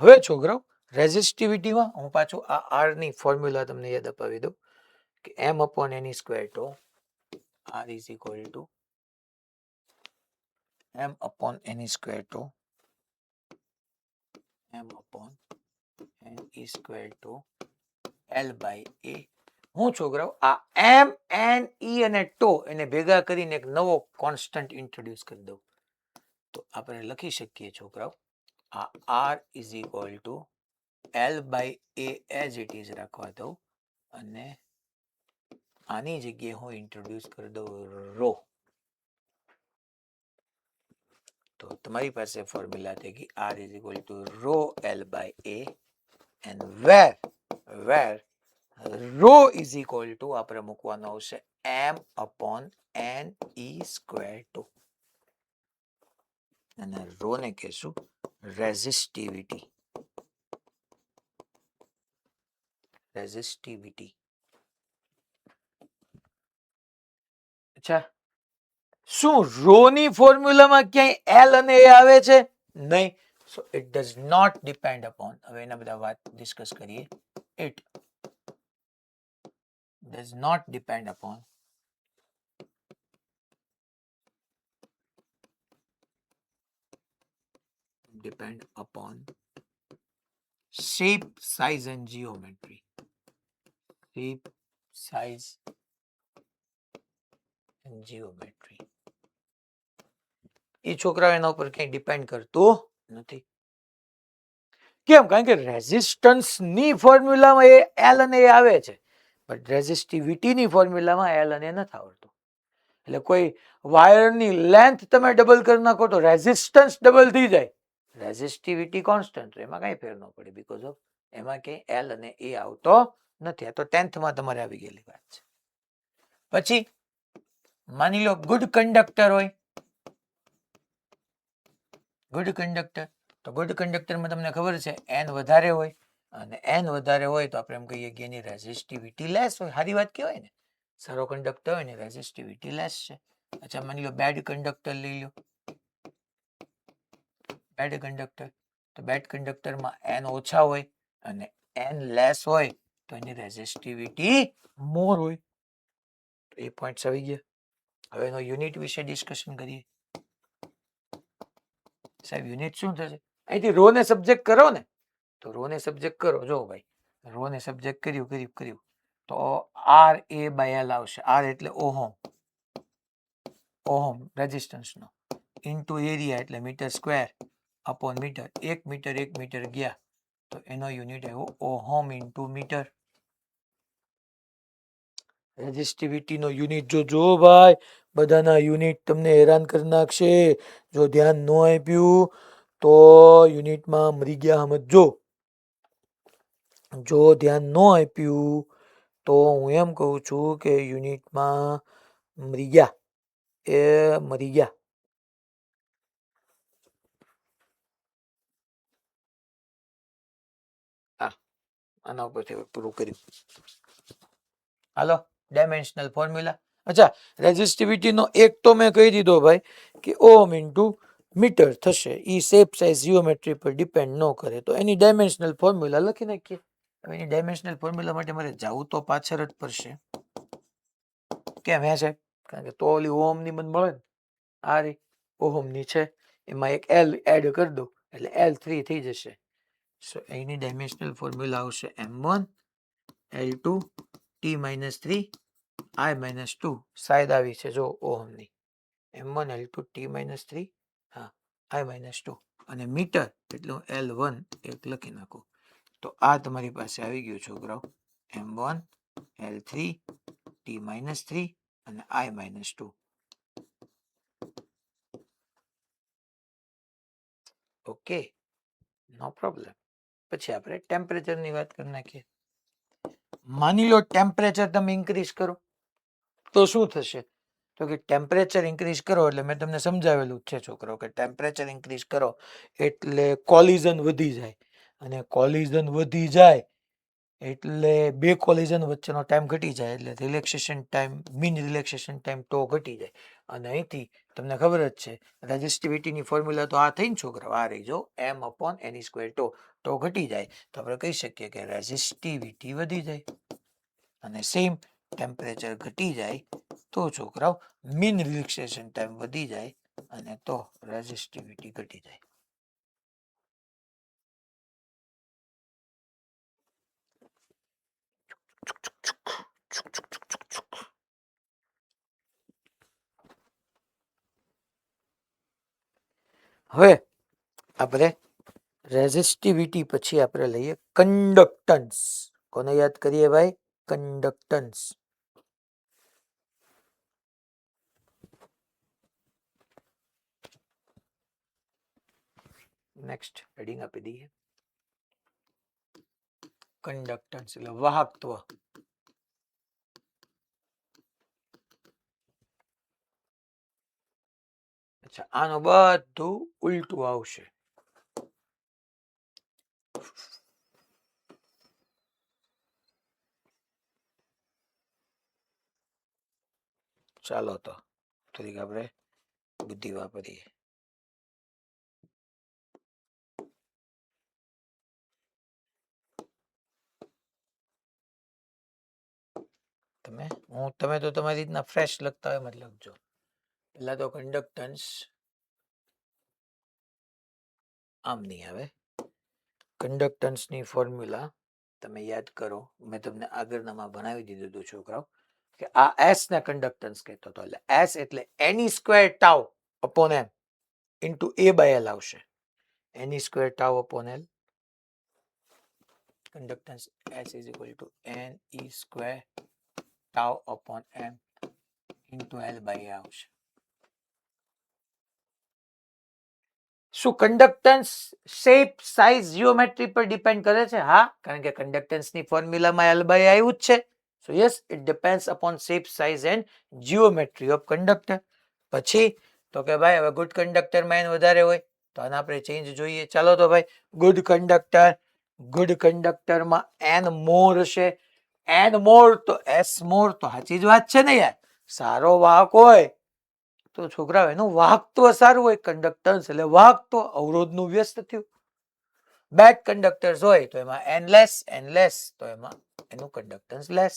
A: હવે છોકરાઓ રેઝિસ્ટિવિટીમાં હું પાછું આ આર ની ફોર્મ્યુલા તમને યાદ અપાવી દઉં કે m upon n e square tau R is equal to m upon n e square tau m upon n e square tau L by A હું છોકરાઓ આ એમ એન ઈ અને ટો એને ભેગા કરીને એક નવો કોન્સ્ટન્ટ ઇન્ટ્રોડ્યુસ કરી દઉં તો આપણે લખી શકીએ છોકરાઓ આ R is equal to L by A as it is રાખવા દઉં અને આની જગ્યાએ હું ઇન્ટ્રોડ્યુસ કરી દઉં રો તો તમારી પાસે ફોર્મ્યુલા થઈ ગઈ R is equal to rho L by A and where rho is equal to આપણે મૂકવાનો આવશે m upon n e square tau અને રો ને કહેશું રેઝિસ્ટિવિટી અચ્છા શું રો ની ફોર્મ્યુલામાં ક્યાંય એલ અને એ આવે છે નહીં so it does not depend upon હવે એના બધા વાત ડિસ્કસ કરીએ it does not depend upon shape, size and geometry. Shape, size and geometry. એ છોકરા એના ઉપર કઈ ડિપેન્ડ કરતું નથી કેમ કારણ કે રેઝિસ્ટન્સ ની ફોર્મ્યુલામાં એ એલ અને એ આવે છે બટ રેઝિસ્ટિવિટી ની ફોર્મ્યુલામાં એલ અને નથી આવડતું એટલે કોઈ વાયરની લેન્થ તમે ડબલ કરી નાખો તો રેઝિસ્ટન્સ ડબલ થઈ જાય રેઝિસ્ટિવિટી કોન્સ્ટન્ટ એમાં કઈ ફેર ન પડે બીકોઝ ઓફ એમાં કઈ એલ અને એ આવતો નથી આ તો 10th માં તમારે આવી ગયેલી વાત છે પછી માની લો ગુડ કંડક્ટર હોય ગુડ કંડક્ટર તો ગુડ કંડક્ટરમાં તમને ખબર છે એન વધારે હોય અને એન વધારે હોય તો આપણે એમ કહીએ કે એની રેઝિસ્ટિવિટી લેસ હોય સારી વાત કહેવાય ને સારો કંડક્ટર હોય ને રેઝિસ્ટિવિટી લેસ છે અચ્છા માની લો બેડ કંડક્ટર લઈ લો બેડ કંડક્ટર તો બેડ કંડક્ટરમાં એન ઓછા હોય અને એન લેસ હોય તો એની રેઝિસ્ટિવિટી મોર હોય તો એ પોઈન્ટ્સ આવી ગયા હવે એનો યુનિટ વિશે ડિસ્કશન કરીએ સાહેબ યુનિટ શું થશે અહીંથી રો ને સબ્જેક્ટ કરો ને તો રો ને સબ્જેક્ટ કરો જો ભાઈ રો ને સબ્જેક્ટ કર્યું તો આર એ બાય એલ આવશે આર એટલે ઓહમ રેઝિસ્ટન્સ નો ઇન્ટુ એરિયા એટલે metre square upon metre 1 metre ગયા તો એનો યુનિટ આવ્યો ઓહમ ઇન્ટુ મીટર રેઝિસ્ટિવિટી નો યુનિટ જો ભાઈ બધાના યુનિટ તમને હેરાન કરી નાખશે જો ધ્યાન ન આપ્યું તો યુનિટમાં મરી ગયા સમજો જો ધ્યાન ન આપ્યું તો હું એમ કહું છું કે યુનિટમાં મરી ગયા આના ઉપરથી પૂરું કર્યું હાલો ડાયમેન્શનલ ફોર્મ્યુલા અચ્છા રેઝિસ્ટિવિટી નો એક તો મેં કહી દીધો ભાઈ કે ઓમ ઇન્ટુ મીટર થશે ઈ શેપ સાઇઝ જીઓમેટ્રી પર ડિપેન્ડ ન કરે તો એની ડાયમેન્શનલ ફોર્મ્યુલા લખી નાખીએ હવે એની ડાયમેન્શનલ ફોર્મ્યુલા માટે મારે જવું તો પાછળ જ પડશે કેમ હે સાહેબ કારણ કે તો ઓલી ઓહમ ની મને મળે ને આ રી ઓહમ ની છે એમાં એક એલ એડ કરી દો એટલે L3 થઈ જશે સો એની ડાયમેન્શનલ ફોર્મ્યુલા આવશે m1 L2 T-3 I-2 side આવી છે જો ઓહમ ની m1 L2 T-3 હા I-2 અને મીટર એટલે L1 એક લખી નાખું તો આ તમારી પાસે આવી ગયું છોકરાઓ m1 L3 T-3 અને I-2 ઓકે નો પ્રોબ્લેમ પછી આપણે ટેમ્પરેચર ની વાત કરી નાખીએ માની લો ટેમ્પરેચર તમે ઇન્ક્રીઝ કરો તો શું થશે તો કે ટેમ્પરેચર ઇન્ક્રીઝ કરો એટલે મેં તમને સમજાવેલું છે છોકરો કે ટેમ્પરેચર ઇન્ક્રીઝ કરો એટલે કોલિઝન વધી જાય અને કોલિઝન વધી જાય એટલે બે કોલિઝન વચ્ચેનો ટાઈમ ઘટી જાય એટલે relaxation time mean relaxation time તો ઘટી જાય અને અહીંથી તમને ખબર જ છે રેઝિસ્ટિવિટીની ફોર્મ્યુલા તો આ થઈ ને છોકરા આ રહી જો એમ અપોન એની સ્ક્વેર ટો ઘટી જાય તો આપણે કહી શકીએ કે રેઝિસ્ટિવિટી વધી જાય અને સેમ ટેમ્પરેચર ઘટી જાય તો છોકરાઓ મીન રિલેક્સેશન ટાઈમ વધી જાય અને તો રેઝિસ્ટિવિટી ઘટી જાય હવે આપણે રેઝિસ્ટિવિટી પછી આપણે લઈએ કંડક્ટન્સ. કોને યાદ કરીએ ભાઈ? કંડક્ટન્સ. નેક્સ્ટ હેડિંગ આપી દઈએ. કંડક્ટન્સ એટલે વાહકત્વ. અચ્છા, આનું બધું ઉલટું આવશે. ચાલો તો થોડીક આપણે બુદ્ધિ વાપરીએ. તમે તો તમારી રીતના ફ્રેશ લખતા હોય મતલબ લખજો. પહેલા તો કંડક્ટન્સ આમ નહીં આવે. કંડક્ટન્સની ફોર્મ્યુલા તમે યાદ કરો, મેં તમને આગળનામાં ભણાવી દીધું હતું છોકરાઓ, કે આ એસ ને કંડક્ટન્સ કહેતો હતો. એટલે એસ એટલે n e square tau upon m into A by L આવશે. N e square tau upon L. Conductance S is equal to n e square tau upon m into L by A આવશે. શું conductance shape, size, geometry પર depend કરે છે? હા, કારણ કે કંડક્ટન્સની ફોર્મ્યુલામાં L by આવ્યું જ છે. સો yes, it depends upon shape, size and geometry of conductor. પછી તો કે ભાઈ હવે ગુડ કંડક્ટરમાં એન વધારે હોય તો આને આપણે ચેન્જ જોઈએ. ચાલો તો ભાઈ, ગુડ કંડક્ટરમાં એન મોર હશે. એન મોર તો એસ મોર તો સાચી જ વાત છે ને યાર. સારો વાહક હોય તો છોકરાઓ એનું વાહકત્વ સારું હોય. કંડક્ટન્સ એટલે વાહકત્વ, અવરોધનું વ્યસ્ત થયું. બેડ કંડક્ટર્સ હોય તો એમાં એન લેસ તો એમાં એનું કંડક્ટન્સ લેસ.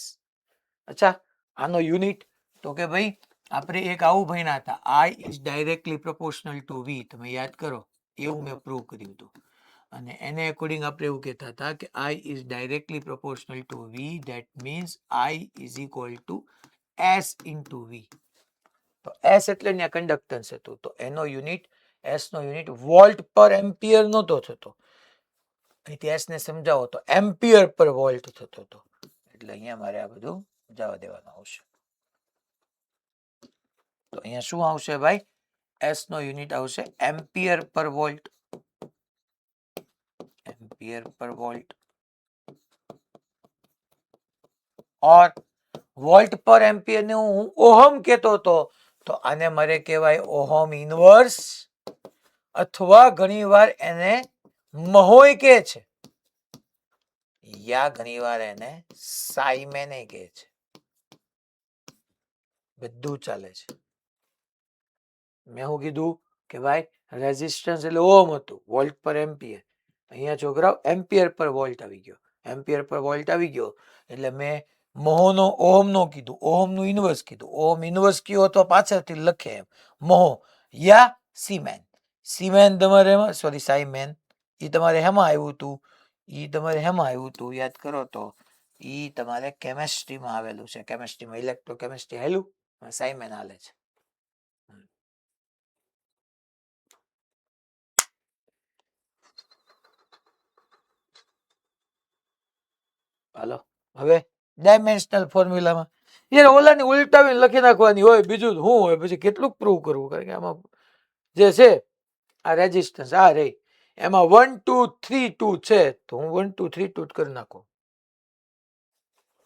A: અચ્છા, આનો યુનિટ તો કે ભાઈ આપણે એક આવું ભણ્યા હતા, I is directly proportional to V. તમે યાદ કરો, એવું મેં પ્રૂવ કર્યું હતું. અને એને અકોર્ડિંગ આપણે એવું કહેતા હતા કે I is directly proportional to V. That means I is equal to S into V. તો એસ એટલે ત્યાં કંડક્ટન્સ હતું, તો એનો યુનિટ, એસ નો યુનિટ વોલ્ટ પર એમ્પિયર નહોતો થતો. અહીંથી એસ ને સમજાવો તો એમ્પિયર પર વોલ્ટ થતો હતો. એટલે અહીંયા મારે આ બધું જવા દેવાનું આવશે. તો અહીંયા શું આવશે ભાઈ? એસ નો યુનિટ આવશે એમ્પિયર પર વોલ્ટ. એમ્પિયર પર વોલ્ટ. ઓર વોલ્ટ પર એમ્પિયર ને હું ઓહમ કહેતો હતો, તો આને મારે કહેવાય ઓહમ ઇનવર્સ, અથવા ઘણીવાર એને મહોય કહે છે, યા ઘણીવાર એને સાઇમેને કહે છે. બધું ચાલે છે. મેં શું કીધું કે ભાઈ રેઝિસ્ટન્સ એટલે ઓહમ હતું, વોલ્ટ પર એમ્પિયર. અહીંયા છોકરાઓ એમ્પિયર પર વોલ્ટ આવી ગયો. એમ્પિયર પર વોલ્ટ આવી ગયો એટલે મેં મહોનો ઓહમ નો કીધું, ઓહમ નું ઇન્વર્સ કીધું. ઓહમ ઇન્વર્સ કયો તો પાછળથી લખે એમ, મહો યા સીમેન. સીમેન તમારે સોરી સાઇમેન, એ તમારે હેમાં આવ્યું હતું? યાદ કરો તો એ તમારે કેમેસ્ટ્રીમાં આવેલું છે. કેમેસ્ટ્રીમાં ઇલેક્ટ્રોકેમિસ્ટ્રી હાલ્યું, સાઇમેન હાલે છે. હાલો, હવે ડાયમેન્શનલ ફોર્મ્યુલામાં યાર ઓલાની ઉલટાવીને લખી નાખવાની હોય, બીજું શું હોય? પછી કેટલું પ્રૂવ કરવું? કારણ કે આમાં જે છે આ રેઝિસ્ટન્સ આ રે, એમાં 1 2 3 2 છે, તો હું 1 2 3 2 કરી નાખું,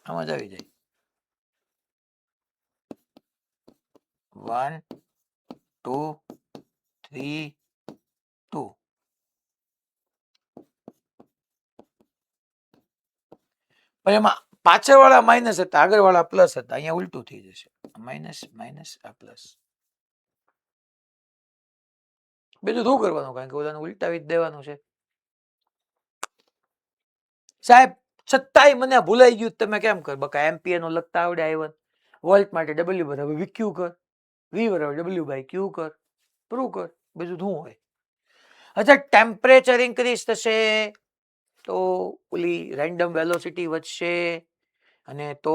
A: આમાં જ આવી જાય. 1 2 3 2. પણ એમાં પાછળ વાળા માઇનસ હતા, આગળ વાળા પ્લસ હતા. અહીંયા ઉલટું થઈ જશે, માઇનસ માઇનસ આ પ્લસ. બીજું શું કરવાનું? કારણ કે બધાને ઉલટાવી જ દેવાનું છે. સાહેબ છતાંય મને ભૂલાઈ ગયું, તમે કેમ કર બકા? એમ્પિયર નો લખતા આવડે આવ્યું, વોલ્ટ માટે ડબલ્યુ બરાબર વીક્યુ કર, વી બરાબર ડબલ્યુ બાય ક્યુ કર, પ્રૂવ કર. બીજું શું હોય? અચ્છા, ટેમ્પરેચર ઇન્ક્રીઝ થશે તો ઓલી રેન્ડમ વેલોસિટી વધશે, અને તો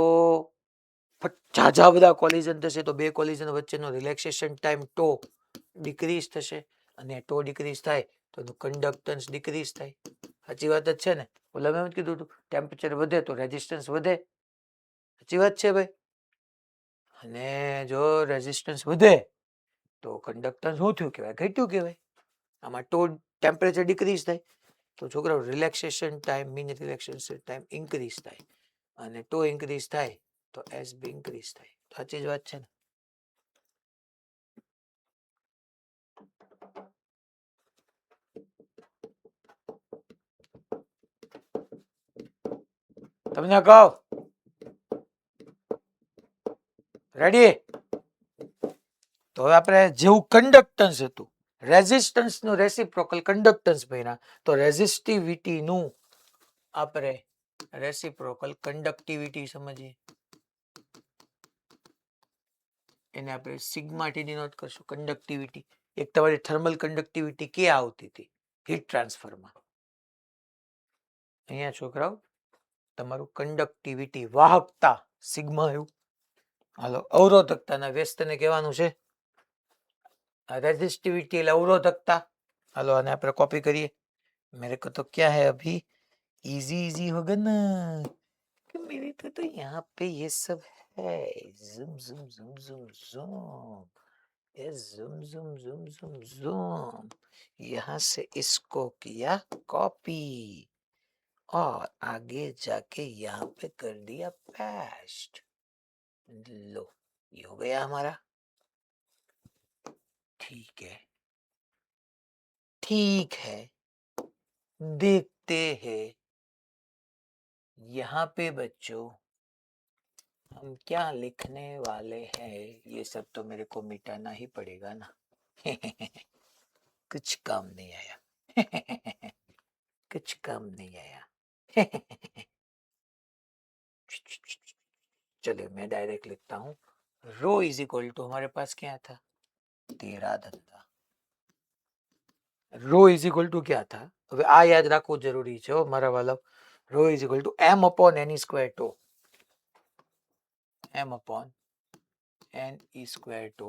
A: ઝાઝા બધા કોલિઝન થશે તો બે કોલિઝન વચ્ચેનો રિલેક્સેશન ટાઈમ ટો ડિક્રીઝ થશે અને ટો ડિક્રીઝ થાય તો એનું કન્ડક્ટન્સ ડિક્રીઝ થાય. સાચી વાત જ છે ને? ઓલા મેં કીધું હતું ટેમ્પરેચર વધે તો રેઝિસ્ટન્સ વધે. સાચી વાત છે ભાઈ? અને જો રેઝિસ્ટન્સ વધે તો કન્ડક્ટન્સ શું થયું કહેવાય? ઘટ્યું કહેવાય. આમાં ટો ટેમ્પરેચર ડિક્રીઝ થાય તો છોકરાઓ relaxation time mean relaxation time increase થાય અને ટો ઇન્ક્રીઝ થાય તો એસ બી ઇન્ક્રીઝ થાય. સાચી જ વાત છે ને? તમને કહો રેડી? તો હવે આપણે જેવું કન્ડક્ટન્સ હતું રેઝિસ્ટન્સ નું રેસિપ્રોકલ કન્ડક્ટન્સ બન્યા તો રેઝિસ્ટિવિટી નું આપણે રેસિપ્રોકલ કન્ડક્ટિવિટી સમજીએ. એને આપણે સિગ્મા ટી ડિનોટ કરશું. કન્ડક્ટિવિટી એક તમારી થર્મલ કન્ડક્ટિવિટી કે આવતી હતી હીટ ટ્રાન્સફરમાં. અહીંયા છોકરાઓ તમારું કન્ડક્ટિવિટી વાહકતા સિગ્મા આવ્યું. હાલો અવરોધકતાના વ્યસ્તને કહેવાનું છે रेजिस्टिविटी अवरोधकता. हेलो आने आप कॉपी करिए. मेरे को तो क्या है अभी इजी इजी होगा ना कि मेरे को तो यहाँ पे ये सब है. Zoom zoom zoom zoom zoom ये zoom zoom zoom zoom zoom यहाँ से इसको किया कॉपी और आगे जाके यहाँ पे कर दिया पेस्ट. लो ये हो गया हमारा. ठीक है ठीक है देखते हैं यहाँ पे बच्चों हम क्या लिखने वाले हैं. ये सब तो मेरे को मिटाना ही पड़ेगा ना. कुछ काम नहीं आया. कुछ काम नहीं आया. चलिए मैं डायरेक्ट लिखता हूँ. रो इज इक्वल टू हमारे पास क्या था 13 धंधा. रो इज इक्वल टू क्या था હવે આ યાદ રાખવું જરૂરી છે મારા વાલા. Rho is equal to m upon n square tau. M upon n square tau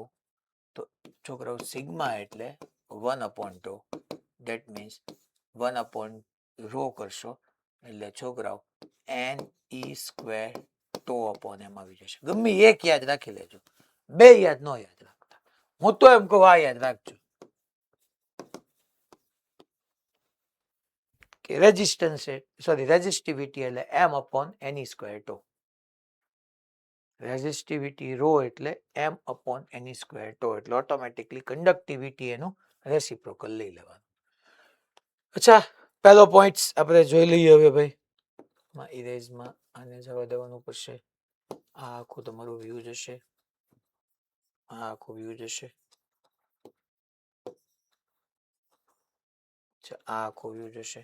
A: તો છોકરાઓ સિગ્મા એટલે 1 upon tau. That means 1 upon rho કરશો એટલે છોકરાઓ n square tau upon m આવી જશે. ગમે એક યાદ રાખી લેજો, બે યાદ ન યાદ રાખતા. હું તો એમ કહું આ યાદ રાખજો કે રેઝિસ્ટન્સ સોરી રેઝિસ્ટિવિટી એટલે એમ અપોન એની સ્ક્વેર ટો. રેઝિસ્ટિવિટી રો એટલે એમ અપોન એની સ્ક્વેર ટો એટલે ઓટોમેટિકલી કન્ડક્ટિવિટી એનું રેસિપ્રોકલ લઈ લેવાનું. અચ્છા પહેલો પોઈન્ટ આપણે જોઈ લઈએ હવે ભાઈ. ઇરેઝમાં આને જવા દેવાનું પડશે. આ આખું તમારું વ્યૂ જશે. આ આખું વ્યૂ જશે. આ આખું વ્યૂ જશે.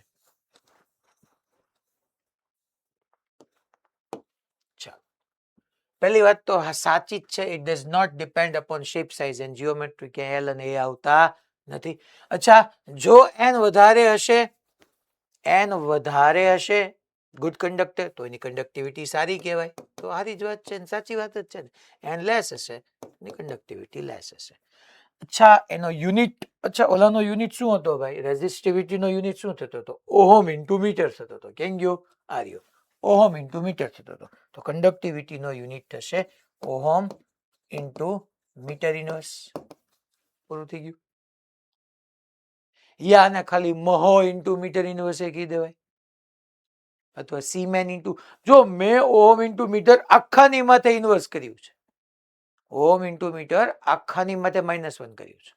A: પહેલી વાત તો સાચી જ છે. It does not depend upon shape size and geometry કે એલ અને એ આવતા નથી. અચ્છા જો એન વધારે હશે ગુડ કંડક્ટર તો એની કંડક્ટિવિટી સારી કહેવાય. તો સારી જ વાત છે ને સાચી વાત જ છે ને. એન લેસ હશે એની કંડક્ટિવિટી લેસ હશે. અચ્છા એનો યુનિટ અચ્છા ઓલાનો યુનિટ શું હતો ભાઈ? રેઝિસ્ટિવિટીનો યુનિટ શું થતો હતો? ઓહમ ઇન્ટુ મીટર થતો હતો. કેમ ગયો? આ રહ્યો ઓહમ ઇન્ટુ મીટર થતો હતો. તો કંડક્ટિવિટીનો યુનિટ થશે ઓહમ ઇન્ટુ મીટર ઇનવર્સ. પૂરું થઈ ગયું. યા ને ખાલી મહો ઇન્ટુ મીટર ઇનવર્સ એ કહી દેવાય અથવા સીમેન ઇન્ટુ. જો મેં ઓહમ ઇન્ટુ મીટર આખાની માથે ઇન્વર્સ કર્યું છે. ઓહમ ઇન્ટુ મીટર આખાની માથે -1 કર્યું છે.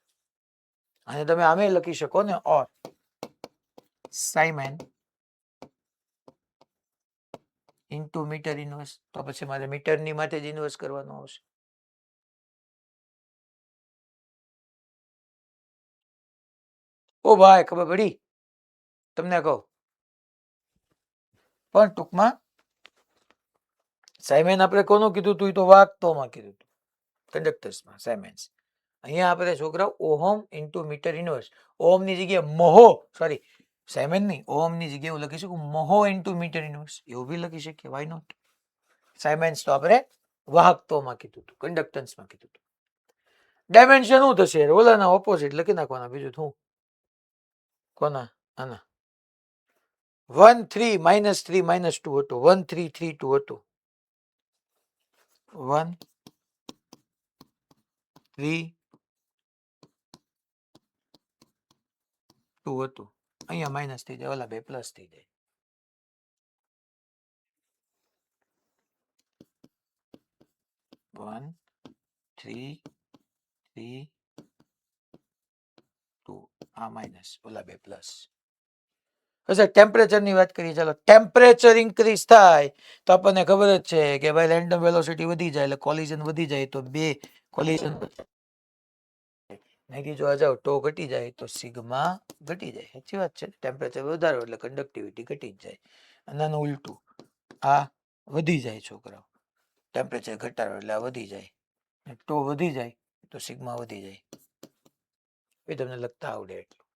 A: અને તમે આમે લખી શકો ને ઓર સાઇમેન ઇન્ટુ મીટર ઇનવર્સ. તો પછી મારે મીટરની માથે જ ઇન્વર્સ કરવાનું આવશે. ઓ ભાઈ ખબર પડી તમને કહું પણ ટૂંકમાં સાઇમેન આપણે કોનું કીધું તું? તો વાહકતોમાં કીધું તું કંડક્ટર્સમાં સાઇમેન્સ. અહીંયા આપણે છોકરા ઓહમ ઇન્ટુ મીટર ઇનવર્સ. ઓહમની જગ્યાએ મહો સોરી સાઇમેન નહીં ઓહમની જગ્યાએ એવું લખી શકું મહો ઇન્ટુ મીટર ઇનવર્સ એવું બી લખી શકીએ. Why not? સાઇમેન્સ તો આપણે વાહકત્વમાં કીધું હતું, કન્ડક્ટન્સમાં કીધું હતું. ડાયમેન્શન શું થશે? ઓલાના ઓપોઝિટ લખી નાખવાના, બીજું શું? કોના? આના 1 3 -3 -2 હતું, 1 3 3 2 હતું, 1 3 2 હતું. અહીંયા માઇનસ થઈ જાય, ઓલા બે પ્લસ થઈ જાય. વન 3 3 2 આ માઇનસ, ઓલા બે પ્લસ. ટેમ્પરેચર ની વાત કરીએ, ચાલો. ટેમ્પરેચર ઇન્ક્રીઝ થાય તો આપણને ખબર જ છે કે ભાઈ રેન્ડમ વેલોસિટી વધી જાય એટલે કોલિઝન વધી જાય, તો બે કોલિઝન જો જાવ ટો ઘટી જાય તો સિગ્મા ઘટી જાય. સાચી વાત છે. ટેમ્પરેચર વધારો એટલે કન્ડક્ટિવિટી ઘટી જ જાય. અને આનું ઉલટું, આ વધી જાય છોકરાઓ, ટેમ્પરેચર ઘટાડો એટલે આ વધી જાય, ટો વધી જાય તો સિગ્મા વધી જાય. એ તમને લખતા આવડે એટલું.